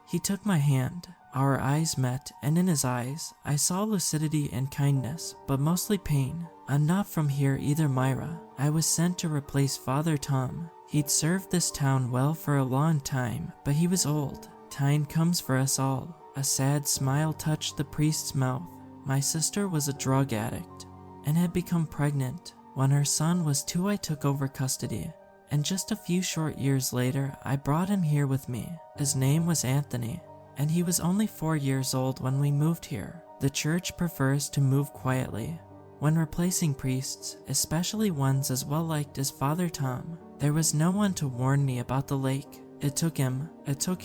he took my hand. Our eyes met, and in his eyes, I saw lucidity and kindness, but mostly pain. "I'm not from here either, Myra. I was sent to replace Father Tom. He'd served this town well for a long time, but he was old. Time comes for us all." A sad smile touched the priest's mouth. My sister was a drug addict and had become pregnant. When her son was 2, I took over custody, and just a few short years later, I brought him here with me. His name was Anthony, and he was only 4 years old when we moved here. The church prefers to move quietly when replacing priests, especially ones as well liked as Father Tom. There was no one to warn me about the lake. It took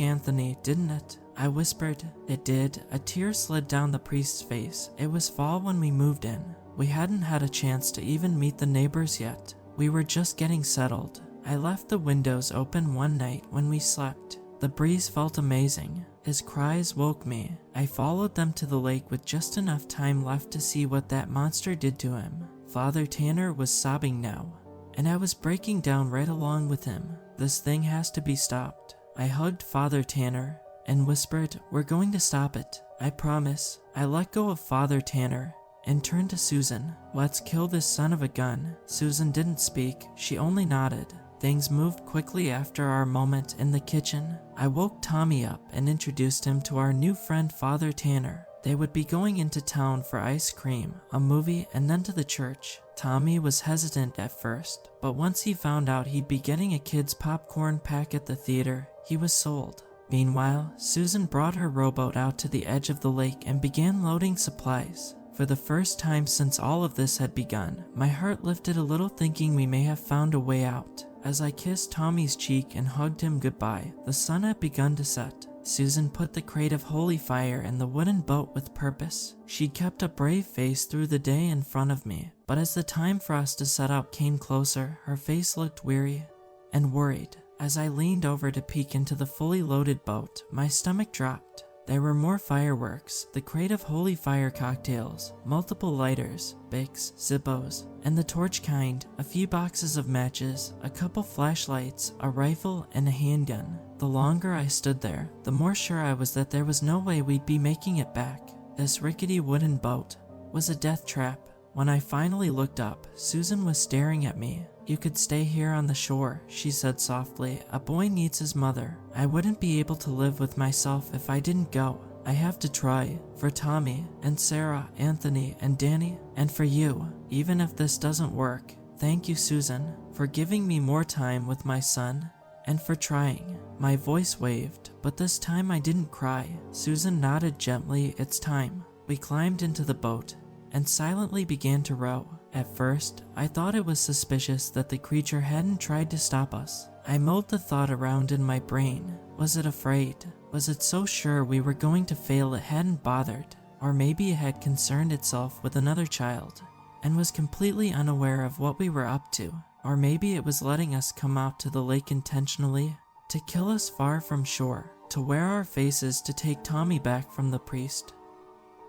Anthony, didn't it? I whispered. It did. A tear slid down the priest's face. It was fall when we moved in. We hadn't had a chance to even meet the neighbors yet. We were just getting settled. I left the windows open one night when we slept. The breeze felt amazing. His cries woke me. I followed them to the lake with just enough time left to see what that monster did to him. Father Tanner was sobbing now, and I was breaking down right along with him. This thing has to be stopped. I hugged Father Tanner and whispered, "We're going to stop it. I promise." I let go of Father Tanner and turned to Susan. "Let's kill this son of a gun." Susan didn't speak. She only nodded. Things moved quickly after our moment in the kitchen. I woke Tommy up and introduced him to our new friend Father Tanner. They would be going into town for ice cream, a movie, and then to the church. Tommy was hesitant at first, but once he found out he'd be getting a kid's popcorn pack at the theater, he was sold. Meanwhile, Susan brought her rowboat out to the edge of the lake and began loading supplies. For the first time since all of this had begun, my heart lifted a little, thinking we may have found a way out. As I kissed Tommy's cheek and hugged him goodbye, the sun had begun to set. Susan put the crate of holy fire in the wooden boat with purpose. She kept a brave face through the day in front of me, but as the time for us to set out came closer, her face looked weary and worried. As I leaned over to peek into the fully loaded boat, my stomach dropped. There were more fireworks, the crate of holy fire cocktails, multiple lighters, Bics, Zippos, and the torch kind, a few boxes of matches, a couple flashlights, a rifle, and a handgun. The longer I stood there, the more sure I was that there was no way we'd be making it back. This rickety wooden boat was a death trap. When I finally looked up, Susan was staring at me. "You could stay here on the shore," she said softly. "A boy needs his mother. I wouldn't be able to live with myself if I didn't go. I have to try. For Tommy, and Sarah, Anthony, and Danny, and for you. Even if this doesn't work, thank you, Susan, for giving me more time with my son, and for trying." My voice waved, but this time I didn't cry. Susan nodded gently. "It's time." We climbed into the boat and silently began to row. At first, I thought it was suspicious that the creature hadn't tried to stop us. I mulled the thought around in my brain. Was it afraid? Was it so sure we were going to fail it hadn't bothered? Or maybe it had concerned itself with another child and was completely unaware of what we were up to. Or maybe it was letting us come out to the lake intentionally to kill us far from shore, to wear our faces to take Tommy back from the priest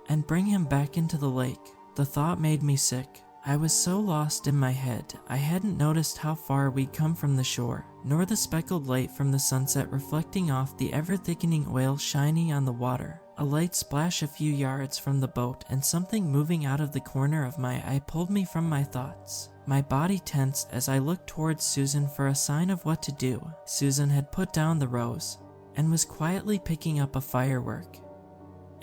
and bring him back into the lake. The thought made me sick. I was so lost in my head, I hadn't noticed how far we'd come from the shore, nor the speckled light from the sunset reflecting off the ever-thickening oil shining on the water. A light splash a few yards from the boat and something moving out of the corner of my eye pulled me from my thoughts. My body tensed as I looked towards Susan for a sign of what to do. Susan had put down the rose and was quietly picking up a firework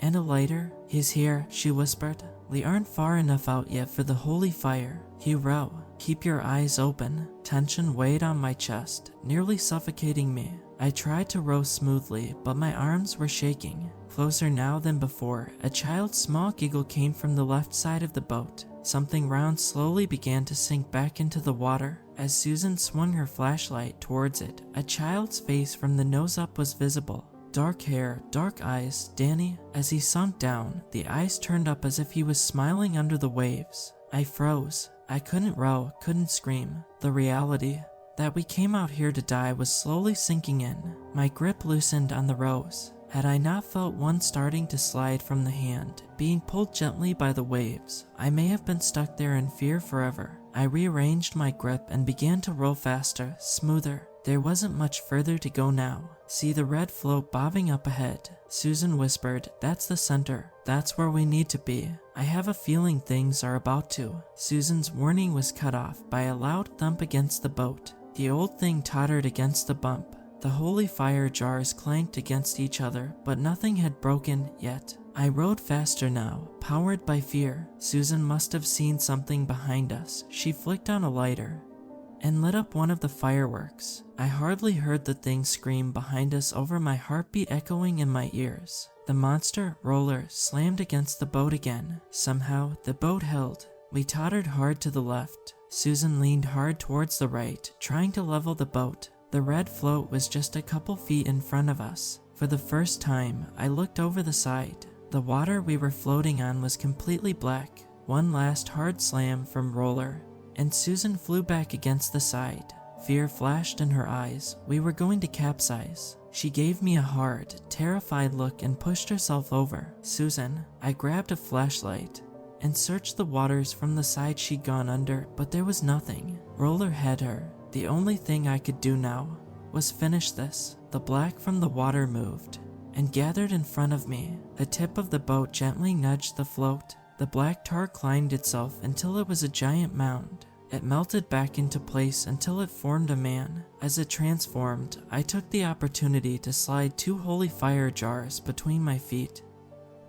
and a lighter. "He's here," she whispered. "We aren't far enough out yet for the holy fire. You row. Keep your eyes open." Tension weighed on my chest, nearly suffocating me. I tried to row smoothly, but my arms were shaking. Closer now than before, a child's small giggle came from the left side of the boat. Something round slowly began to sink back into the water. As Susan swung her flashlight towards it, a child's face from the nose up was visible. Dark hair, dark eyes, Danny. As he sunk down, the eyes turned up as if he was smiling under the waves. I froze. I couldn't row, couldn't scream. The reality that we came out here to die was slowly sinking in. My grip loosened on the rose. Had I not felt one starting to slide from the hand, being pulled gently by the waves, I may have been stuck there in fear forever. I rearranged my grip and began to row faster, smoother. There wasn't much further to go now. "See the red float bobbing up ahead," Susan whispered. "That's the center. That's where we need to be. I have a feeling things are about to." Susan's warning was cut off by a loud thump against the boat. The old thing tottered against the bump. The holy fire jars clanked against each other, but nothing had broken yet. I rowed faster now, powered by fear. Susan must have seen something behind us. She flicked on a lighter and lit up one of the fireworks. I hardly heard the thing scream behind us over my heartbeat echoing in my ears. The monster roller slammed against the boat again. Somehow, the boat held. We tottered hard to the left. Susan leaned hard towards the right, trying to level the boat. The red float was just a couple feet in front of us. For the first time, I looked over the side. The water we were floating on was completely black. One last hard slam from Roller, and Susan flew back against the side. Fear flashed in her eyes. We were going to capsize. She gave me a hard, terrified look and pushed herself over. Susan, I grabbed a flashlight and searched the waters from the side she'd gone under, but there was nothing. Roller had her. The only thing I could do now was finish this. The black from the water moved and gathered in front of me. The tip of the boat gently nudged the float. The black tar climbed itself until it was a giant mound. It melted back into place until it formed a man. As it transformed, I took the opportunity to slide 2 holy fire jars between my feet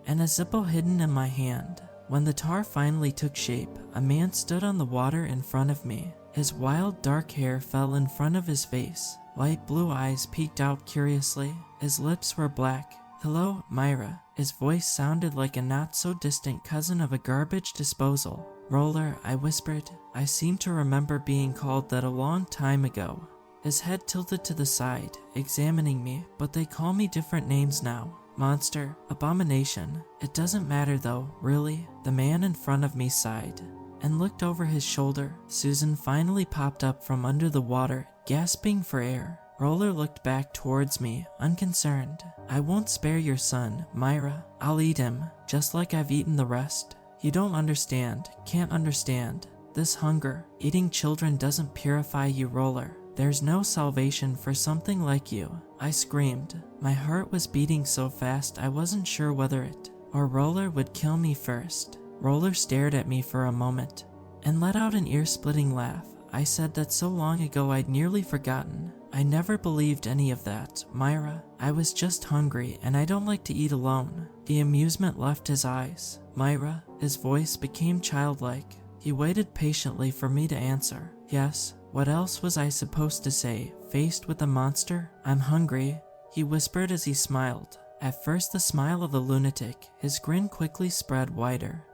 and a Zippo hidden in my hand. When the tar finally took shape, a man stood on the water in front of me. His wild dark hair fell in front of his face. Light blue eyes peeked out curiously. His lips were black. "Hello, Myra." His voice sounded like a not-so-distant cousin of a garbage disposal. "Roller," I whispered. I seem to remember being called that a long time ago. His head tilted to the side, examining me, but they call me different names now. Monster, abomination. It doesn't matter though, really. The man in front of me sighed and looked over his shoulder. Susan finally popped up from under the water, gasping for air. Roller looked back towards me, unconcerned. "I won't spare your son, Myra. I'll eat him, just like I've eaten the rest. You don't understand, can't understand. This hunger, eating children doesn't purify you, Roller. There's no salvation for something like you." I screamed. My heart was beating so fast I wasn't sure whether it or Roller would kill me first. Roller stared at me for a moment and let out an ear-splitting laugh. I said that so long ago I'd nearly forgotten. I never believed any of that, Myra. I was just hungry and I don't like to eat alone. The amusement left his eyes. Myra, his voice became childlike. He waited patiently for me to answer. Yes, what else was I supposed to say, faced with a monster? "I'm hungry," he whispered as he smiled. At first the smile of the lunatic, his grin quickly spread wider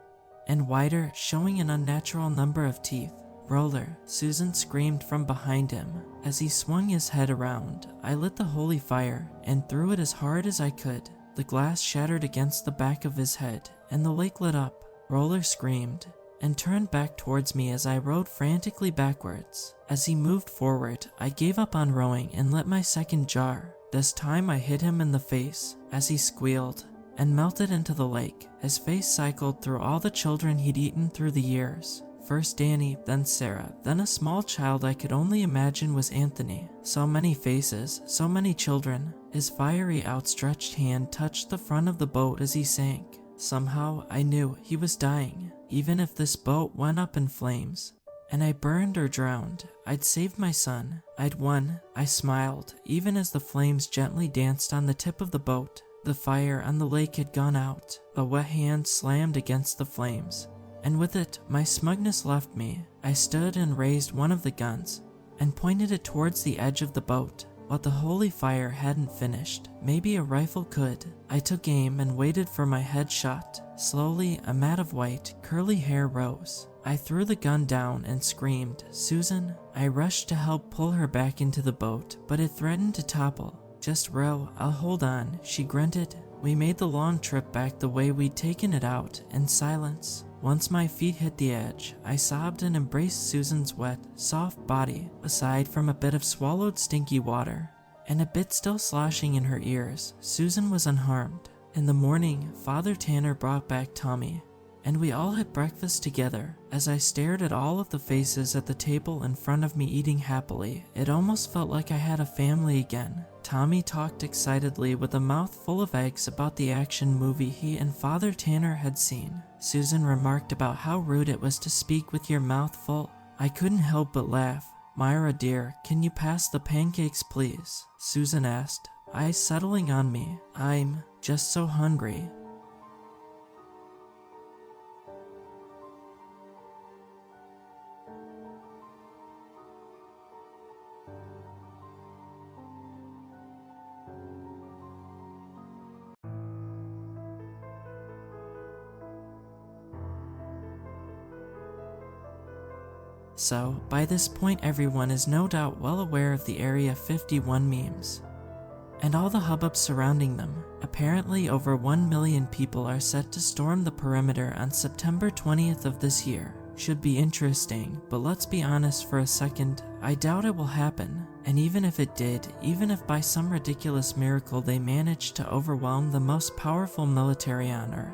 and wider, showing an unnatural number of teeth. "Roller," Susan screamed from behind him. As he swung his head around, I lit the holy fire and threw it as hard as I could. The glass shattered against the back of his head, and the lake lit up. Roller screamed and turned back towards me as I rowed frantically backwards. As he moved forward, I gave up on rowing and lit my second jar. This time I hit him in the face as he squealed and melted into the lake. His face cycled through all the children he'd eaten through the years. First Danny, then Sarah, then a small child I could only imagine was Anthony. So many faces, so many children. His fiery outstretched hand touched the front of the boat as he sank. Somehow I knew he was dying. Even if this boat went up in flames and I burned or drowned, I'd saved my son. I'd won. I smiled, even as the flames gently danced on the tip of the boat. The fire on the lake had gone out. A wet hand slammed against the flames, and with it, my smugness left me. I stood and raised one of the guns and pointed it towards the edge of the boat. But the holy fire hadn't finished. Maybe a rifle could. I took aim and waited for my head shot. Slowly, a mat of white, curly hair rose. I threw the gun down and screamed, "Susan!" I rushed to help pull her back into the boat, but it threatened to topple. "Just row, I'll hold on," she grunted. We made the long trip back the way we'd taken it out, in silence. Once my feet hit the edge, I sobbed and embraced Susan's wet, soft body, aside from a bit of swallowed stinky water, and a bit still sloshing in her ears. Susan was unharmed. In the morning, Father Tanner brought back Tommy, and we all had breakfast together. As I stared at all of the faces at the table in front of me eating happily, it almost felt like I had a family again. Tommy talked excitedly with a mouth full of eggs about the action movie he and Father Tanner had seen. Susan remarked about how rude it was to speak with your mouth full. I couldn't help but laugh. "Myra dear, can you pass the pancakes please?" Susan asked, eyes settling on me. "I'm just so hungry." So, by this point everyone is no doubt well aware of the Area 51 memes and all the hubbub surrounding them. Apparently over 1 million people are set to storm the perimeter on September 20th of this year. Should be interesting, but let's be honest for a second, I doubt it will happen. And even if it did, even if by some ridiculous miracle they managed to overwhelm the most powerful military on Earth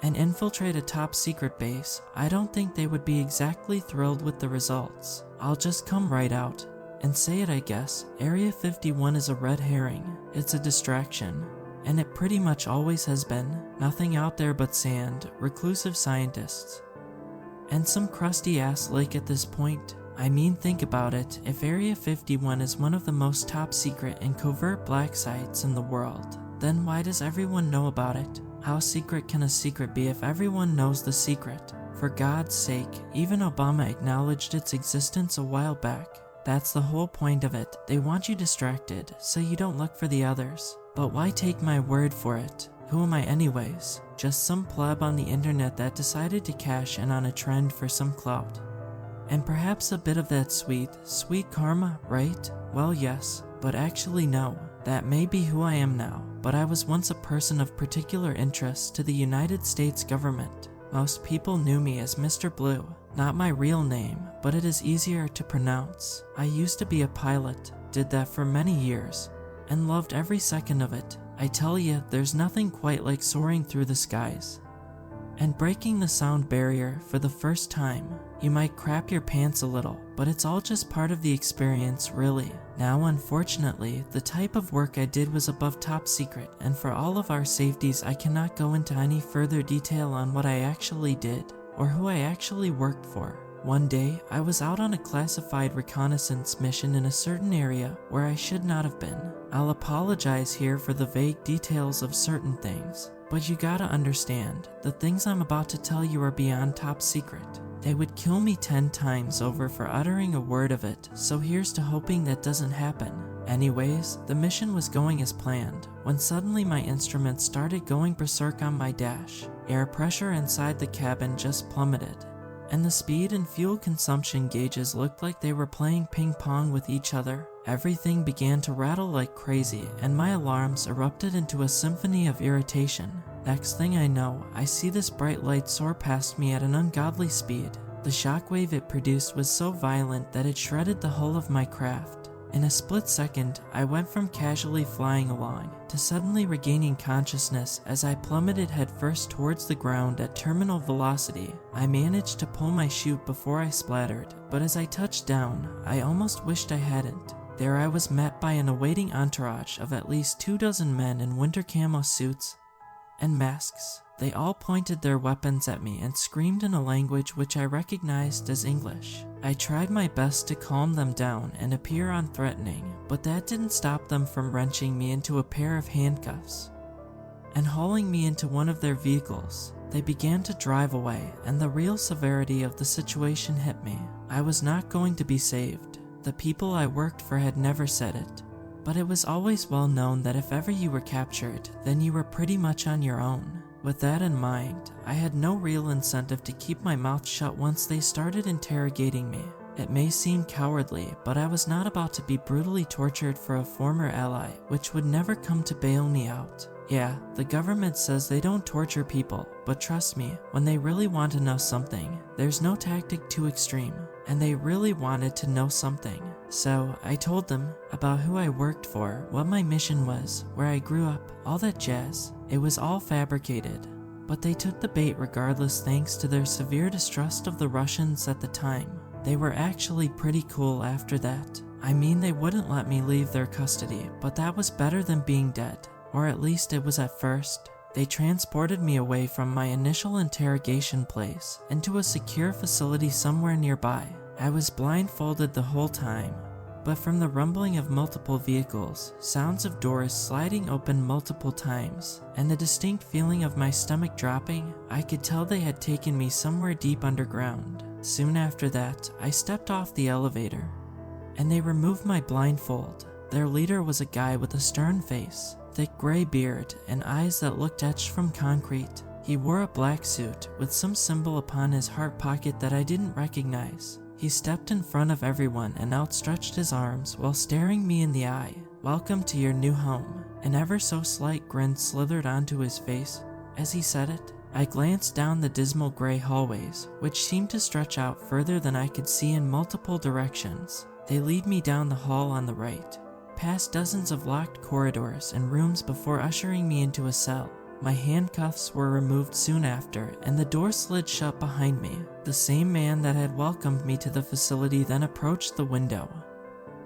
and infiltrate a top secret base, I don't think they would be exactly thrilled with the results. I'll just come right out and say it, I guess. Area 51 is a red herring. It's a distraction. And it pretty much always has been. Nothing out there but sand, reclusive scientists, and some crusty ass lake at this point. I mean, think about it. If Area 51 is one of the most top secret and covert black sites in the world, then why does everyone know about it? How secret can a secret be if everyone knows the secret? For God's sake, even Obama acknowledged its existence a while back. That's the whole point of it. They want you distracted, so you don't look for the others. But why take my word for it? Who am I anyways? Just some pleb on the internet that decided to cash in on a trend for some clout. And perhaps a bit of that sweet, sweet karma, right? Well, yes, but actually no. That may be who I am now, but I was once a person of particular interest to the United States government. Most people knew me as Mr. Blue. Not my real name, but it is easier to pronounce. I used to be a pilot, did that for many years, and loved every second of it. I tell you, there's nothing quite like soaring through the skies and breaking the sound barrier for the first time. You might crap your pants a little, but it's all just part of the experience, really. Now, unfortunately, the type of work I did was above top secret, and for all of our safeties, I cannot go into any further detail on what I actually did or who I actually worked for. One day, I was out on a classified reconnaissance mission in a certain area where I should not have been. I'll apologize here for the vague details of certain things, but you gotta understand, the things I'm about to tell you are beyond top secret. They would kill me 10 times over for uttering a word of it, so here's to hoping that doesn't happen. Anyways, the mission was going as planned, when suddenly my instruments started going berserk on my dash. Air pressure inside the cabin just plummeted, and the speed and fuel consumption gauges looked like they were playing ping pong with each other. Everything began to rattle like crazy, and my alarms erupted into a symphony of irritation. Next thing I know, I see this bright light soar past me at an ungodly speed. The shockwave it produced was so violent that it shredded the hull of my craft. In a split second, I went from casually flying along to suddenly regaining consciousness as I plummeted headfirst towards the ground at terminal velocity. I managed to pull my chute before I splattered, but as I touched down, I almost wished I hadn't. There I was met by an awaiting entourage of at least 24 men in winter camo suits and masks. They all pointed their weapons at me and screamed in a language which I recognized as English. I tried my best to calm them down and appear unthreatening, but that didn't stop them from wrenching me into a pair of handcuffs and hauling me into one of their vehicles. They began to drive away, and the real severity of the situation hit me. I was not going to be saved. The people I worked for had never said it, but it was always well known that if ever you were captured, then you were pretty much on your own. With that in mind, I had no real incentive to keep my mouth shut once they started interrogating me. It may seem cowardly, but I was not about to be brutally tortured for a former ally, which would never come to bail me out. Yeah, the government says they don't torture people, but trust me, when they really want to know something, there's no tactic too extreme, and they really wanted to know something. So I told them about who I worked for, what my mission was, where I grew up, all that jazz. It was all fabricated, but they took the bait regardless thanks to their severe distrust of the Russians at the time. They were actually pretty cool after that. I mean, they wouldn't let me leave their custody, but that was better than being dead. Or at least it was at first. They transported me away from my initial interrogation place into a secure facility somewhere nearby. I was blindfolded the whole time, but from the rumbling of multiple vehicles, sounds of doors sliding open multiple times, and the distinct feeling of my stomach dropping, I could tell they had taken me somewhere deep underground. Soon after that, I stepped off the elevator, and they removed my blindfold. Their leader was a guy with a stern face, thick gray beard, and eyes that looked etched from concrete. He wore a black suit with some symbol upon his heart pocket that I didn't recognize. He stepped in front of everyone and outstretched his arms while staring me in the eye. "Welcome to your new home." An ever so slight grin slithered onto his face as he said it. I glanced down the dismal gray hallways, which seemed to stretch out further than I could see in multiple directions. They lead me down the hall on the right, past dozens of locked corridors and rooms before ushering me into a cell. My handcuffs were removed soon after, and the door slid shut behind me. The same man that had welcomed me to the facility then approached the window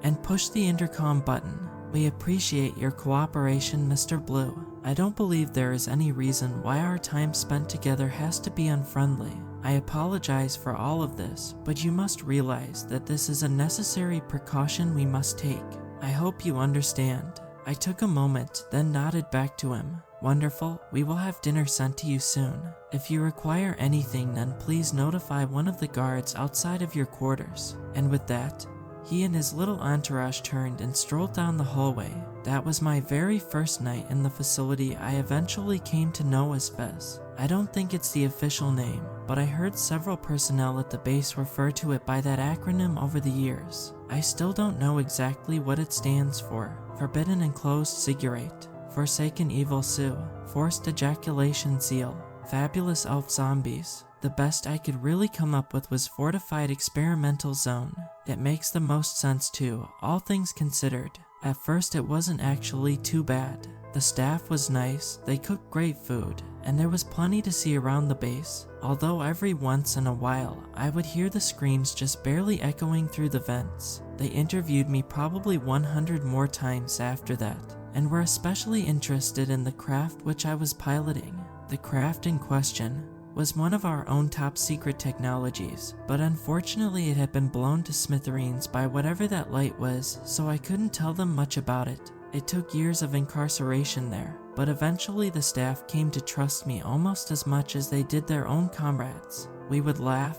and pushed the intercom button. "We appreciate your cooperation, Mr. Blue. I don't believe there is any reason why our time spent together has to be unfriendly. I apologize for all of this, but you must realize that this is a necessary precaution we must take. I hope you understand." I took a moment, then nodded back to him. "Wonderful, we will have dinner sent to you soon. If you require anything, then please notify one of the guards outside of your quarters." And with that, he and his little entourage turned and strolled down the hallway. That was my very first night in the facility I eventually came to know as Fez. I don't think it's the official name, but I heard several personnel at the base refer to it by that acronym over the years. I still don't know exactly what it stands for. Forbidden Enclosed Cigarette, Forsaken Evil Sue, Forced Ejaculation Seal, Fabulous Elf Zombies. The best I could really come up with was Fortified Experimental Zone. It makes the most sense too, all things considered. At first it wasn't actually too bad. The staff was nice, they cooked great food, and there was plenty to see around the base. Although every once in a while, I would hear the screams just barely echoing through the vents. They interviewed me probably 100 more times after that, and were especially interested in the craft which I was piloting. The craft in question was one of our own top secret technologies, but unfortunately it had been blown to smithereens by whatever that light was, so I couldn't tell them much about it. It took years of incarceration there, but eventually the staff came to trust me almost as much as they did their own comrades. We would laugh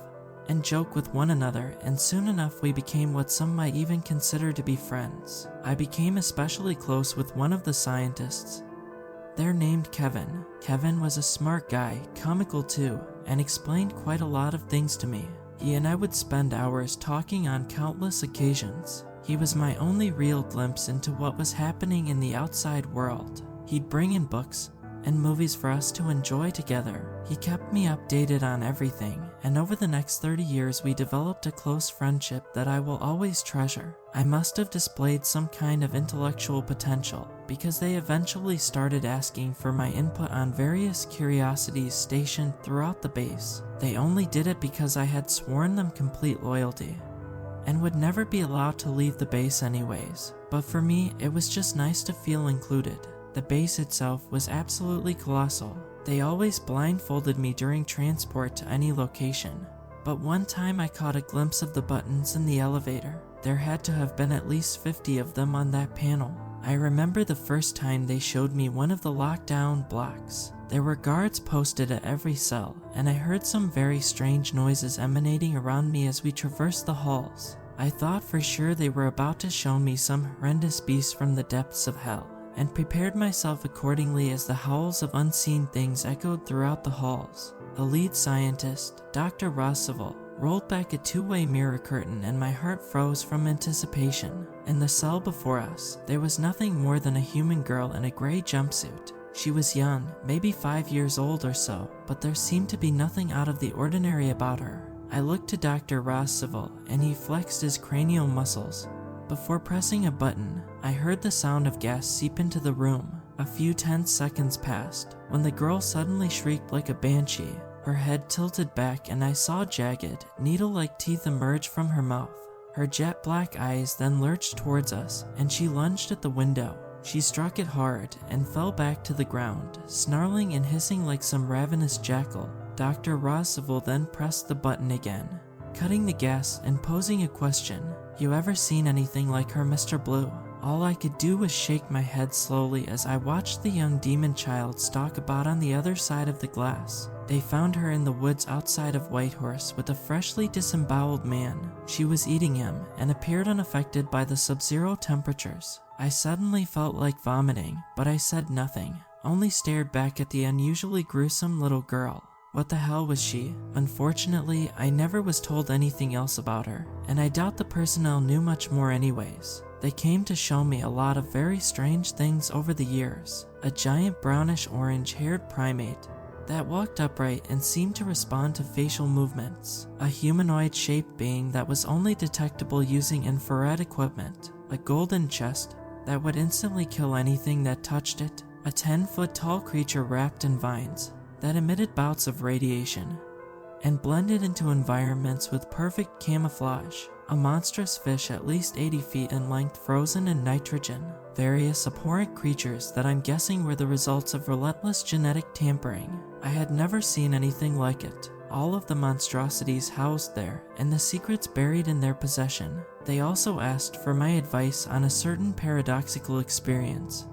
and joke with one another, and soon enough we became what some might even consider to be friends. I became especially close with one of the scientists. They're named Kevin. Kevin was a smart guy, comical too, and explained quite a lot of things to me. He and I would spend hours talking on countless occasions. He was my only real glimpse into what was happening in the outside world. He'd bring in books and movies for us to enjoy together. He kept me updated on everything, and over the next 30 years we developed a close friendship that I will always treasure. I must have displayed some kind of intellectual potential, because they eventually started asking for my input on various curiosities stationed throughout the base. They only did it because I had sworn them complete loyalty, and would never be allowed to leave the base anyways. But for me, it was just nice to feel included. The base itself was absolutely colossal. They always blindfolded me during transport to any location. But one time I caught a glimpse of the buttons in the elevator. There had to have been at least 50 of them on that panel. I remember the first time they showed me one of the lockdown blocks. There were guards posted at every cell, and I heard some very strange noises emanating around me as we traversed the halls. I thought for sure they were about to show me some horrendous beast from the depths of hell, and prepared myself accordingly as the howls of unseen things echoed throughout the halls. The lead scientist, Dr. Rosseville, rolled back a two-way mirror curtain and my heart froze from anticipation. In the cell before us, there was nothing more than a human girl in a gray jumpsuit. She was young, maybe 5 years old or so, but there seemed to be nothing out of the ordinary about her. I looked to Dr. Rosseville, and he flexed his cranial muscles. Before pressing a button, I heard the sound of gas seep into the room. A few tense seconds passed, when the girl suddenly shrieked like a banshee. Her head tilted back and I saw jagged, needle-like teeth emerge from her mouth. Her jet black eyes then lurched towards us, and she lunged at the window. She struck it hard and fell back to the ground, snarling and hissing like some ravenous jackal. Dr. Rosseville then pressed the button again, cutting the gas and posing a question. "You ever seen anything like her, Mr. Blue?" All I could do was shake my head slowly as I watched the young demon child stalk about on the other side of the glass. They found her in the woods outside of Whitehorse with a freshly disemboweled man. She was eating him and appeared unaffected by the sub-zero temperatures. I suddenly felt like vomiting, but I said nothing, only stared back at the unusually gruesome little girl. What the hell was she? Unfortunately, I never was told anything else about her, and I doubt the personnel knew much more anyways. They came to show me a lot of very strange things over the years. A giant brownish orange-haired primate that walked upright and seemed to respond to facial movements. A humanoid-shaped being that was only detectable using infrared equipment. A golden chest that would instantly kill anything that touched it. A 10-foot-tall creature wrapped in vines that emitted bouts of radiation and blended into environments with perfect camouflage. A monstrous fish at least 80 feet in length frozen in nitrogen. Various abhorrent creatures that I'm guessing were the results of relentless genetic tampering. I had never seen anything like it. All of the monstrosities housed there, and the secrets buried in their possession. They also asked for my advice on a certain paradoxical experience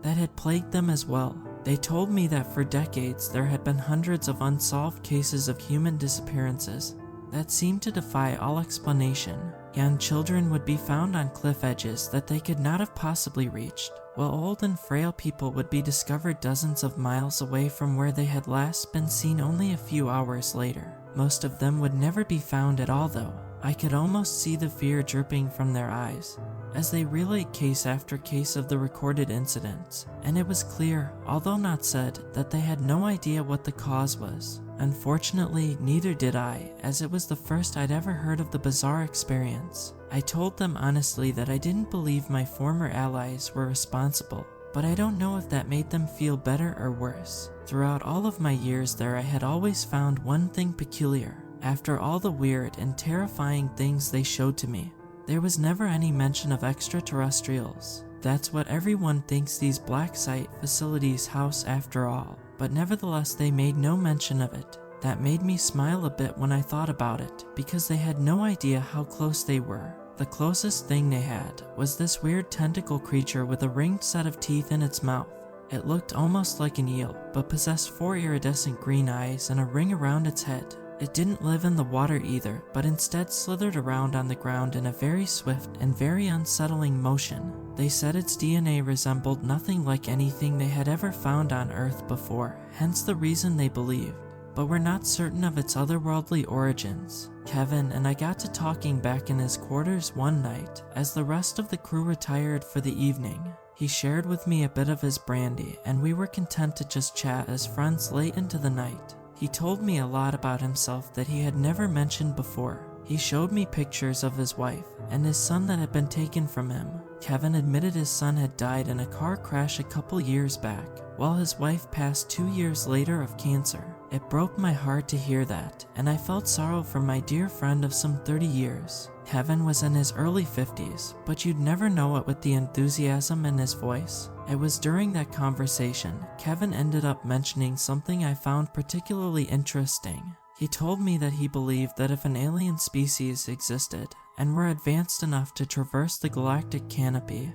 that had plagued them as well. They told me that for decades there had been hundreds of unsolved cases of human disappearances that seemed to defy all explanation. Young children would be found on cliff edges that they could not have possibly reached, while old and frail people would be discovered dozens of miles away from where they had last been seen only a few hours later. Most of them would never be found at all though. I could almost see the fear dripping from their eyes as they relayed case after case of the recorded incidents, and it was clear, although not said, that they had no idea what the cause was. Unfortunately, neither did I, as it was the first I'd ever heard of the bizarre experience. I told them honestly that I didn't believe my former allies were responsible, but I don't know if that made them feel better or worse. Throughout all of my years there, I had always found one thing peculiar. After all the weird and terrifying things they showed to me, there was never any mention of extraterrestrials. That's what everyone thinks these black site facilities house after all, but nevertheless they made no mention of it. That made me smile a bit when I thought about it, because they had no idea how close they were. The closest thing they had was this weird tentacle creature with a ringed set of teeth in its mouth. It looked almost like an eel, but possessed 4 iridescent green eyes and a ring around its head. It didn't live in the water either, but instead slithered around on the ground in a very swift and very unsettling motion. They said its DNA resembled nothing like anything they had ever found on Earth before, hence the reason they believed, but were not certain of its otherworldly origins. Kevin and I got to talking back in his quarters one night, as the rest of the crew retired for the evening. He shared with me a bit of his brandy, and we were content to just chat as friends late into the night. He told me a lot about himself that he had never mentioned before. He showed me pictures of his wife and his son that had been taken from him. Kevin admitted his son had died in a car crash a couple years back, while his wife passed 2 years later of cancer. It broke my heart to hear that, and I felt sorrow for my dear friend of some 30 years. Kevin was in his early 50s, but you'd never know it with the enthusiasm in his voice. It was during that conversation, Kevin ended up mentioning something I found particularly interesting. He told me that he believed that if an alien species existed and were advanced enough to traverse the galactic canopy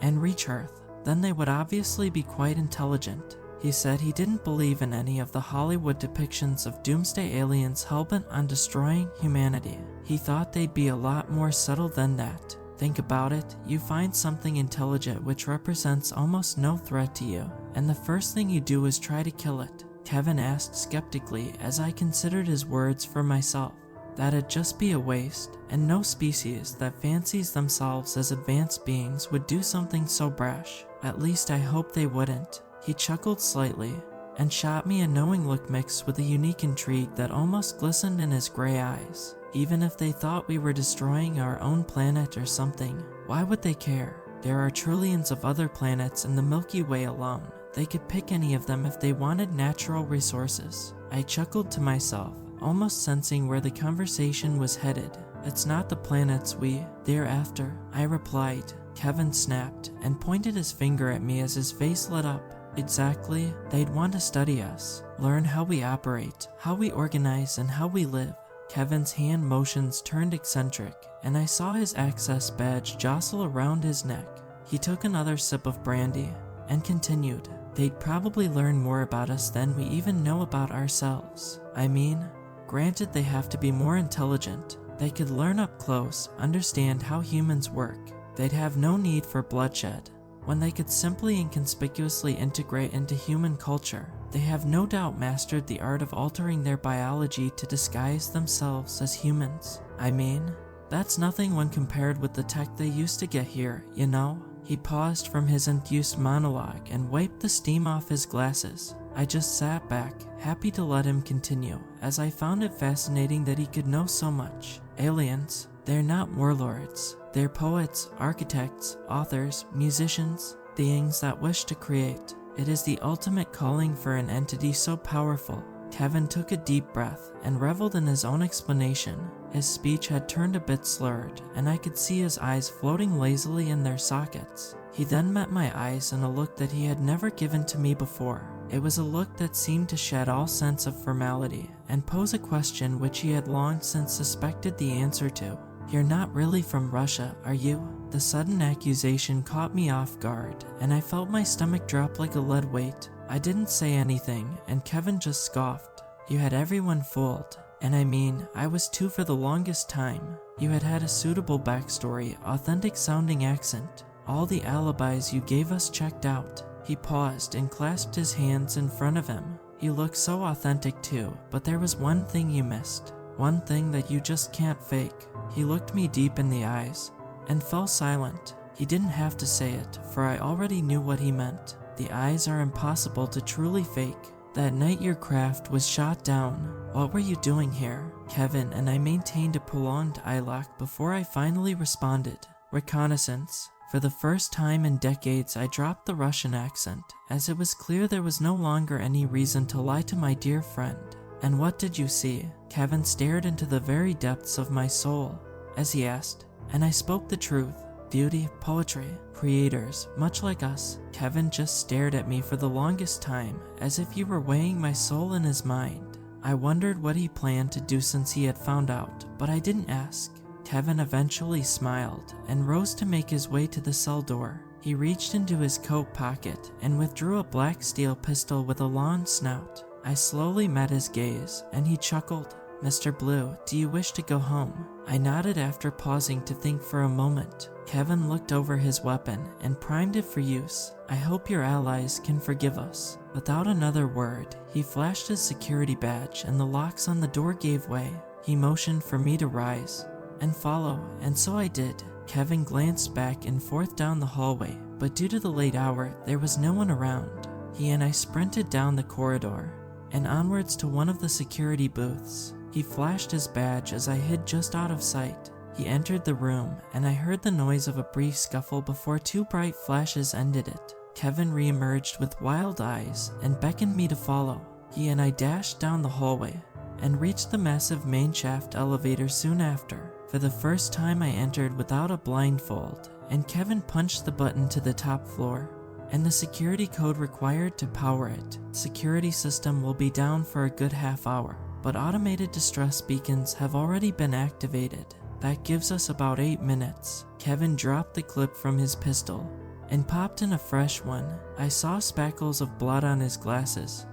and reach Earth, then they would obviously be quite intelligent. He said he didn't believe in any of the Hollywood depictions of doomsday aliens hellbent on destroying humanity. He thought they'd be a lot more subtle than that. Think about it, you find something intelligent which represents almost no threat to you, and the first thing you do is try to kill it. Kevin asked skeptically as I considered his words for myself. That'd just be a waste, and no species that fancies themselves as advanced beings would do something so brash. At least I hope they wouldn't. He chuckled slightly and shot me a knowing look mixed with a unique intrigue that almost glistened in his gray eyes. Even if they thought we were destroying our own planet or something, why would they care? There are trillions of other planets in the Milky Way alone. They could pick any of them if they wanted natural resources. I chuckled to myself, almost sensing where the conversation was headed. It's not the planets they're after, I replied. Kevin snapped and pointed his finger at me as his face lit up. Exactly, they'd want to study us, learn how we operate, how we organize, and how we live. Kevin's hand motions turned eccentric, and I saw his access badge jostle around his neck. He took another sip of brandy and continued. They'd probably learn more about us than we even know about ourselves. I mean, granted they have to be more intelligent. They could learn up close, understand how humans work. They'd have no need for bloodshed, when they could simply and conspicuously integrate into human culture. They have no doubt mastered the art of altering their biology to disguise themselves as humans. I mean, that's nothing when compared with the tech they used to get here, you know? He paused from his enthused monologue and wiped the steam off his glasses. I just sat back, happy to let him continue, as I found it fascinating that he could know so much. Aliens, they're not warlords. They're poets, architects, authors, musicians, beings that wish to create. It is the ultimate calling for an entity so powerful. Kevin took a deep breath and reveled in his own explanation. His speech had turned a bit slurred, and I could see his eyes floating lazily in their sockets. He then met my eyes in a look that he had never given to me before. It was a look that seemed to shed all sense of formality and pose a question which he had long since suspected the answer to. "You're not really from Russia, are you?" The sudden accusation caught me off guard, and I felt my stomach drop like a lead weight. I didn't say anything, and Kevin just scoffed. "You had everyone fooled. And I mean, I was too for the longest time. You had a suitable backstory, authentic sounding accent. All the alibis you gave us checked out." He paused and clasped his hands in front of him. "You look so authentic too, but there was one thing you missed. One thing that you just can't fake." He looked me deep in the eyes and fell silent. He didn't have to say it, for I already knew what he meant. The eyes are impossible to truly fake. "That night your craft was shot down. What were you doing here?" Kevin and I maintained a prolonged eye lock before I finally responded. "Reconnaissance." For the first time in decades, I dropped the Russian accent, as it was clear there was no longer any reason to lie to my dear friend. "And what did you see?" Kevin stared into the very depths of my soul as he asked, and I spoke the truth. "Beauty, poetry, creators, much like us." Kevin just stared at me for the longest time, as if he were weighing my soul in his mind. I wondered what he planned to do since he had found out, but I didn't ask. Kevin eventually smiled and rose to make his way to the cell door. He reached into his coat pocket and withdrew a black steel pistol with a long snout. I slowly met his gaze, and he chuckled. "Mr. Blue, do you wish to go home?" I nodded after pausing to think for a moment. Kevin looked over his weapon and primed it for use. "I hope your allies can forgive us." Without another word, he flashed his security badge and the locks on the door gave way. He motioned for me to rise and follow, and so I did. Kevin glanced back and forth down the hallway, but due to the late hour, there was no one around. He and I sprinted down the corridor and onwards to one of the security booths. He flashed his badge as I hid just out of sight. He entered the room, and I heard the noise of a brief scuffle before two bright flashes ended it. Kevin re-emerged with wild eyes and beckoned me to follow. He and I dashed down the hallway and reached the massive main shaft elevator soon after. For the first time I entered without a blindfold, and Kevin punched the button to the top floor, and the security code required to power it. Security system will be down for a good half hour, but automated distress beacons have already been activated. That gives us about 8 minutes. Kevin dropped the clip from his pistol and popped in a fresh one. I saw spackles of blood on his glasses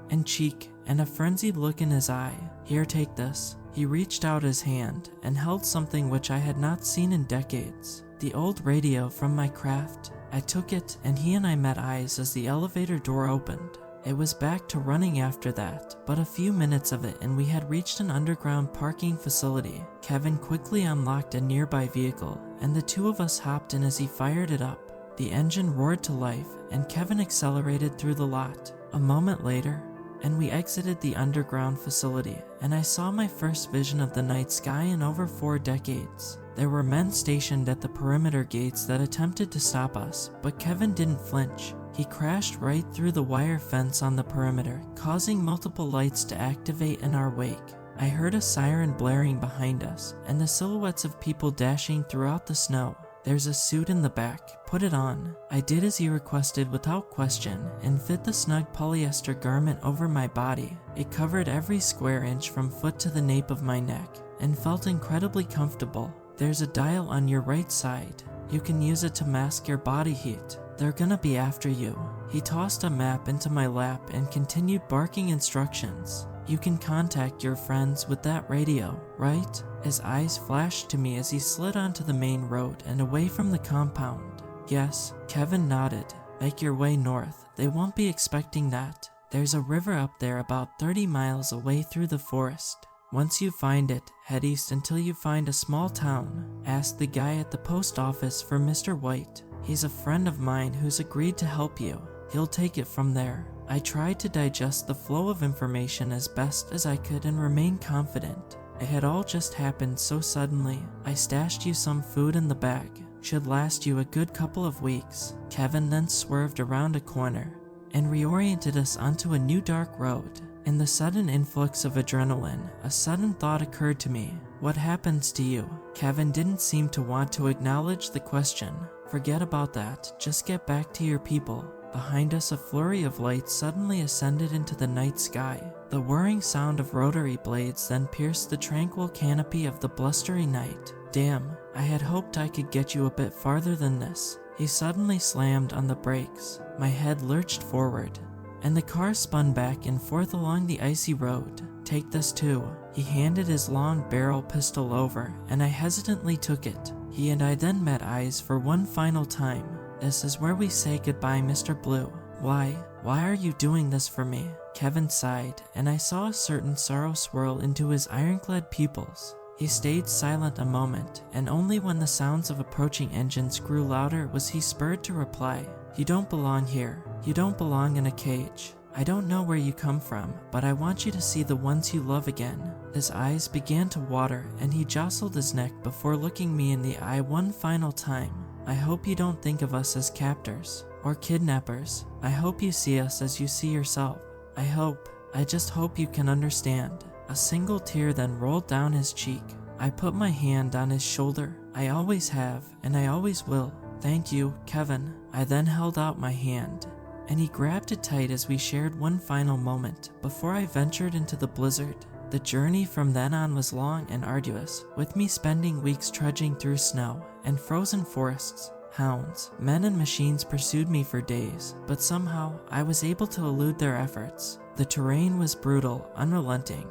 and cheek and a frenzied look in his eye. "Here, take this." He reached out his hand and held something which I had not seen in decades. The old radio from my craft. I took it, and he and I met eyes as the elevator door opened. It was back to running after that, but a few minutes of it and we had reached an underground parking facility. Kevin quickly unlocked a nearby vehicle, and the two of us hopped in as he fired it up. The engine roared to life, and Kevin accelerated through the lot. A moment later, and we exited the underground facility, and I saw my first vision of the night sky in over 4 decades. There were men stationed at the perimeter gates that attempted to stop us, but Kevin didn't flinch. He crashed right through the wire fence on the perimeter, causing multiple lights to activate in our wake. I heard a siren blaring behind us, and the silhouettes of people dashing throughout the snow. "There's a suit in the back. Put it on." I did as he requested without question, and fit the snug polyester garment over my body. It covered every square inch from foot to the nape of my neck, and felt incredibly comfortable. "There's a dial on your right side. You can use it to mask your body heat. They're gonna be after you." He tossed a map into my lap and continued barking instructions. "You can contact your friends with that radio, right?" His eyes flashed to me as he slid onto the main road and away from the compound. "Yes." Kevin nodded. "Make your way north. They won't be expecting that." There's a river up there about 30 miles away through the forest. Once you find it, head east until you find a small town. Ask the guy at the post office for Mr. White. He's a friend of mine who's agreed to help you. He'll take it from there." I tried to digest the flow of information as best as I could and remain confident. It had all just happened so suddenly. "I stashed you some food in the bag. Should last you a good couple of weeks." Kevin then swerved around a corner and reoriented us onto a new dark road. In the sudden influx of adrenaline, a sudden thought occurred to me. "What happens to you?" Kevin didn't seem to want to acknowledge the question. "Forget about that, just get back to your people." Behind us, a flurry of lights suddenly ascended into the night sky. The whirring sound of rotary blades then pierced the tranquil canopy of the blustery night. "Damn, I had hoped I could get you a bit farther than this." He suddenly slammed on the brakes. My head lurched forward, and the car spun back and forth along the icy road. "Take this too." He handed his long barrel pistol over, and I hesitantly took it. He and I then met eyes for one final time. "This is where we say goodbye, Mr. Blue." Why are you doing this for me?" Kevin sighed, and I saw a certain sorrow swirl into his ironclad pupils. He stayed silent a moment, and only when the sounds of approaching engines grew louder was he spurred to reply. "You don't belong here. You don't belong in a cage. I don't know where you come from, but I want you to see the ones you love again." His eyes began to water, and he jostled his neck before looking me in the eye one final time. "I hope you don't think of us as captors or kidnappers. I hope you see us as you see yourself. I just hope you can understand." A single tear then rolled down his cheek. I put my hand on his shoulder. "I always have, and I always will." "Thank you, Kevin." I then held out my hand, and he grabbed it tight as we shared one final moment before I ventured into the blizzard. The journey from then on was long and arduous, with me spending weeks trudging through snow and frozen forests. Hounds, men and machines pursued me for days, but somehow I was able to elude their efforts. The terrain was brutal, unrelenting,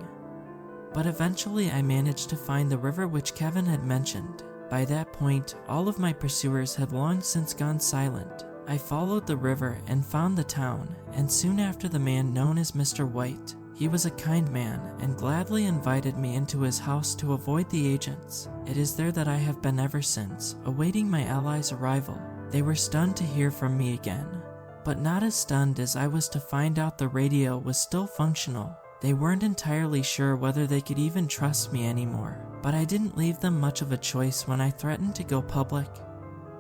but eventually I managed to find the river which Kevin had mentioned. By that point, all of my pursuers had long since gone silent. I followed the river and found the town, and soon after the man known as Mr. White. He was a kind man and gladly invited me into his house to avoid the agents. It is there that I have been ever since, awaiting my allies' arrival. They were stunned to hear from me again, but not as stunned as I was to find out the radio was still functional. They weren't entirely sure whether they could even trust me anymore, but I didn't leave them much of a choice when I threatened to go public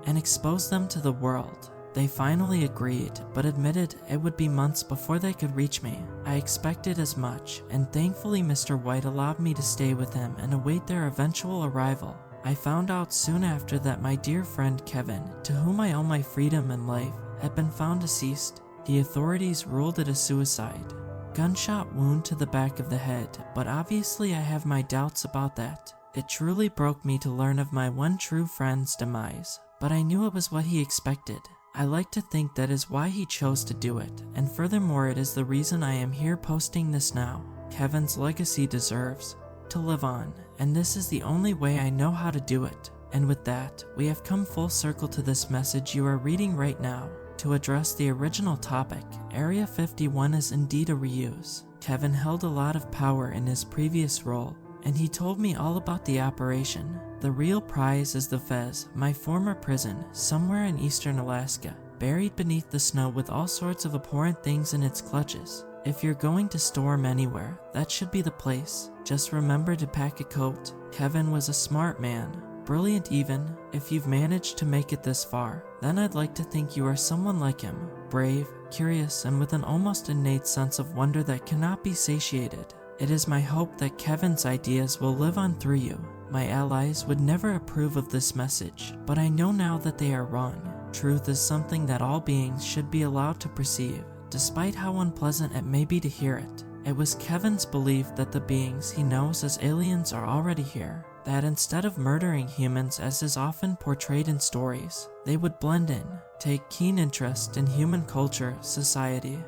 and expose them to the world. They finally agreed, but admitted it would be months before they could reach me. I expected as much, and thankfully Mr. White allowed me to stay with him and await their eventual arrival. I found out soon after that my dear friend Kevin, to whom I owe my freedom and life, had been found deceased. The authorities ruled it a suicide. Gunshot wound to the back of the head, but obviously I have my doubts about that. It truly broke me to learn of my one true friend's demise, but I knew it was what he expected. I like to think that is why he chose to do it, and furthermore it is the reason I am here posting this now. Kevin's legacy deserves to live on, and this is the only way I know how to do it. And with that, we have come full circle to this message you are reading right now. To address the original topic, Area 51 is indeed a reuse. Kevin held a lot of power in his previous role, and he told me all about the operation. The real prize is the Fez, my former prison, somewhere in eastern Alaska, buried beneath the snow with all sorts of abhorrent things in its clutches. If you're going to storm anywhere, that should be the place. Just remember to pack a coat. Kevin was a smart man, brilliant even. If you've managed to make it this far, then I'd like to think you are someone like him, brave, curious, and with an almost innate sense of wonder that cannot be satiated. It is my hope that Kevin's ideas will live on through you. My allies would never approve of this message, but I know now that they are wrong. Truth is something that all beings should be allowed to perceive, despite how unpleasant it may be to hear it. It was Kevin's belief that the beings he knows as aliens are already here, that instead of murdering humans as is often portrayed in stories, they would blend in, take keen interest in human culture, society,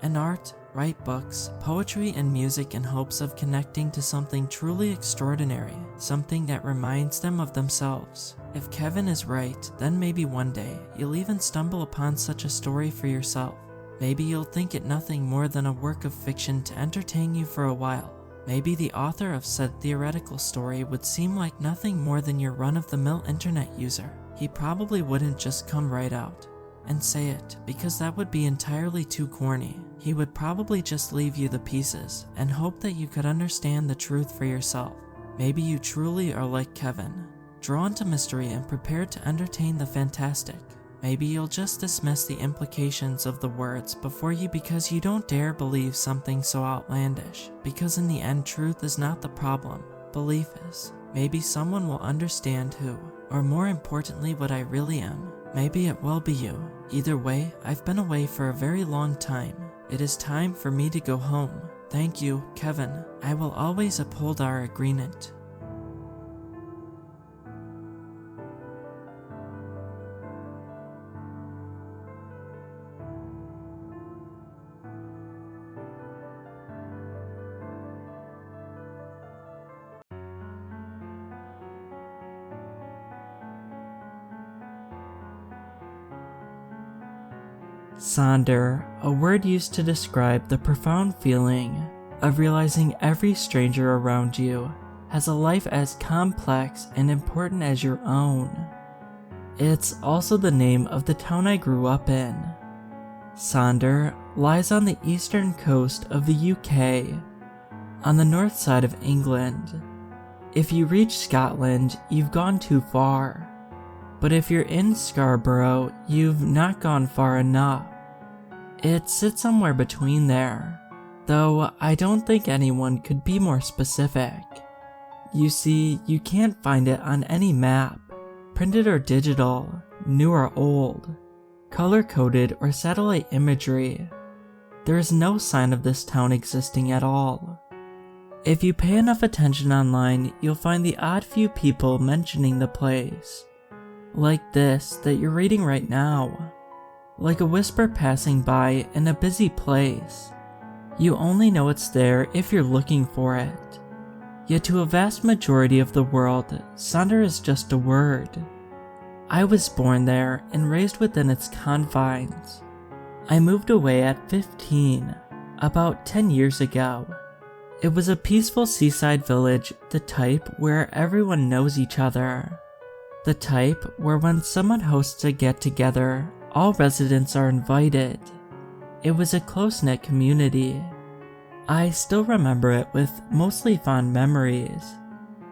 and art, write books, poetry, and music in hopes of connecting to something truly extraordinary, something that reminds them of themselves. If Kevin is right, then maybe one day you'll even stumble upon such a story for yourself. Maybe you'll think it nothing more than a work of fiction to entertain you for a while. Maybe the author of said theoretical story would seem like nothing more than your run-of-the-mill internet user. He probably wouldn't just come right out and say it, because that would be entirely too corny. He would probably just leave you the pieces and hope that you could understand the truth for yourself. Maybe you truly are like Kevin, drawn to mystery and prepared to entertain the fantastic. Maybe you'll just dismiss the implications of the words before you because you don't dare believe something so outlandish, because in the end truth is not the problem, belief is. Maybe someone will understand who, or more importantly what I really am. Maybe it will be you. Either way, I've been away for a very long time. It is time for me to go home. Thank you, Kevin. I will always uphold our agreement. Saunder, a word used to describe the profound feeling of realizing every stranger around you has a life as complex and important as your own. It's also the name of the town I grew up in. Saunder lies on the eastern coast of the UK, on the north side of England. If you reach Scotland, you've gone too far. But if you're in Scarborough, you've not gone far enough. It sits somewhere between there, though I don't think anyone could be more specific. You see, you can't find it on any map, printed or digital, new or old, color-coded or satellite imagery. There is no sign of this town existing at all. If you pay enough attention online, you'll find the odd few people mentioning the place. Like this that you're reading right now. Like a whisper passing by in a busy place. You only know it's there if you're looking for it. Yet to a vast majority of the world, Saunder is just a word. I was born there and raised within its confines. I moved away at 15, about 10 years ago. It was a peaceful seaside village, the type where everyone knows each other. The type where when someone hosts a get-together, all residents are invited. It was a close-knit community. I still remember it with mostly fond memories.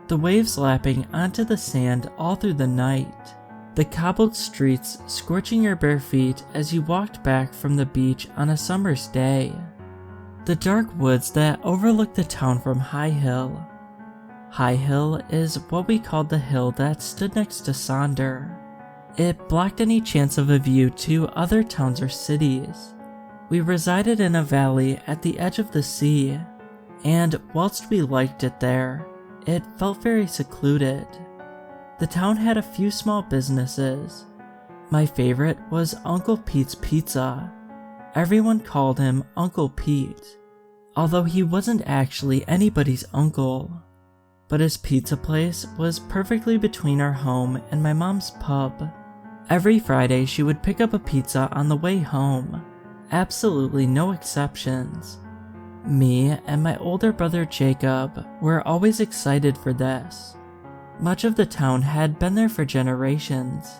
The waves lapping onto the sand all through the night. The cobbled streets scorching your bare feet as you walked back from the beach on a summer's day. The dark woods that overlook the town from High Hill. High Hill is what we called the hill that stood next to Saunder. It blocked any chance of a view to other towns or cities. We resided in a valley at the edge of the sea, and whilst we liked it there, it felt very secluded. The town had a few small businesses. My favorite was Uncle Pete's Pizza. Everyone called him Uncle Pete, although he wasn't actually anybody's uncle. But his pizza place was perfectly between our home and my mom's pub. Every Friday she would pick up a pizza on the way home. Absolutely no exceptions. Me and my older brother Jacob were always excited for this. Much of the town had been there for generations.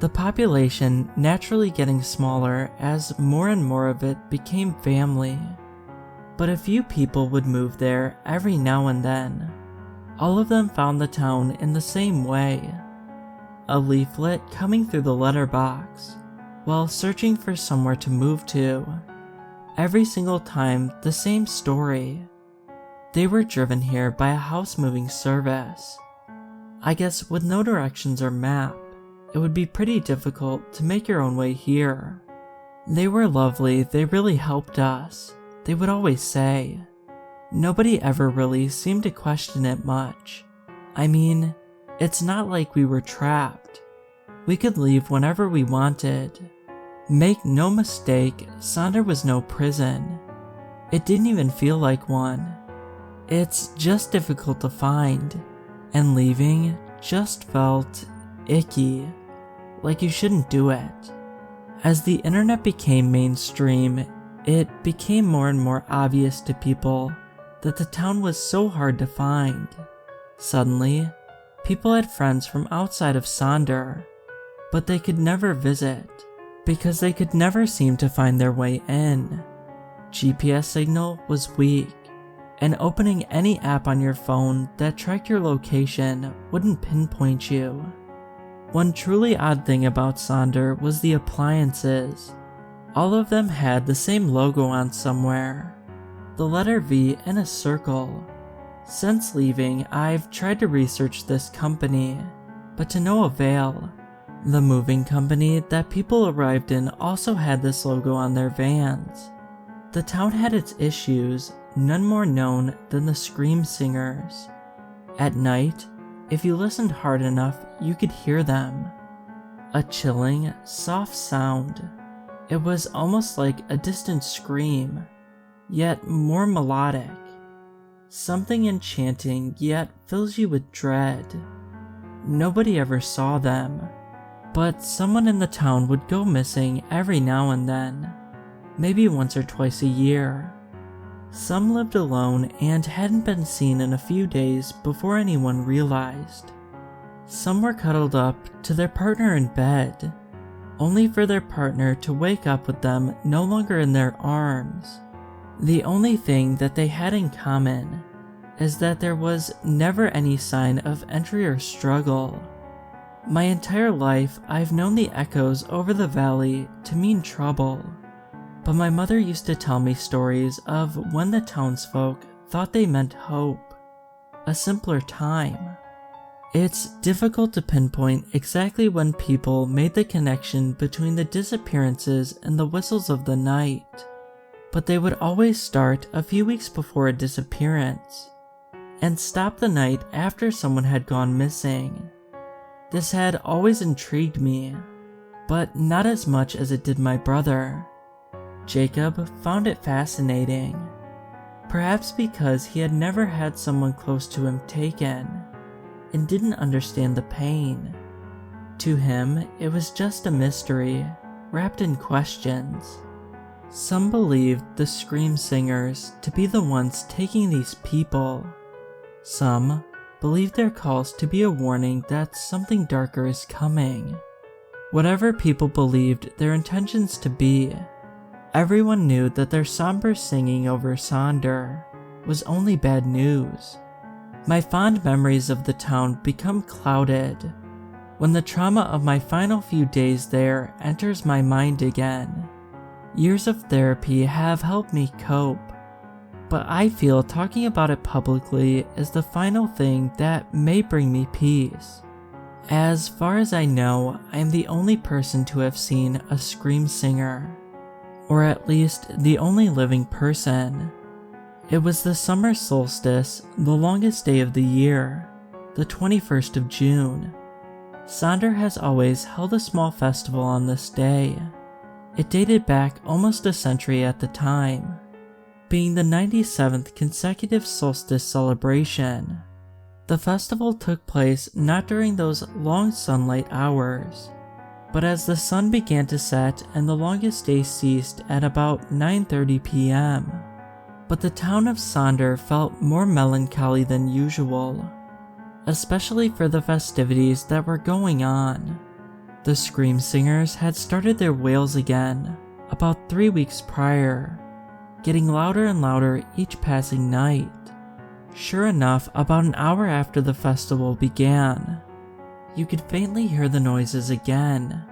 The population naturally getting smaller as more and more of it became family. But a few people would move there every now and then. All of them found the town in the same way. A leaflet coming through the letterbox, while searching for somewhere to move to. Every single time, the same story. They were driven here by a house-moving service. I guess with no directions or map, it would be pretty difficult to make your own way here. They were lovely, they really helped us, they would always say. Nobody ever really seemed to question it much. I mean, it's not like we were trapped. We could leave whenever we wanted. Make no mistake, Saunder was no prison. It didn't even feel like one. It's just difficult to find, and leaving just felt icky, like you shouldn't do it. As the internet became mainstream, it became more and more obvious to people that the town was so hard to find. Suddenly, people had friends from outside of Saunder, but they could never visit because they could never seem to find their way in. GPS signal was weak, and opening any app on your phone that tracked your location wouldn't pinpoint you. One truly odd thing about Saunder was the appliances. All of them had the same logo on somewhere, the letter V in a circle. Since leaving, I've tried to research this company, but to no avail. The moving company that people arrived in also had this logo on their vans. The town had its issues, none more known than the scream singers. At night, if you listened hard enough, you could hear them. A chilling, soft sound. It was almost like a distant scream, yet more melodic. Something enchanting yet fills you with dread. Nobody ever saw them, but someone in the town would go missing every now and then, maybe once or twice a year. Some lived alone and hadn't been seen in a few days before anyone realized. Some were cuddled up to their partner in bed, only for their partner to wake up with them no longer in their arms. The only thing that they had in common is that there was never any sign of entry or struggle. My entire life, I've known the echoes over the valley to mean trouble, but my mother used to tell me stories of when the townsfolk thought they meant hope, a simpler time. It's difficult to pinpoint exactly when people made the connection between the disappearances and the whistles of the night, but they would always start a few weeks before a disappearance, and stop the night after someone had gone missing. This had always intrigued me, but not as much as it did my brother. Jacob found it fascinating, perhaps because he had never had someone close to him taken, and didn't understand the pain. To him, it was just a mystery, wrapped in questions. Some believed the scream singers to be the ones taking these people. Some believed their calls to be a warning that something darker is coming. Whatever people believed their intentions to be, everyone knew that their somber singing over Saunder was only bad news. My fond memories of the town become clouded when the trauma of my final few days there enters my mind again. Years of therapy have helped me cope, but I feel talking about it publicly is the final thing that may bring me peace. As far as I know, I am the only person to have seen a scream singer, or at least the only living person. It was the summer solstice, the longest day of the year, the 21st of June. Saunder has always held a small festival on this day. It dated back almost a century at the time, being the 97th consecutive solstice celebration. The festival took place not during those long sunlight hours, but as the sun began to set and the longest day ceased at about 9:30 p.m. But the town of Saunder felt more melancholy than usual, especially for the festivities that were going on. The scream singers had started their wails again about 3 weeks prior, getting louder and louder each passing night. Sure enough, about an hour after the festival began, you could faintly hear the noises again,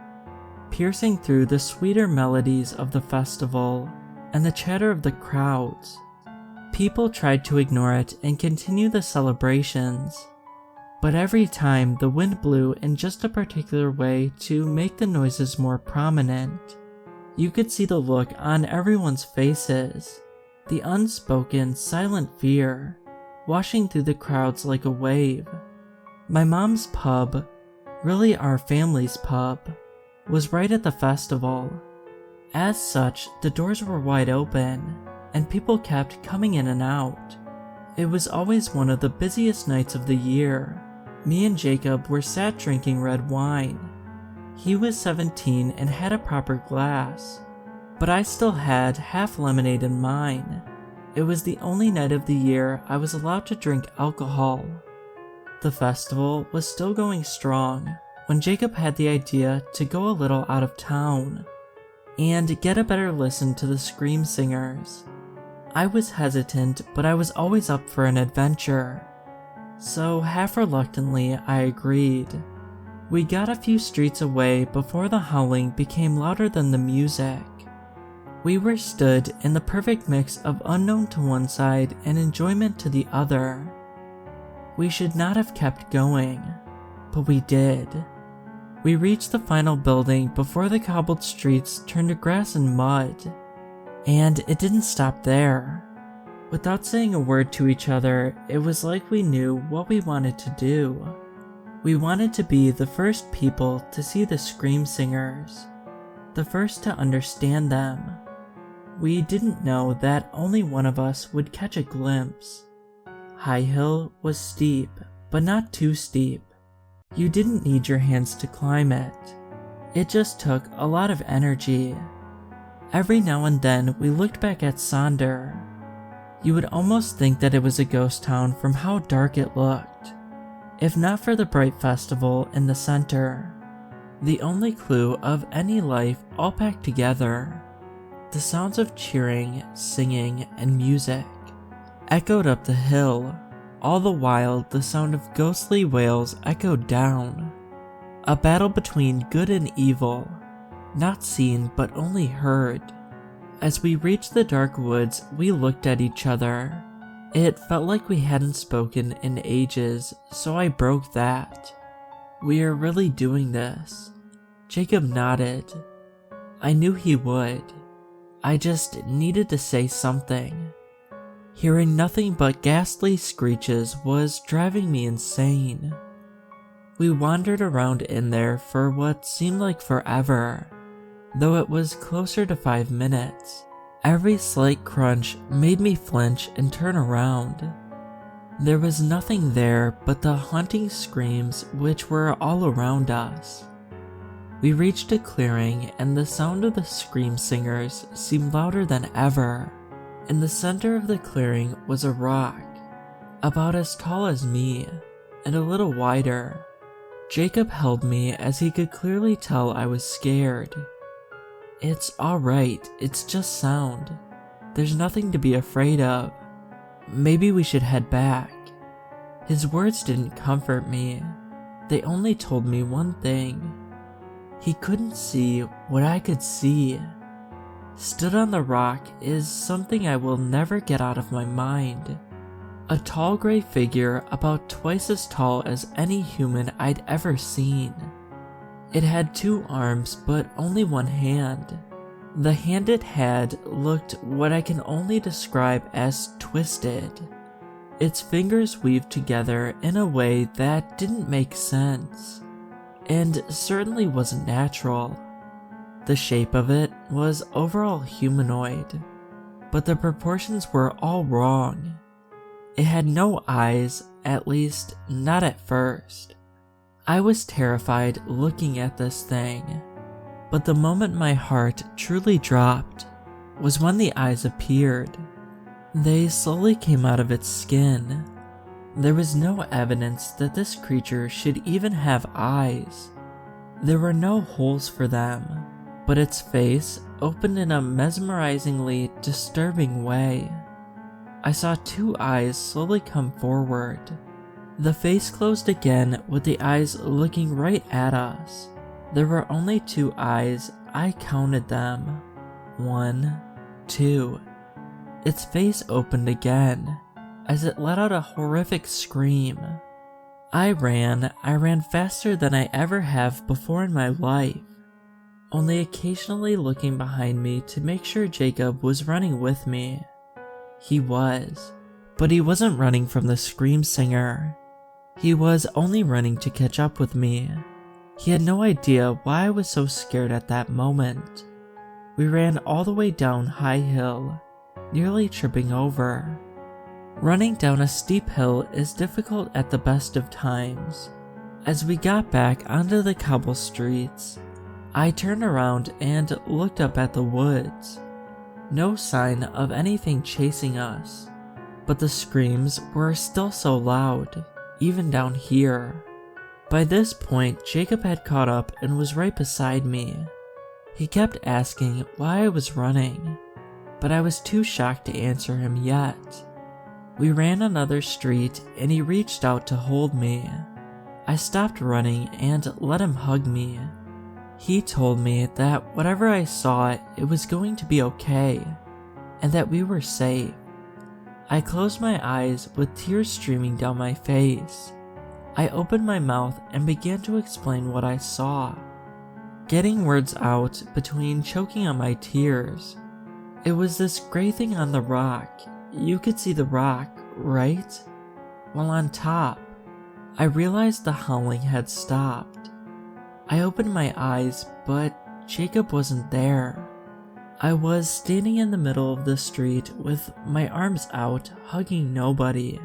piercing through the sweeter melodies of the festival and the chatter of the crowds. People tried to ignore it and continue the celebrations, but every time the wind blew in just a particular way to make the noises more prominent. You could see the look on everyone's faces, the unspoken, silent fear washing through the crowds like a wave. My mom's pub, really our family's pub, was right at the festival. As such, the doors were wide open, and people kept coming in and out. It was always one of the busiest nights of the year. Me and Jacob were sat drinking red wine. He was 17 and had a proper glass, but I still had half lemonade in mine. It was the only night of the year I was allowed to drink alcohol. The festival was still going strong when Jacob had the idea to go a little out of town and get a better listen to the scream singers. I was hesitant, but I was always up for an adventure, so half reluctantly I agreed. We got a few streets away before the howling became louder than the music. We were stood in the perfect mix of unknown to one side and enjoyment to the other. We should not have kept going, but we did. We reached the final building before the cobbled streets turned to grass and mud. And it didn't stop there. Without saying a word to each other, it was like we knew what we wanted to do. We wanted to be the first people to see the scream singers, the first to understand them. We didn't know that only one of us would catch a glimpse. High Hill was steep, but not too steep. You didn't need your hands to climb it. It just took a lot of energy. Every now and then we looked back at Saunder. You would almost think that it was a ghost town from how dark it looked, if not for the bright festival in the center. The only clue of any life all packed together. The sounds of cheering, singing, and music echoed up the hill. All the while, the sound of ghostly wails echoed down. A battle between good and evil, not seen but only heard. As we reached the dark woods, we looked at each other. It felt like we hadn't spoken in ages, so I broke that. "We are really doing this." Jacob nodded. I knew he would. I just needed to say something. Hearing nothing but ghastly screeches was driving me insane. We wandered around in there for what seemed like forever, though it was closer to 5 minutes. Every slight crunch made me flinch and turn around. There was nothing there but the haunting screams which were all around us. We reached a clearing and the sound of the scream singers seemed louder than ever. In the center of the clearing was a rock, about as tall as me, and a little wider. Jacob held me as he could clearly tell I was scared. "It's alright, it's just sound. There's nothing to be afraid of. Maybe we should head back." His words didn't comfort me. They only told me one thing. He couldn't see what I could see. Stood on the rock is something I will never get out of my mind. A tall gray figure about twice as tall as any human I'd ever seen. It had 2 arms but only 1 hand. The hand it had looked what I can only describe as twisted. Its fingers weaved together in a way that didn't make sense, and certainly wasn't natural. The shape of it was overall humanoid, but the proportions were all wrong. It had no eyes, at least not at first. I was terrified looking at this thing, but the moment my heart truly dropped was when the eyes appeared. They slowly came out of its skin. There was no evidence that this creature should even have eyes. There were no holes for them, but its face opened in a mesmerizingly disturbing way. I saw 2 eyes slowly come forward. The face closed again with the eyes looking right at us. There were only 2 eyes, I counted them. 1, 2. Its face opened again, as it let out a horrific scream. I ran faster than I ever have before in my life, only occasionally looking behind me to make sure Jacob was running with me. He was, but he wasn't running from the scream singer. He was only running to catch up with me. He had no idea why I was so scared at that moment. We ran all the way down High Hill, nearly tripping over. Running down a steep hill is difficult at the best of times. As we got back onto the cobble streets, I turned around and looked up at the woods. No sign of anything chasing us, but the screams were still so loud, even down here. By this point, Jacob had caught up and was right beside me. He kept asking why I was running, but I was too shocked to answer him yet. We ran another street and he reached out to hold me. I stopped running and let him hug me. He told me that whatever I saw, it was going to be okay, and that we were safe. I closed my eyes with tears streaming down my face. I opened my mouth and began to explain what I saw, getting words out between choking on my tears. It was this gray thing on the rock. You could see the rock, right? Well, on top, I realized the howling had stopped. I opened my eyes, but Jacob wasn't there. I was standing in the middle of the street with my arms out, hugging nobody.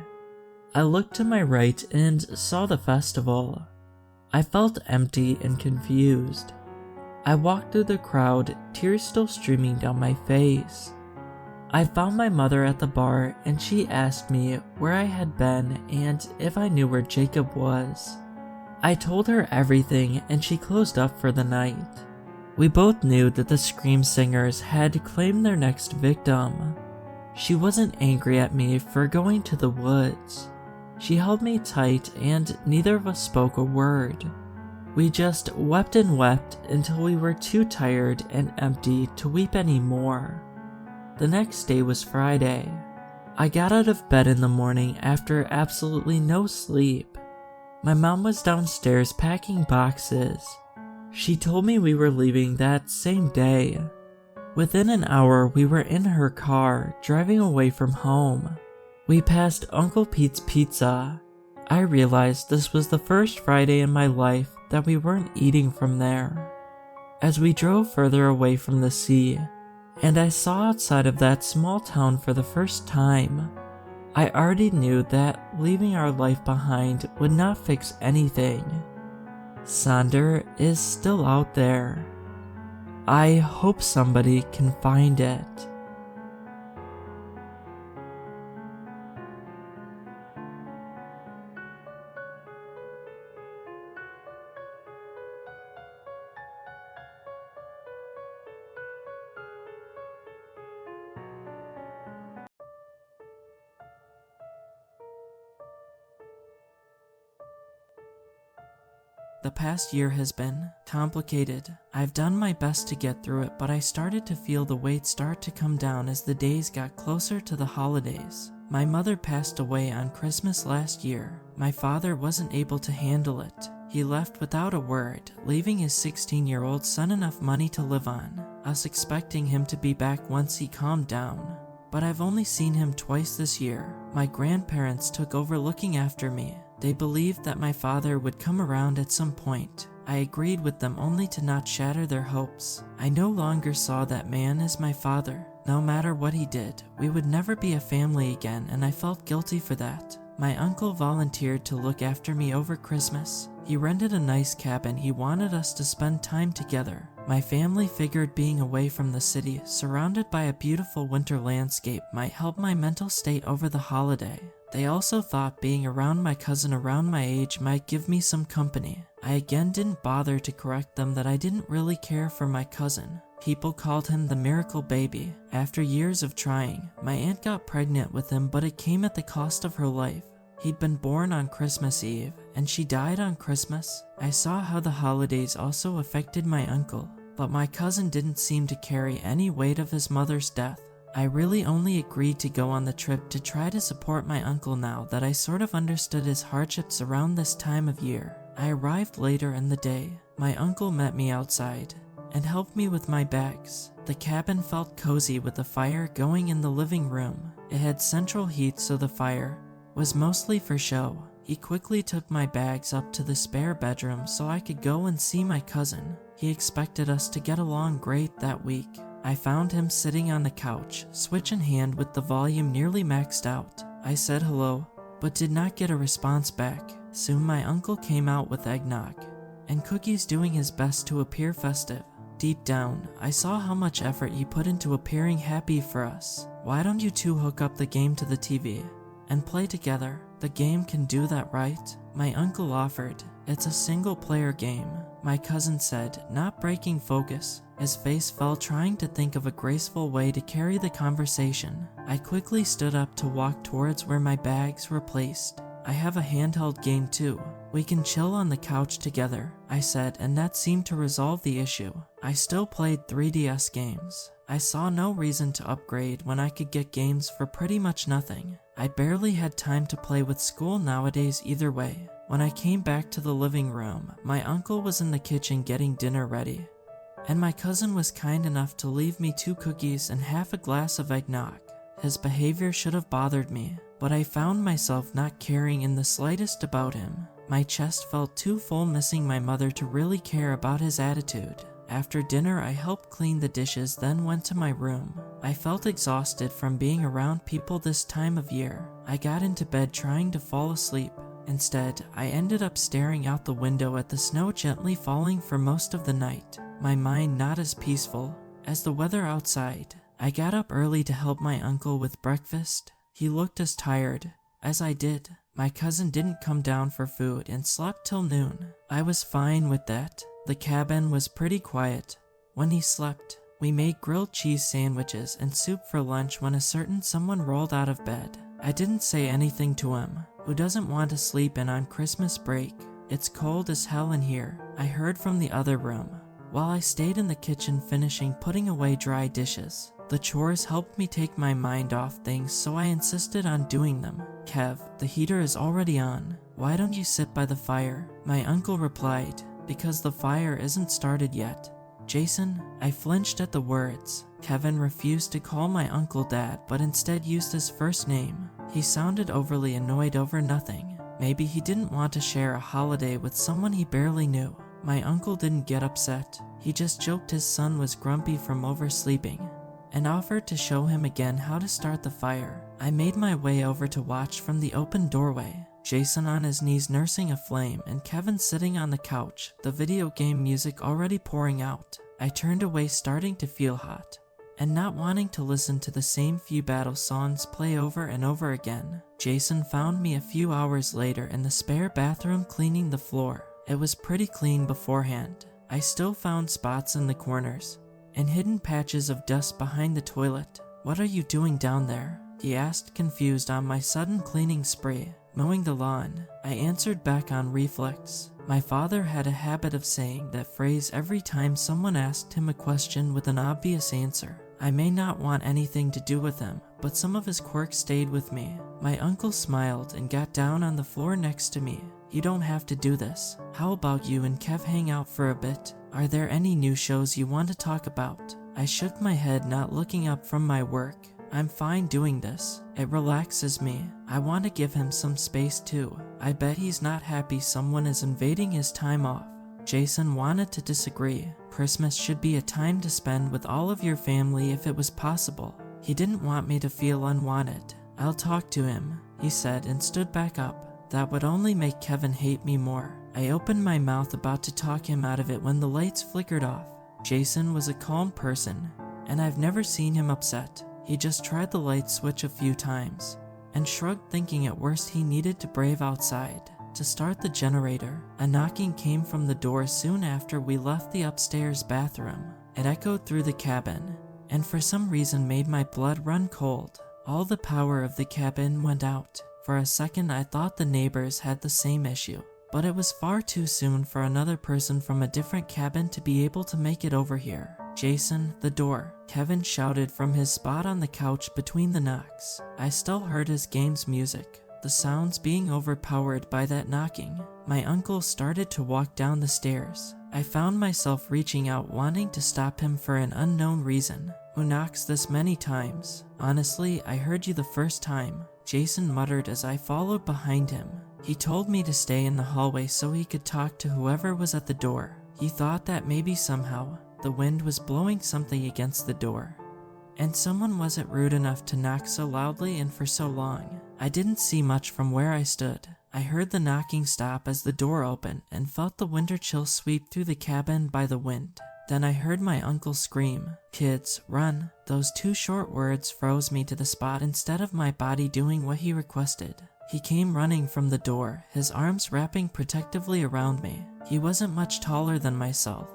I looked to my right and saw the festival. I felt empty and confused. I walked through the crowd, tears still streaming down my face. I found my mother at the bar and she asked me where I had been and if I knew where Jacob was. I told her everything and she closed up for the night. We both knew that the scream singers had claimed their next victim. She wasn't angry at me for going to the woods. She held me tight and neither of us spoke a word. We just wept and wept until we were too tired and empty to weep anymore. The next day was Friday. I got out of bed in the morning after absolutely no sleep. My mom was downstairs packing boxes. She told me we were leaving that same day. Within an hour, we were in her car, driving away from home. We passed Uncle Pete's Pizza. I realized this was the first Friday in my life that we weren't eating from there. As we drove further away from the sea, and I saw outside of that small town for the first time, I already knew that leaving our life behind would not fix anything. Saunder is still out there. I hope somebody can find it. The past year has been complicated. I've done my best to get through it, but I started to feel the weight start to come down as the days got closer to the holidays. My mother passed away on Christmas last year. My father wasn't able to handle it. He left without a word, leaving his 16-year-old son enough money to live on, us expecting him to be back once he calmed down. But I've only seen him twice this year. My grandparents took over looking after me. They believed that my father would come around at some point. I agreed with them only to not shatter their hopes. I no longer saw that man as my father. No matter what he did, we would never be a family again, and I felt guilty for that. My uncle volunteered to look after me over Christmas. He rented a nice cabin. He wanted us to spend time together. My family figured being away from the city, surrounded by a beautiful winter landscape, might help my mental state over the holiday. They also thought being around my cousin around my age might give me some company. I again didn't bother to correct them that I didn't really care for my cousin. People called him the miracle baby. After years of trying, my aunt got pregnant with him, but it came at the cost of her life. He'd been born on Christmas Eve, and she died on Christmas. I saw how the holidays also affected my uncle, but my cousin didn't seem to carry any weight of his mother's death. I really only agreed to go on the trip to try to support my uncle now that I sort of understood his hardships around this time of year. I arrived later in the day. My uncle met me outside and helped me with my bags. The cabin felt cozy with a fire going in the living room. It had central heat, so the fire was mostly for show. He quickly took my bags up to the spare bedroom so I could go and see my cousin. He expected us to get along great that week. I found him sitting on the couch, Switch in hand with the volume nearly maxed out. I said hello, but did not get a response back. Soon my uncle came out with eggnog and cookies, doing his best to appear festive. Deep down, I saw how much effort he put into appearing happy for us. Why don't you two hook up the game to the TV and play together? The game can do that, right? My uncle offered. It's a single-player game, my cousin said, not breaking focus. His face fell, trying to think of a graceful way to carry the conversation. I quickly stood up to walk towards where my bags were placed. I have a handheld game too. We can chill on the couch together, I said, and that seemed to resolve the issue. I still played 3DS games. I saw no reason to upgrade when I could get games for pretty much nothing. I barely had time to play with school nowadays either way. When I came back to the living room, my uncle was in the kitchen getting dinner ready, and my cousin was kind enough to leave me 2 cookies and half a glass of eggnog. His behavior should have bothered me, but I found myself not caring in the slightest about him. My chest felt too full missing my mother to really care about his attitude. After dinner, I helped clean the dishes, then went to my room. I felt exhausted from being around people this time of year. I got into bed trying to fall asleep. Instead, I ended up staring out the window at the snow gently falling for most of the night, my mind not as peaceful as the weather outside. I got up early to help my uncle with breakfast. He looked as tired as I did. My cousin didn't come down for food and slept till noon. I was fine with that. The cabin was pretty quiet when he slept. We made grilled cheese sandwiches and soup for lunch when a certain someone rolled out of bed. I didn't say anything to him. Who doesn't want to sleep in on Christmas break? It's cold as hell in here, I heard from the other room, while I stayed in the kitchen finishing putting away dry dishes. The chores helped me take my mind off things, so I insisted on doing them. Kev, the heater is already on. Why don't you sit by the fire? My uncle replied, because the fire isn't started yet. Jason, I flinched at the words. Kevin refused to call my uncle Dad, but instead used his first name. He sounded overly annoyed over nothing. Maybe he didn't want to share a holiday with someone he barely knew. My uncle didn't get upset. He just joked his son was grumpy from oversleeping and offered to show him again how to start the fire. I made my way over to watch from the open doorway. Jason on his knees nursing a flame and Kevin sitting on the couch, the video game music already pouring out. I turned away, starting to feel hot and not wanting to listen to the same few battle songs play over and over again. Jason found me a few hours later in the spare bathroom cleaning the floor. It was pretty clean beforehand. I still found spots in the corners and hidden patches of dust behind the toilet. What are you doing down there? He asked, confused on my sudden cleaning spree. Mowing the lawn, I answered back on reflex. My father had a habit of saying that phrase every time someone asked him a question with an obvious answer. I may not want anything to do with him, but some of his quirks stayed with me. My uncle smiled and got down on the floor next to me. You don't have to do this. How about you and Kev hang out for a bit? Are there any new shows you want to talk about? I shook my head, not looking up from my work. I'm fine doing this. It relaxes me. I want to give him some space too. I bet he's not happy someone is invading his time off. Jason wanted to disagree. Christmas should be a time to spend with all of your family if it was possible. He didn't want me to feel unwanted. I'll talk to him, he said, and stood back up. That would only make Kevin hate me more. I opened my mouth about to talk him out of it when the lights flickered off. Jason was a calm person, and I've never seen him upset. He just tried the light switch a few times and shrugged, thinking at worst he needed to brave outside to start the generator. A knocking came from the door soon after we left the upstairs bathroom. It echoed through the cabin, and for some reason made my blood run cold. All the power of the cabin went out. For a second I thought the neighbors had the same issue, but it was far too soon for another person from a different cabin to be able to make it over here. Jason, the door, Kevin shouted from his spot on the couch between the knocks. I still heard his game's music, the sounds being overpowered by that knocking. My uncle started to walk down the stairs. I found myself reaching out, wanting to stop him for an unknown reason. Who knocks this many times? Honestly, I heard you the first time, Jason muttered as I followed behind him. He told me to stay in the hallway so he could talk to whoever was at the door. He thought that maybe somehow the wind was blowing something against the door, and someone wasn't rude enough to knock so loudly and for so long. I didn't see much from where I stood. I heard the knocking stop as the door opened and felt the winter chill sweep through the cabin by the wind. Then I heard my uncle scream, "Kids, run!" Those two short words froze me to the spot instead of my body doing what he requested. He came running from the door, his arms wrapping protectively around me. He wasn't much taller than myself,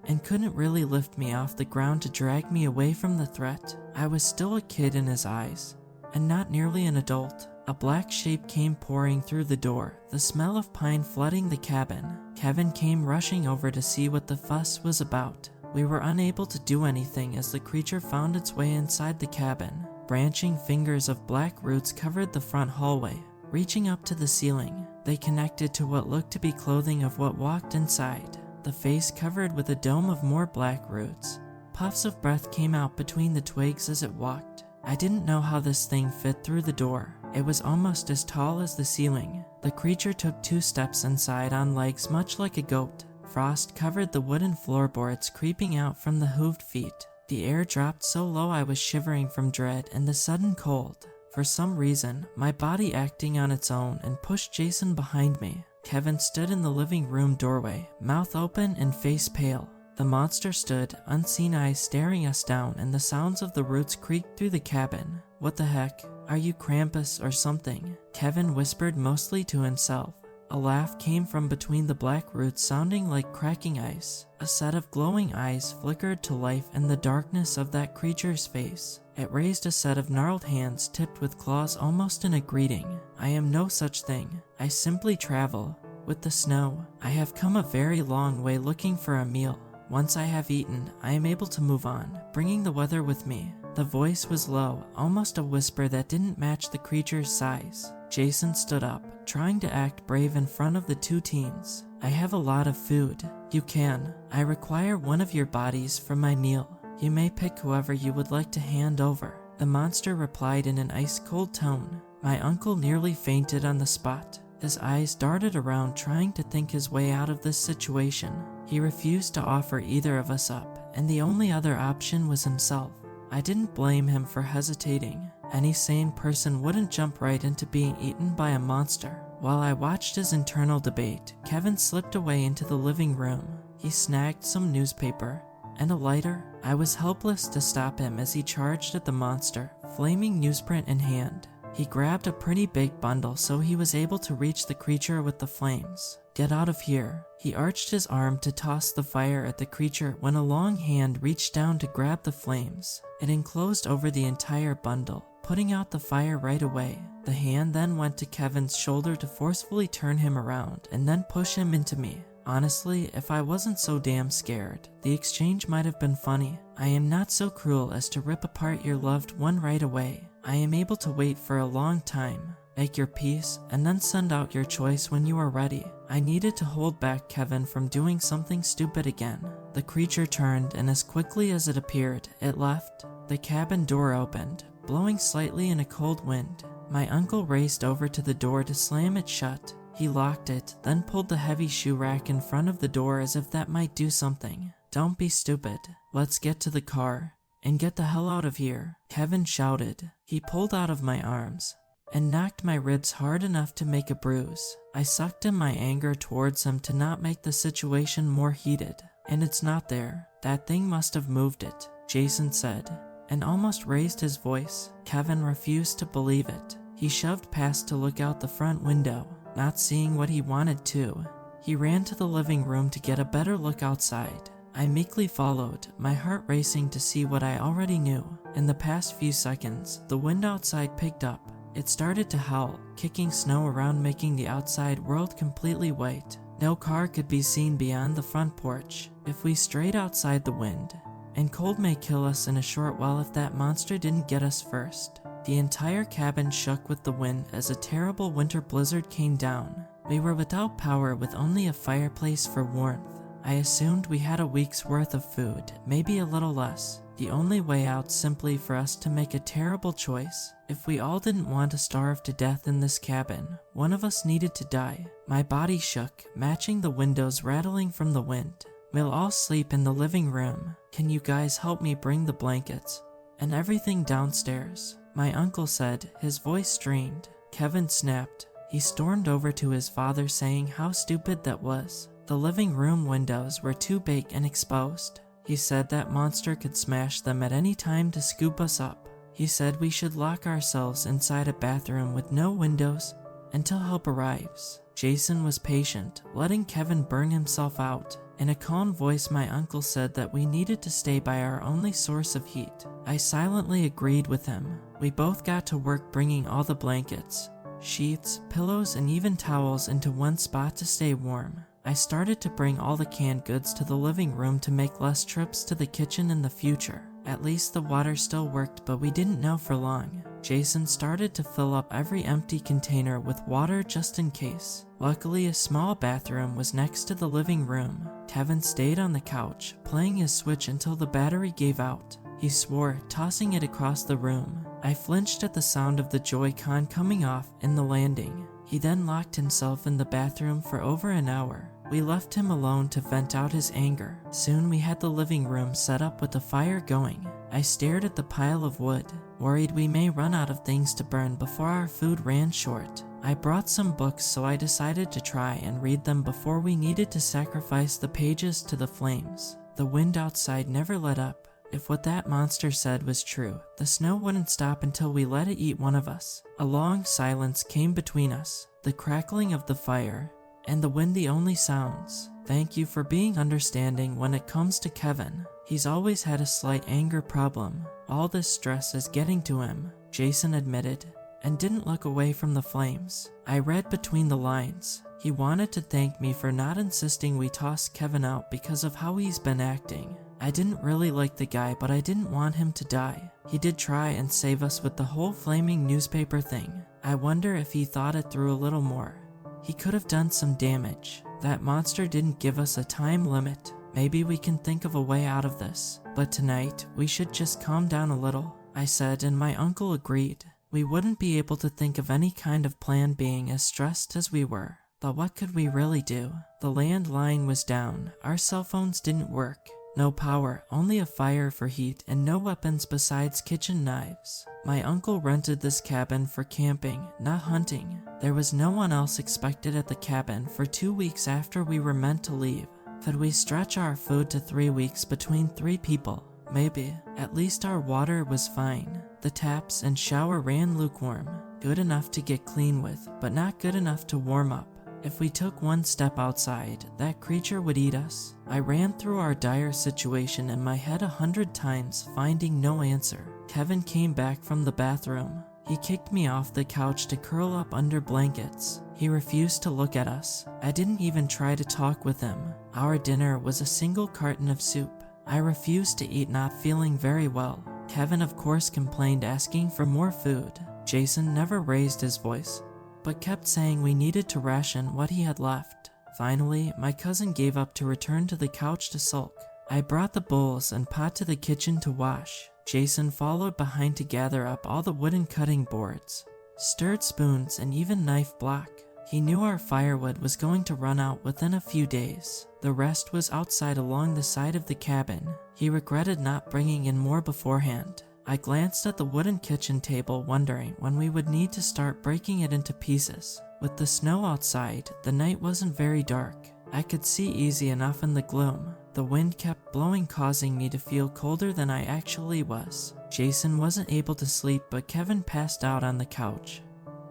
and couldn't really lift me off the ground to drag me away from the threat. I was still a kid in his eyes, and not nearly an adult. A black shape came pouring through the door, the smell of pine flooding the cabin. Kevin came rushing over to see what the fuss was about. We were unable to do anything as the creature found its way inside the cabin. Branching fingers of black roots covered the front hallway, reaching up to the ceiling. They connected to what looked to be clothing of what walked inside, the face covered with a dome of more black roots. Puffs of breath came out between the twigs as it walked. I didn't know how this thing fit through the door. It was almost as tall as the ceiling. The creature took 2 steps inside on legs much like a goat. Frost covered the wooden floorboards creeping out from the hooved feet. The air dropped so low I was shivering from dread and the sudden cold. For some reason, my body acting on its own and pushed Jason behind me. Kevin stood in the living room doorway, mouth open and face pale. The monster stood, unseen eyes staring us down, and the sounds of the roots creaked through the cabin. "What the heck? Are you Krampus or something?" Kevin whispered mostly to himself. A laugh came from between the black roots sounding like cracking ice. A set of glowing eyes flickered to life in the darkness of that creature's face. It raised a set of gnarled hands tipped with claws almost in a greeting. "I am no such thing. I simply travel with the snow. I have come a very long way looking for a meal. Once I have eaten, I am able to move on, bringing the weather with me." The voice was low, almost a whisper that didn't match the creature's size. Jason stood up, trying to act brave in front of the 2 teens. "I have a lot of food. You can. I require one of your bodies for my meal. You may pick whoever you would like to hand over." The monster replied in an ice-cold tone. My uncle nearly fainted on the spot. His eyes darted around trying to think his way out of this situation. He refused to offer either of us up, and the only other option was himself. I didn't blame him for hesitating. Any sane person wouldn't jump right into being eaten by a monster. While I watched his internal debate, Kevin slipped away into the living room. He snagged some newspaper and a lighter. I was helpless to stop him as he charged at the monster, flaming newsprint in hand. He grabbed a pretty big bundle so he was able to reach the creature with the flames. "Get out of here." He arched his arm to toss the fire at the creature when a long hand reached down to grab the flames. It enclosed over the entire bundle, putting out the fire right away. The hand then went to Kevin's shoulder to forcefully turn him around and then push him into me. Honestly, if I wasn't so damn scared, the exchange might have been funny. I am not so cruel as to rip apart your loved one right away. I am able to wait for a long time, make your peace, and then send out your choice when you are ready. I needed to hold back Kevin from doing something stupid again. The creature turned, and as quickly as it appeared, it left. The cabin door opened, blowing slightly in a cold wind. My uncle raced over to the door to slam it shut. He locked it, then pulled the heavy shoe rack in front of the door as if that might do something. "Don't be stupid. Let's get to the car and get the hell out of here," Kevin shouted. He pulled out of my arms and knocked my ribs hard enough to make a bruise. I sucked in my anger towards him to not make the situation more heated. "And it's not there. That thing must have moved it," Jason said, and almost raised his voice. Kevin refused to believe it. He shoved past to look out the front window, not seeing what he wanted to. He ran to the living room to get a better look outside. I meekly followed, my heart racing to see what I already knew. In the past few seconds, the wind outside picked up. It started to howl, kicking snow around, making the outside world completely white. No car could be seen beyond the front porch. If we strayed outside the wind, and cold may kill us in a short while if that monster didn't get us first. The entire cabin shook with the wind as a terrible winter blizzard came down. We were without power with only a fireplace for warmth. I assumed we had a week's worth of food, maybe a little less. The only way out simply for us to make a terrible choice. If we all didn't want to starve to death in this cabin, one of us needed to die. My body shook, matching the windows rattling from the wind. "We'll all sleep in the living room. Can you guys help me bring the blankets and everything downstairs?" My uncle said, his voice strained. Kevin snapped. He stormed over to his father saying how stupid that was. The living room windows were too big and exposed. He said that monster could smash them at any time to scoop us up. He said we should lock ourselves inside a bathroom with no windows until help arrives. Jason was patient, letting Kevin burn himself out. In a calm voice, my uncle said that we needed to stay by our only source of heat. I silently agreed with him. We both got to work bringing all the blankets, sheets, pillows, and even towels into one spot to stay warm. I started to bring all the canned goods to the living room to make less trips to the kitchen in the future. At least the water still worked, but we didn't know for long. Jason started to fill up every empty container with water just in case. Luckily, a small bathroom was next to the living room. Kevin stayed on the couch, playing his Switch until the battery gave out. He swore, tossing it across the room. I flinched at the sound of the Joy-Con coming off in the landing. He then locked himself in the bathroom for over an hour. We left him alone to vent out his anger. Soon we had the living room set up with the fire going. I stared at the pile of wood, worried we may run out of things to burn before our food ran short. I brought some books, so I decided to try and read them before we needed to sacrifice the pages to the flames. The wind outside never let up. If what that monster said was true, the snow wouldn't stop until we let it eat one of us. A long silence came between us, the crackling of the fire, and the wind the only sounds. Thank you for being understanding when it comes to Kevin. He's always had a slight anger problem. All this stress is getting to him, Jason admitted, and didn't look away from the flames. I read between the lines. He wanted to thank me for not insisting we toss Kevin out because of how he's been acting. I didn't really like the guy, but I didn't want him to die. He did try and save us with the whole flaming newspaper thing. I wonder if he thought it through a little more. He could have done some damage. That monster didn't give us a time limit. Maybe we can think of a way out of this. But tonight, we should just calm down a little, I said, and my uncle agreed. We wouldn't be able to think of any kind of plan being as stressed as we were. But what could we really do? The landline was down. Our cell phones didn't work. No power, only a fire for heat, and no weapons besides kitchen knives. My uncle rented this cabin for camping, not hunting. There was no one else expected at the cabin for 2 weeks after we were meant to leave. Could we stretch our food to 3 weeks between 3 people? Maybe. At least our water was fine. The taps and shower ran lukewarm, good enough to get clean with, but not good enough to warm up. If we took one step outside, that creature would eat us. I ran through our dire situation in my head 100 times, finding no answer. Kevin came back from the bathroom. He kicked me off the couch to curl up under blankets. He refused to look at us. I didn't even try to talk with him. Our dinner was a single carton of soup. I refused to eat, not feeling very well. Kevin of course complained, asking for more food. Jason never raised his voice, but kept saying we needed to ration what he had left. Finally, my cousin gave up to return to the couch to sulk. I brought the bowls and pot to the kitchen to wash. Jason followed behind to gather up all the wooden cutting boards, stirred spoons, and even knife block. He knew our firewood was going to run out within a few days. The rest was outside along the side of the cabin. He regretted not bringing in more beforehand. I glanced at the wooden kitchen table, wondering when we would need to start breaking it into pieces. With the snow outside, the night wasn't very dark. I could see easy enough in the gloom. The wind kept blowing, causing me to feel colder than I actually was. Jason wasn't able to sleep, but Kevin passed out on the couch,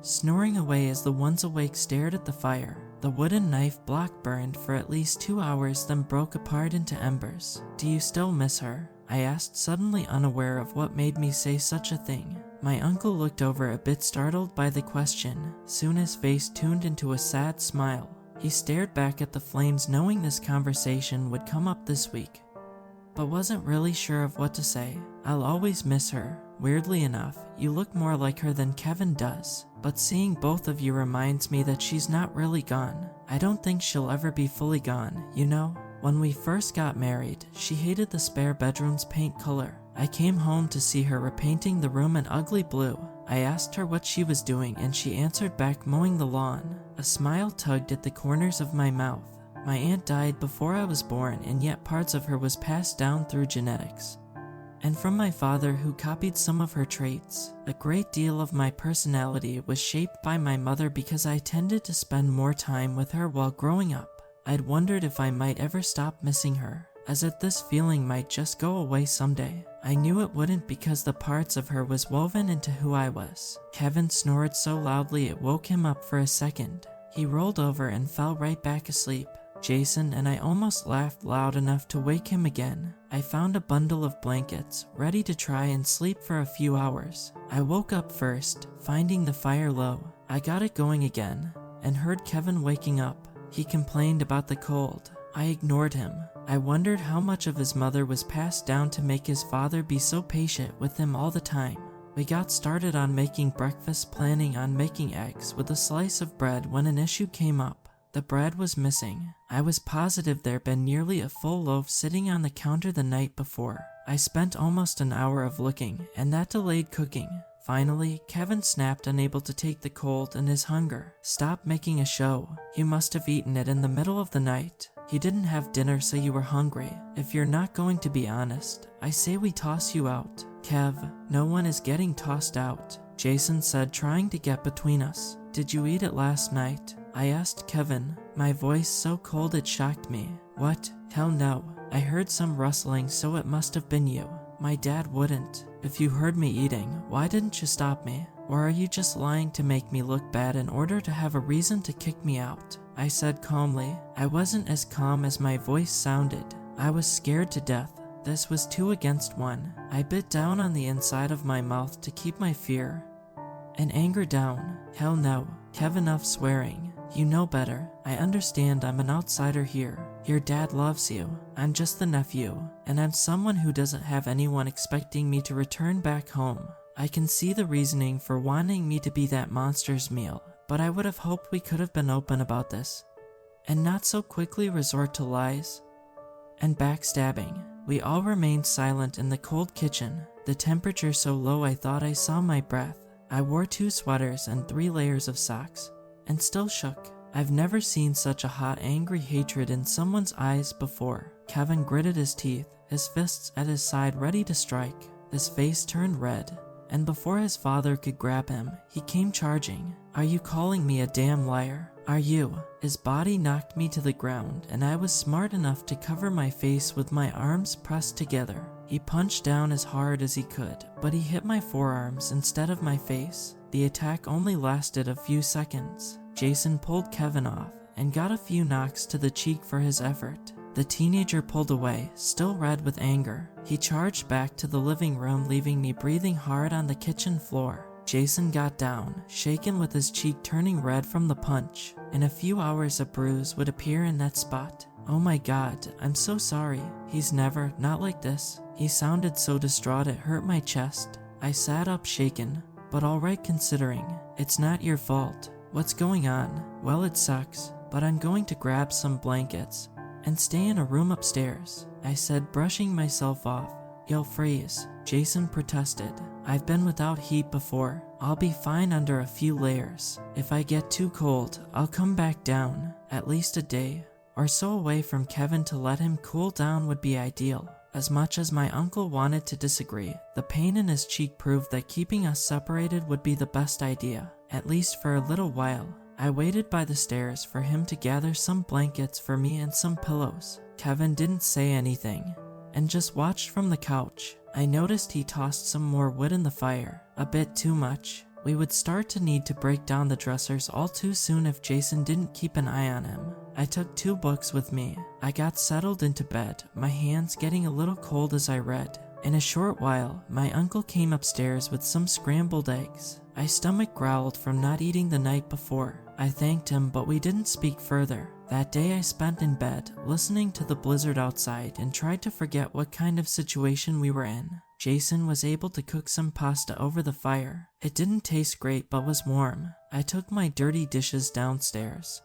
snoring away as the ones awake stared at the fire. The wooden knife block burned for at least 2 hours, then broke apart into embers. "Do you still miss her?" I asked, suddenly unaware of what made me say such a thing. My uncle looked over, a bit startled by the question. Soon his face tuned into a sad smile. He stared back at the flames, knowing this conversation would come up this week, but wasn't really sure of what to say. "I'll always miss her. Weirdly enough, you look more like her than Kevin does. But seeing both of you reminds me that she's not really gone. I don't think she'll ever be fully gone, you know? When we first got married, she hated the spare bedroom's paint color. I came home to see her repainting the room an ugly blue. I asked her what she was doing, and she answered back, mowing the lawn. A smile tugged at the corners of my mouth. My aunt died before I was born, and yet parts of her was passed down through genetics. and from my father who copied some of her traits. A great deal of my personality was shaped by my mother because I tended to spend more time with her while growing up. I'd wondered if I might ever stop missing her, as if this feeling might just go away someday. I knew it wouldn't because the parts of her was woven into who I was. Kevin snored so loudly it woke him up for a second. He rolled over and fell right back asleep. Jason and I almost laughed loud enough to wake him again. I found a bundle of blankets, ready to try and sleep for a few hours. I woke up first, finding the fire low. I got it going again, and heard Kevin waking up. He complained about the cold. I ignored him. I wondered how much of his mother was passed down to make his father be so patient with him all the time. We got started on making breakfast, planning on making eggs with a slice of bread when an issue came up. The bread was missing. I was positive there'd been nearly a full loaf sitting on the counter the night before. I spent almost an hour of looking, and that delayed cooking. Finally, Kevin snapped, unable to take the cold and his hunger. "Stop making a show. You must have eaten it in the middle of the night. You didn't have dinner, so you were hungry. If you're not going to be honest, I say we toss you out." "Kev, no one is getting tossed out," Jason said, trying to get between us. "Did you eat it last night?" I asked Kevin, my voice so cold it shocked me. "What? Hell no. I heard some rustling, so it must have been you." "My dad wouldn't. If you heard me eating, why didn't you stop me? Or are you just lying to make me look bad in order to have a reason to kick me out?" I said calmly. I wasn't as calm as my voice sounded. I was scared to death. This was 2 against 1. I bit down on the inside of my mouth to keep my fear and anger down. "Hell no. Kev, enough swearing. You know better. I understand I'm an outsider here. Your dad loves you. I'm just the nephew, and I'm someone who doesn't have anyone expecting me to return back home. I can see the reasoning for wanting me to be that monster's meal, but I would have hoped we could have been open about this, and not so quickly resort to lies and backstabbing." We all remained silent in the cold kitchen, the temperature so low I thought I saw my breath. I wore 2 sweaters and 3 layers of socks, and still shook. I've never seen such a hot, angry hatred in someone's eyes before. Kevin gritted his teeth, his fists at his side ready to strike. His face turned red, and before his father could grab him, he came charging. "Are you calling me a damn liar? Are you?" His body knocked me to the ground, and I was smart enough to cover my face with my arms pressed together. He punched down as hard as he could, but he hit my forearms instead of my face. The attack only lasted a few seconds. Jason pulled Kevin off and got a few knocks to the cheek for his effort. The teenager pulled away, still red with anger. He charged back to the living room, leaving me breathing hard on the kitchen floor. Jason got down, shaken with his cheek turning red from the punch. In a few hours a bruise would appear in that spot. "Oh my God, I'm so sorry. He's never, not like this." He sounded so distraught it hurt my chest. I sat up shaken, but alright considering. "It's not your fault. What's going on?" "Well, it sucks, but I'm going to grab some blankets and stay in a room upstairs," I said, brushing myself off. "You'll freeze," Jason protested. "I've been without heat before. I'll be fine under a few layers. If I get too cold, I'll come back down. At least a day or so away from Kevin to let him cool down would be ideal." As much as my uncle wanted to disagree, the pain in his cheek proved that keeping us separated would be the best idea, at least for a little while. I waited by the stairs for him to gather some blankets for me and some pillows. Kevin didn't say anything and just watched from the couch. I noticed he tossed some more wood in the fire, a bit too much. We would start to need to break down the dressers all too soon if Jason didn't keep an eye on him. I took 2 books with me. I got settled into bed, my hands getting a little cold as I read. In a short while, my uncle came upstairs with some scrambled eggs. My stomach growled from not eating the night before. I thanked him, but we didn't speak further. That day I spent in bed, listening to the blizzard outside, and tried to forget what kind of situation we were in. Jason was able to cook some pasta over the fire. It didn't taste great, but was warm. I took my dirty dishes downstairs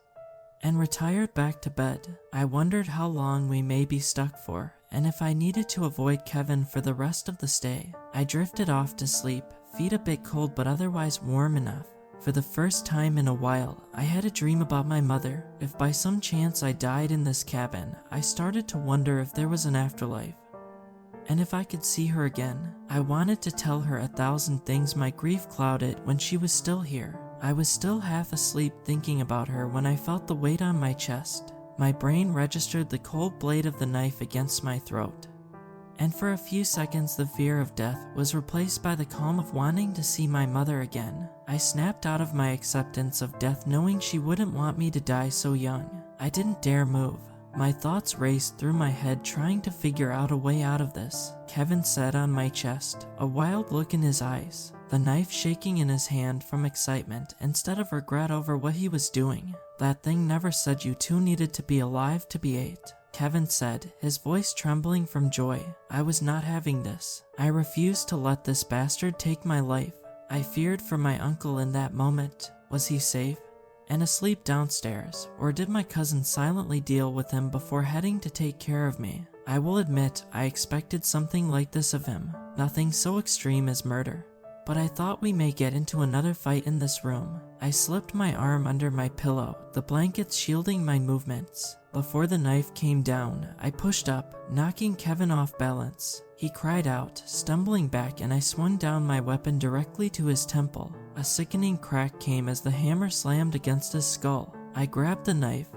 and retired back to bed. I wondered how long we may be stuck for, and if I needed to avoid Kevin for the rest of the stay. I drifted off to sleep, feet a bit cold but otherwise warm enough. For the first time in a while, I had a dream about my mother. If by some chance I died in this cabin, I started to wonder if there was an afterlife. and if I could see her again, I wanted to tell her 1,000 things my grief clouded when she was still here. I was still half asleep thinking about her when I felt the weight on my chest. My brain registered the cold blade of the knife against my throat. And for a few seconds the fear of death was replaced by the calm of wanting to see my mother again. I snapped out of my acceptance of death knowing she wouldn't want me to die so young. I didn't dare move. My thoughts raced through my head trying to figure out a way out of this. Kevin sat on my chest, a wild look in his eyes, the knife shaking in his hand from excitement instead of regret over what he was doing. That thing never said you two needed to be alive to be ate. Kevin said, his voice trembling from joy. I was not having this. I refused to let this bastard take my life. I feared for my uncle in that moment. Was he safe and asleep downstairs, or did my cousin silently deal with him before heading to take care of me? I will admit I expected something like this of him, nothing so extreme as murder. But I thought we may get into another fight in this room. I slipped my arm under my pillow, the blankets shielding my movements. Before the knife came down, I pushed up, knocking Kevin off balance. He cried out, stumbling back, and I swung down my weapon directly to his temple. A sickening crack came as the hammer slammed against his skull. I grabbed the knife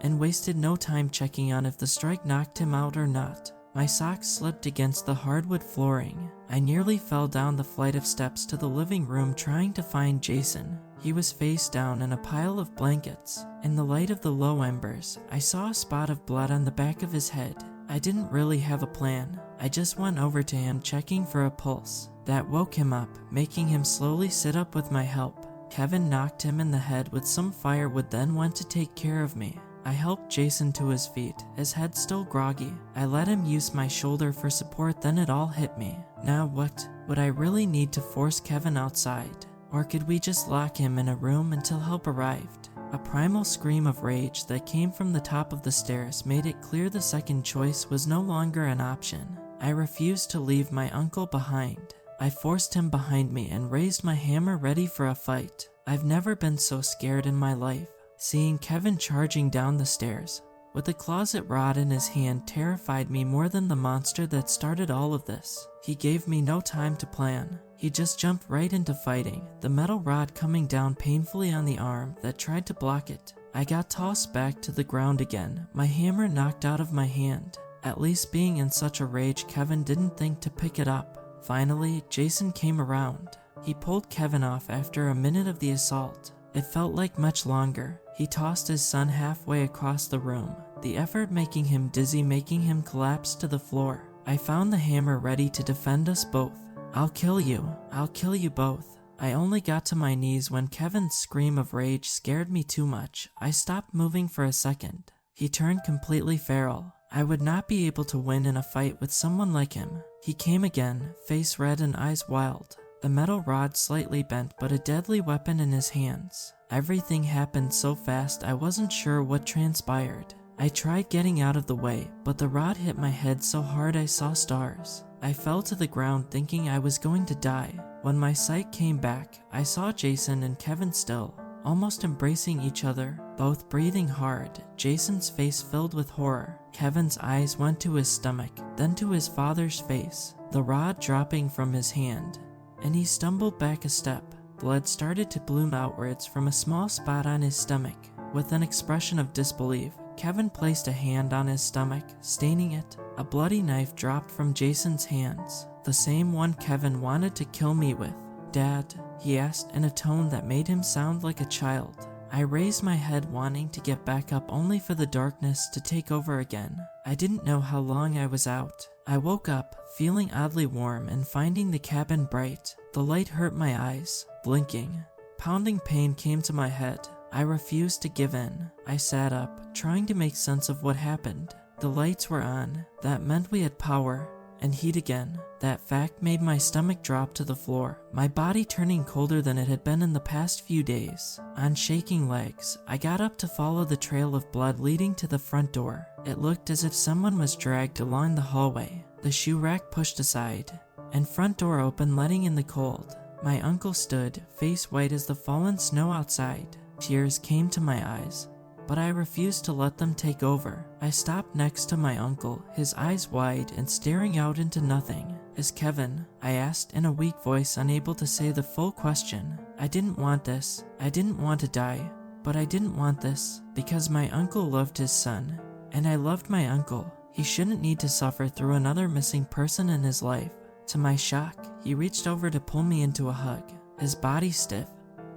and wasted no time checking on if the strike knocked him out or not. My socks slipped against the hardwood flooring. I nearly fell down the flight of steps to the living room trying to find Jason. He was face down in a pile of blankets. In the light of the low embers, I saw a spot of blood on the back of his head. I didn't really have a plan. I just went over to him checking for a pulse. That woke him up, making him slowly sit up with my help. Kevin knocked him in the head with some firewood, then went to take care of me. I helped Jason to his feet, his head still groggy. I let him use my shoulder for support, then it all hit me. Now what? Would I really need to force Kevin outside? Or could we just lock him in a room until help arrived? A primal scream of rage that came from the top of the stairs made it clear the second choice was no longer an option. I refused to leave my uncle behind. I forced him behind me and raised my hammer ready for a fight. I've never been so scared in my life. Seeing Kevin charging down the stairs with a closet rod in his hand terrified me more than the monster that started all of this. He gave me no time to plan. He just jumped right into fighting, the metal rod coming down painfully on the arm that tried to block it. I got tossed back to the ground again, my hammer knocked out of my hand. At least being in such a rage, Kevin didn't think to pick it up. Finally, Jason came around. He pulled Kevin off after a minute of the assault. It felt like much longer. He tossed his son halfway across the room, the effort making him dizzy, making him collapse to the floor. I found the hammer ready to defend us both. I'll kill you both. I only got to my knees when Kevin's scream of rage scared me too much. I stopped moving for a second. He turned completely feral. I would not be able to win in a fight with someone like him. He came again, face red and eyes wild. The metal rod slightly bent, but a deadly weapon in his hands. Everything happened so fast I wasn't sure what transpired. I tried getting out of the way, but the rod hit my head so hard I saw stars. I fell to the ground thinking I was going to die. When my sight came back, I saw Jason and Kevin still, almost embracing each other, both breathing hard, Jason's face filled with horror. Kevin's eyes went to his stomach, then to his father's face, the rod dropping from his hand, and he stumbled back a step. Blood started to bloom outwards from a small spot on his stomach. With an expression of disbelief, Kevin placed a hand on his stomach, staining it. A bloody knife dropped from Jason's hands, the same one Kevin wanted to kill me with. "Dad?" he asked in a tone that made him sound like a child. I raised my head wanting to get back up only for the darkness to take over again. I didn't know how long I was out. I woke up, feeling oddly warm and finding the cabin bright. The light hurt my eyes, blinking. Pounding pain came to my head. I refused to give in. I sat up, trying to make sense of what happened. The lights were on. That meant we had power and heat again. That fact made my stomach drop to the floor, my body turning colder than it had been in the past few days. On shaking legs, I got up to follow the trail of blood leading to the front door. It looked as if someone was dragged along the hallway. The shoe rack pushed aside, and front door open, letting in the cold. My uncle stood, face white as the fallen snow outside. Tears came to my eyes. but I refused to let them take over. I stopped next to my uncle, his eyes wide and staring out into nothing. "Is Kevin?" I asked in a weak voice, unable to say the full question. I didn't want this. I didn't want to die. But I didn't want this, because my uncle loved his son. And I loved my uncle. He shouldn't need to suffer through another missing person in his life. To my shock, he reached over to pull me into a hug, his body stiff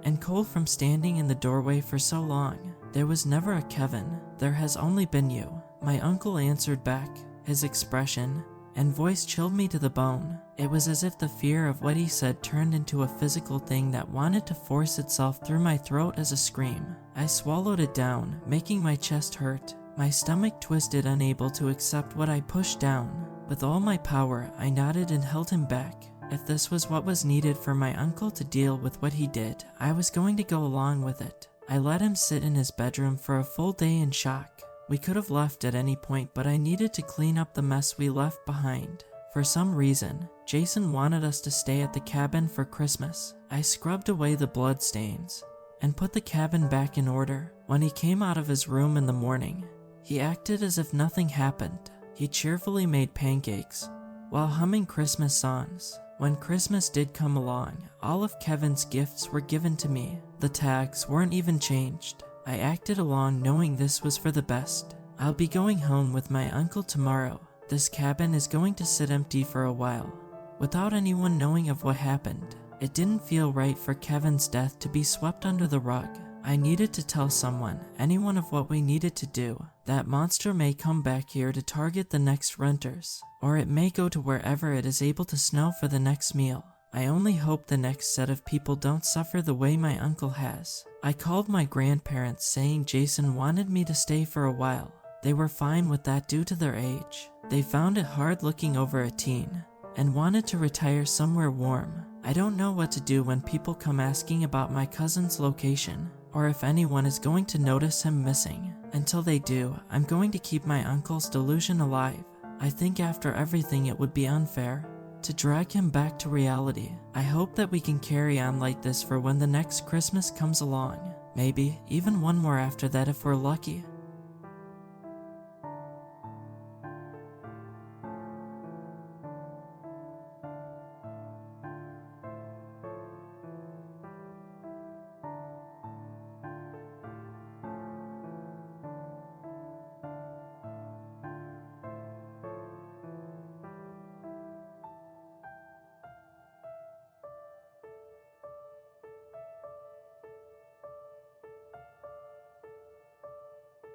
and cold from standing in the doorway for so long. "There was never a Kevin. There has only been you," my uncle answered back. His expression and voice chilled me to the bone. It was as if the fear of what he said turned into a physical thing that wanted to force itself through my throat as a scream. I swallowed it down, making my chest hurt. My stomach twisted, unable to accept what I pushed down. With all my power, I nodded and held him back. If this was what was needed for my uncle to deal with what he did, I was going to go along with it. I let him sit in his bedroom for a full day in shock. We could have left at any point, but I needed to clean up the mess we left behind. For some reason, Jason wanted us to stay at the cabin for Christmas. I scrubbed away the blood stains and put the cabin back in order. When he came out of his room in the morning, he acted as if nothing happened. He cheerfully made pancakes while humming Christmas songs. When Christmas did come along, all of Kevin's gifts were given to me. The tags weren't even changed. I acted along, knowing this was for the best. I'll be going home with my uncle tomorrow. This cabin is going to sit empty for a while, without anyone knowing of what happened. It didn't feel right for Kevin's death to be swept under the rug. I needed to tell someone, anyone, of what we needed to do. That monster may come back here to target the next renters, or it may go to wherever it is able to snow for the next meal. I only hope the next set of people don't suffer the way my uncle has. I called my grandparents, saying Jason wanted me to stay for a while. They were fine with that due to their age. They found it hard looking over a teen and wanted to retire somewhere warm. I don't know what to do when people come asking about my cousin's location, or if anyone is going to notice him missing. Until they do, I'm going to keep my uncle's delusion alive. I think after everything it would be unfair to drag him back to reality. I hope that we can carry on like this for when the next Christmas comes along. Maybe even one more after that if we're lucky.